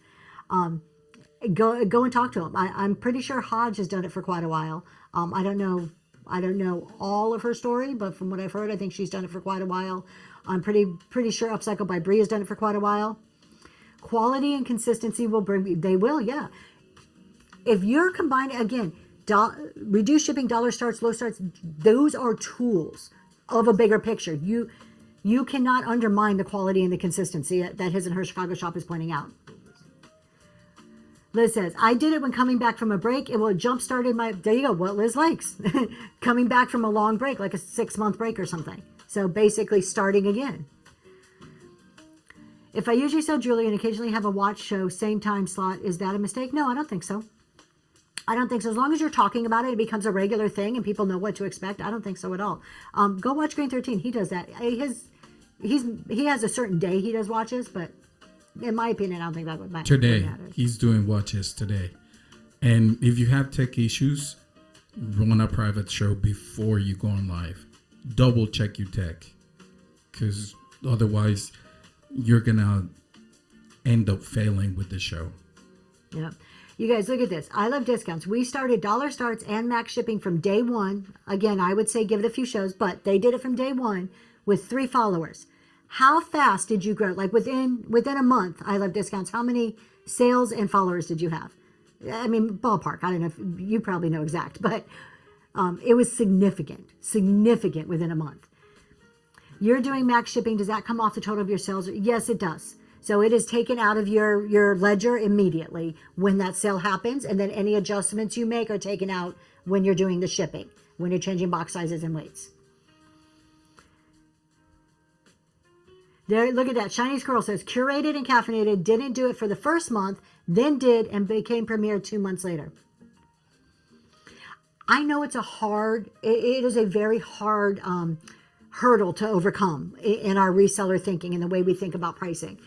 Go and talk to them. I'm pretty sure Hodge has done it for quite a while. I don't know all of her story, but from what I've heard, I think she's done it for quite a while. I'm pretty sure Upcycle by Bree has done it for quite a while. Quality and consistency will bring. They will, yeah. If you're combining again, reduce shipping, dollar starts, low starts. Those are tools of a bigger picture. You cannot undermine the quality and the consistency that his and her Chicago shop is pointing out. Liz says, I did it when coming back from a break. It will jump started my, there you go, what Liz likes. Coming back from a long break, like a 6-month break or something. So basically starting again. If I usually sell jewelry and occasionally have a watch show, same time slot, is that a mistake? No, I don't think so. I don't think so. As long as you're talking about it, it becomes a regular thing and people know what to expect. I don't think so at all. Go watch Green 13. He does that. He has a certain day he does watches, but in my opinion, I don't think that would matter. Today, he's doing watches today. And if you have tech issues, run a private show before you go on live. Double check your tech. Because otherwise, you're going to end up failing with the show. Yep. You guys, look at this. I Love Discounts. We started dollar starts and max shipping from day one. Again, I would say give it a few shows, but they did it from day one with 3 followers. How fast did you grow? Like within a month, I Love Discounts, how many sales and followers did you have? I mean, ballpark. I don't know if you probably know exact, but it was significant within a month. You're doing max shipping. Does that come off the total of your sales? Yes, it does. So it is taken out of your ledger immediately when that sale happens. And then any adjustments you make are taken out when you're doing the shipping, when you're changing box sizes and weights. There, look at that. Shiny Squirrel says, curated and caffeinated, didn't do it for the first month, then did and became premiered 2 months later. I know it's it is a very hard hurdle to overcome in our reseller thinking and the way we think about pricing.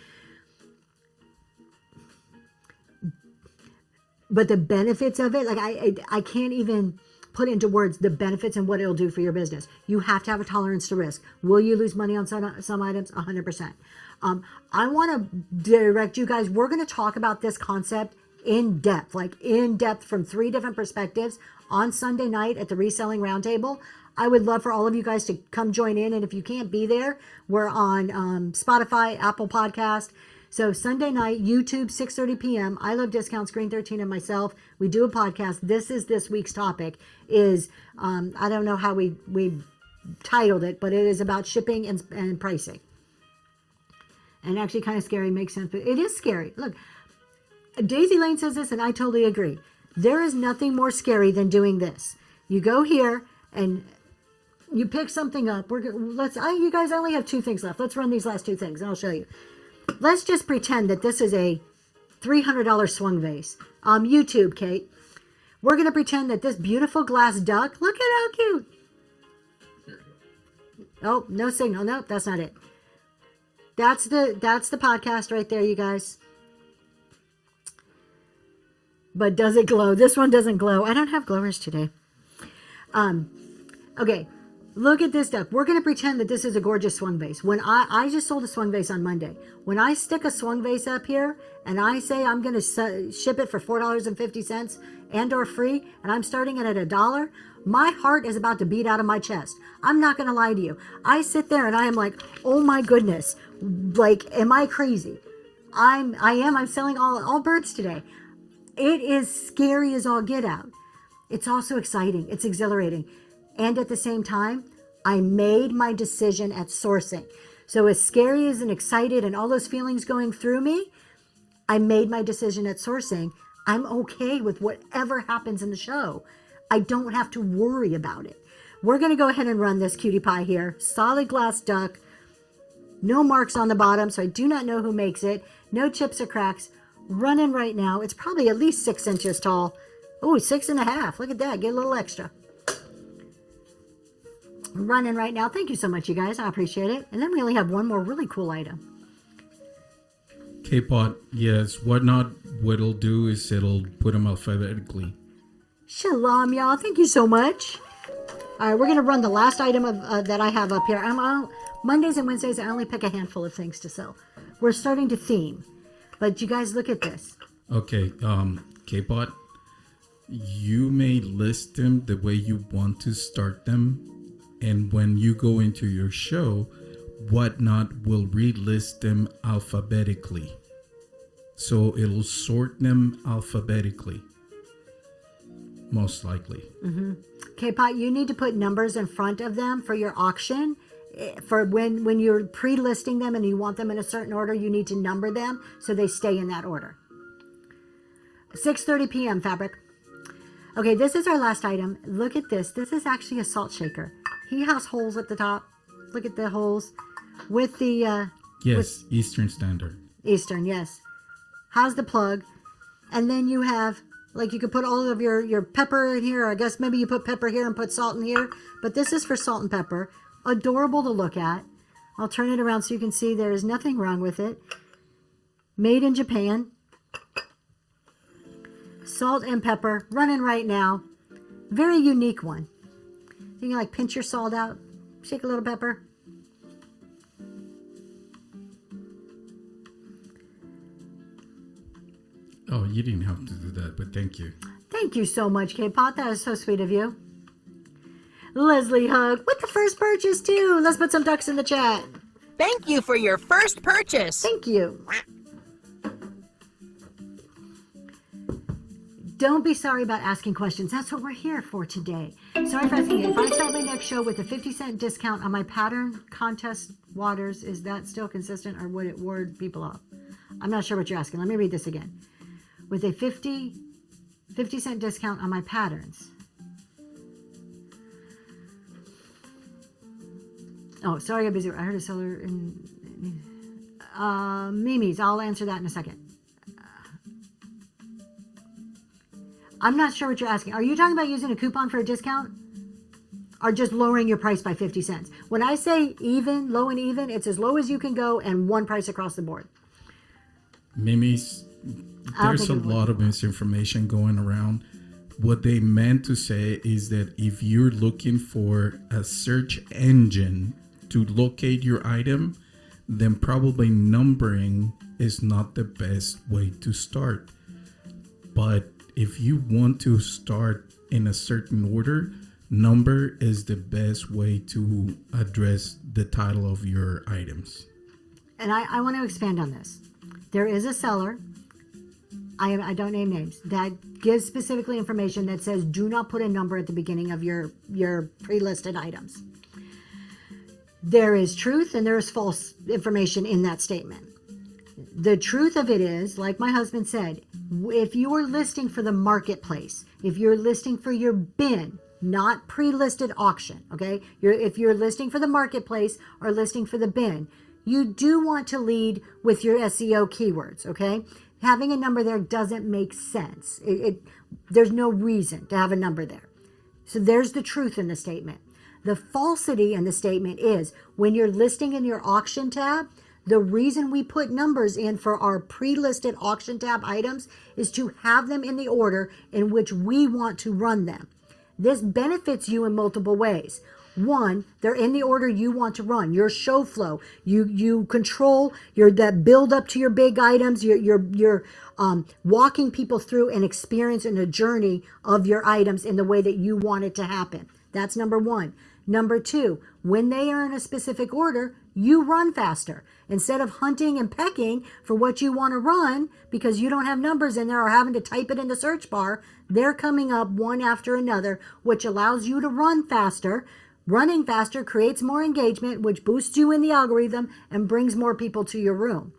But the benefits of it, like I can't even put into words the benefits and what it'll do for your business. You have to have a tolerance to risk. Will you lose money on some items? 100%. I want to direct you guys. We're going to talk about this concept in depth from 3 different perspectives on Sunday night at the Reselling Roundtable. I would love for all of you guys to come join in. And if you can't be there, we're on Spotify, Apple Podcast. So Sunday night, YouTube, 6:30 p.m. I Love Discounts, Green 13 and myself. We do a podcast. This week's topic is, I don't know how we titled it, but it is about shipping and pricing. And actually kind of scary, makes sense, but it is scary. Look, Daisy Lane says this, and I totally agree. There is nothing more scary than doing this. You go here and you pick something up. You guys, I only have 2 things left. Let's run these last 2 things and I'll show you. Let's just pretend that this is a $300 swung vase. YouTube, Kate. We're going to pretend that this beautiful glass duck, look at how cute. Oh, no signal. Nope, that's not it. That's the podcast right there, you guys. But does it glow? This one doesn't glow. I don't have glowers today. Okay. Look at this duck. We're going to pretend that this is a gorgeous swung vase. When I just sold a swung vase on Monday. When I stick a swung vase up here and I say I'm going to ship it for $4.50 and or free, and I'm starting it at $1, my heart is about to beat out of my chest. I'm not going to lie to you. I sit there and I am like, oh my goodness. Like, am I crazy? I'm selling all birds today. It is scary as all get out. It's also exciting. It's exhilarating. And at the same time, I made my decision at sourcing. So as scary as and excited and all those feelings going through me, I made my decision at sourcing. I'm okay with whatever happens in the show. I don't have to worry about it. We're going to go ahead and run this cutie pie here. Solid glass duck. No marks on the bottom, so I do not know who makes it. No chips or cracks. Running right now. It's probably at least 6 inches tall. Oh, 6.5. Look at that. Get a little extra. Running right now. Thank you so much, you guys. I appreciate it. And then we only have one more really cool item. K-Pot, yes. Whatnot, what it'll do is it'll put them alphabetically. Shalom, y'all. Thank you so much. All right, we're going to run the last item of that I have up here. Mondays and Wednesdays, I only pick a handful of things to sell. We're starting to theme. But you guys look at this. Okay, K-Bot, you may list them the way you want to start them. And when you go into your show, Whatnot will relist them alphabetically. So it'll sort them alphabetically. Most likely. K-Pot, you need to put numbers in front of them for your auction. For when you're pre-listing them and you want them in a certain order, you need to number them so they stay in that order. 6:30 p.m. fabric. Okay, this is our last item. Look at this. This is actually a salt shaker. He has holes at the top. Look at the holes with the Yes, Eastern Standard. Eastern, yes. Has the plug. And then you have, like, you could put all of your pepper in here. Or I guess maybe you put pepper here and put salt in here. But this is for salt and pepper. Adorable to look at. I'll turn it around so you can see there is nothing wrong with it. Made in Japan. Salt and pepper. Running right now. Very unique one. You can like pinch your salt out. Shake a little pepper. Oh, you didn't have to do that, but thank you. Thank you so much, K-Pot. That is so sweet of you. Leslie Hug with the first purchase, too. Let's put some ducks in the chat. Thank you for your first purchase. Thank you. Don't be sorry about asking questions. That's what we're here for today. Sorry for asking. If I start my next show with a 50-cent discount on my pattern contest waters, is that still consistent or would it ward people off? I'm not sure what you're asking. Let me read this again. With a 50-cent discount on my patterns. Oh, sorry, I'm busy. I heard a seller in Mimi's. I'll answer that in a second. I'm not sure what you're asking. Are you talking about using a coupon for a discount? Or just lowering your price by 50 cents? When I say even, low and even, it's as low as you can go and one price across the board. Mimi's, there's a lot of misinformation going around. What they meant to say is that if you're looking for a search engine to locate your item, then probably numbering is not the best way to start. But if you want to start in a certain order, number is the best way to address the title of your items. And I want to expand on this. There is a seller, I don't name names, that gives specifically information that says do not put a number at the beginning of your pre-listed items. There is truth and there is false information in that statement. The truth of it is, like my husband said, if you are listing for the marketplace, if you're listing for your bin, not pre-listed auction, okay? If you're listing for the marketplace or listing for the bin, you do want to lead with your SEO keywords, okay? Having a number there doesn't make sense. There's no reason to have a number there. So there's the truth in the statement. The falsity in the statement is when you're listing in your auction tab, the reason we put numbers in for our pre-listed auction tab items is to have them in the order in which we want to run them. This benefits you in multiple ways. One, they're in the order you want to run. Your show flow, you control that build up to your big items. You're walking people through an experience and a journey of your items in the way that you want it to happen. That's number one. Number two, when they are in a specific order, you run faster. Instead of hunting and pecking for what you want to run because you don't have numbers in there or having to type it in the search bar, they're coming up one after another, which allows you to run faster. Running faster creates more engagement, which boosts you in the algorithm and brings more people to your room.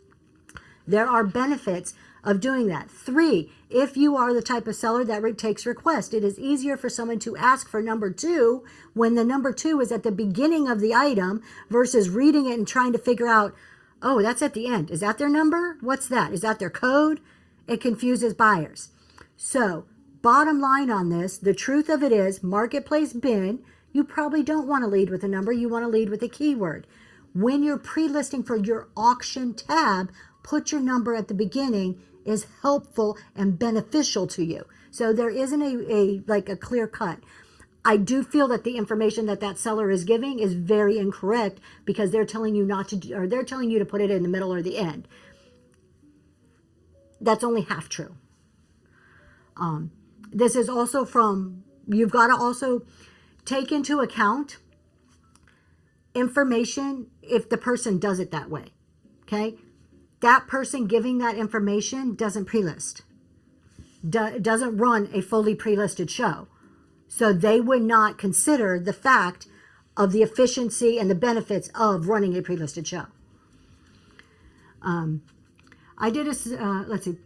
There are benefits of doing that. Three, if you are the type of seller that takes requests, it is easier for someone to ask for number two when the number two is at the beginning of the item versus reading it and trying to figure out, oh, that's at the end. Is that their number? What's that? Is that their code? It confuses buyers. So, bottom line on this, the truth of it is, marketplace bin, you probably don't want to lead with a number. You want to lead with a keyword. When you're pre-listing for your auction tab, put your number at the beginning is helpful and beneficial to you. So there isn't a clear cut. I do feel that the information that that seller is giving is very incorrect because they're telling you not to, or they're telling you to put it in the middle or the end. That's only half true. This is also from, you've got to also take into account information if the person does it that way. Okay? That person giving that information doesn't pre-list. Doesn't run a fully pre-listed show. So they would not consider the fact of the efficiency and the benefits of running a pre-listed show. I did a, let's see,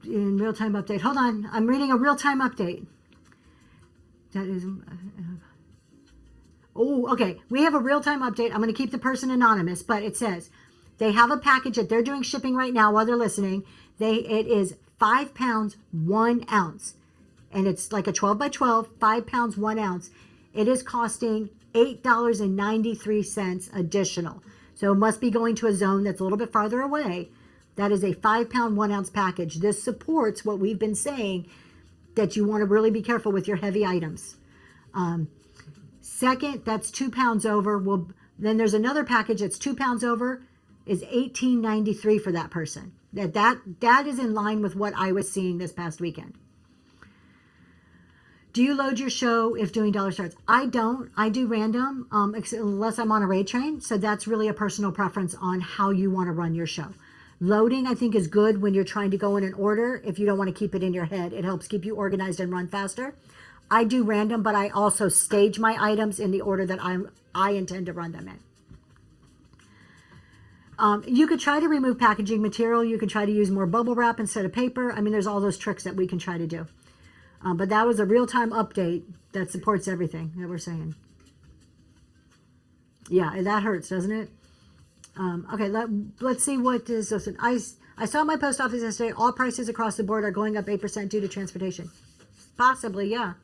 in real-time update. Hold on, I'm reading a real-time update. That is, oh, okay. We have a real-time update. I'm going to keep the person anonymous, but it says they have a package that they're doing shipping right now while they're listening. It is 5 pounds, 1 ounce. And it's like a 12 by 12, 5 pounds, 1 ounce. It is costing $8.93 additional. So it must be going to a zone that's a little bit farther away. That is a 5 pound, 1 ounce package. This supports what we've been saying, that you want to really be careful with your heavy items. Second, that's 2 pounds over. Well, then there's another package that's 2 pounds over, is $18.93 for that person. That is in line with what I was seeing this past weekend. Do you load your show if doing dollar starts? I don't. I do random, unless I'm on a raid train. So that's really a personal preference on how you want to run your show. Loading, I think, is good when you're trying to go in an order. If you don't want to keep it in your head, it helps keep you organized and run faster. I do random, but I also stage my items in the order that I intend to run them in. You could try to remove packaging material. You could try to use more bubble wrap instead of paper. I mean, there's all those tricks that we can try to do. But that was a real-time update that supports everything that we're saying. Yeah, that hurts, doesn't it? Okay, let's see what is this. I saw my post office yesterday. All prices across the board are going up 8% due to transportation. Possibly, yeah.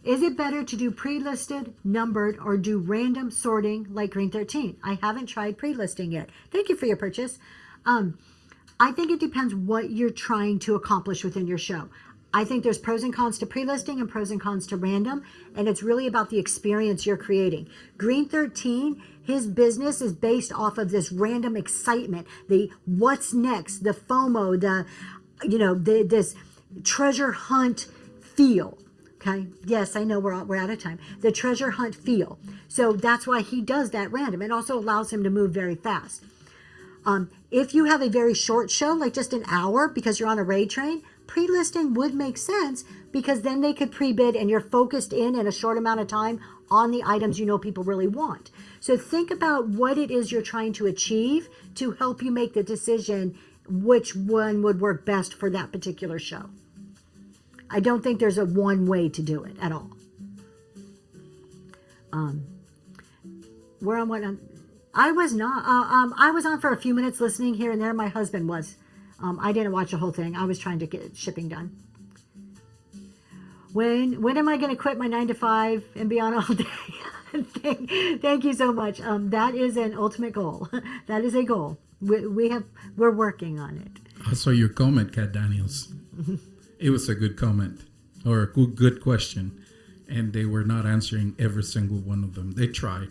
Is it better to do pre-listed, numbered, or do random sorting like Green 13? I haven't tried pre-listing yet. Thank you for your purchase. I think it depends what you're trying to accomplish within your show. I think there's pros and cons to pre-listing and pros and cons to random, and it's really about the experience you're creating. Green 13, his business is based off of this random excitement, the what's next, the FOMO, this treasure hunt feel. Okay. Yes, I know we're out of time. The treasure hunt feel. So that's why he does that random. It also allows him to move very fast. If you have a very short show, like just an hour because you're on a raid train, pre-listing would make sense because then they could pre-bid and you're focused in a short amount of time on the items you know people really want. So think about what it is you're trying to achieve to help you make the decision which one would work best for that particular show. I don't think there's a one way to do it at all. We're on what? I was not. I was on for a few minutes listening here and there. My husband was. I didn't watch the whole thing. I was trying to get shipping done. When am I going to quit my 9 to 5 and be on all day? Thank you so much. That is an ultimate goal. That is a goal. We're working on it. I saw your comment, Kat Daniels. It was a good comment or a good question, and they were not answering every single one of them. They tried.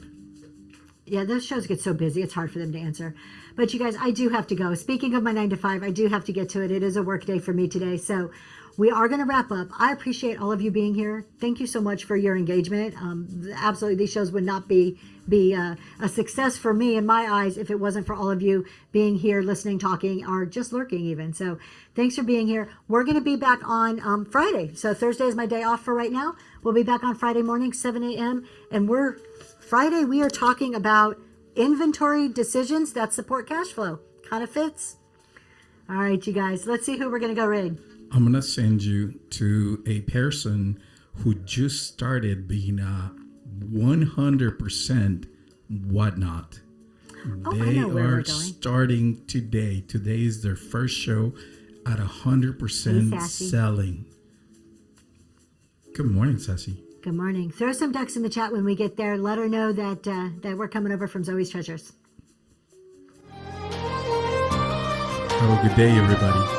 Yeah, those shows get so busy, it's hard for them to answer. But you guys, I do have to go. Speaking of my 9 to 5, I do have to get to it. It is a work day for me today. So we are going to wrap up. I appreciate all of you being here. Thank you so much for your engagement. Absolutely, these shows would not be a success for me in my eyes if it wasn't for all of you being here, listening, talking, or just lurking even. So thanks for being here. We're going to be back on Friday. So Thursday is my day off for right now. We'll be back on Friday morning, 7 a.m. And Friday, we are talking about inventory decisions that support cash flow. Kind of fits. All right, you guys, let's see who we're going to go raid. I'm going to send you to a person who just started being a 100% whatnot. Oh, They I know where we're are going. starting today. Today is their first show at 100% Hey, Sassy. selling. Good morning, Sassy. Good morning. Throw some ducks in the chat when we get there. Let her know that we're coming over from Zoe's Treasures. Have a good day, everybody.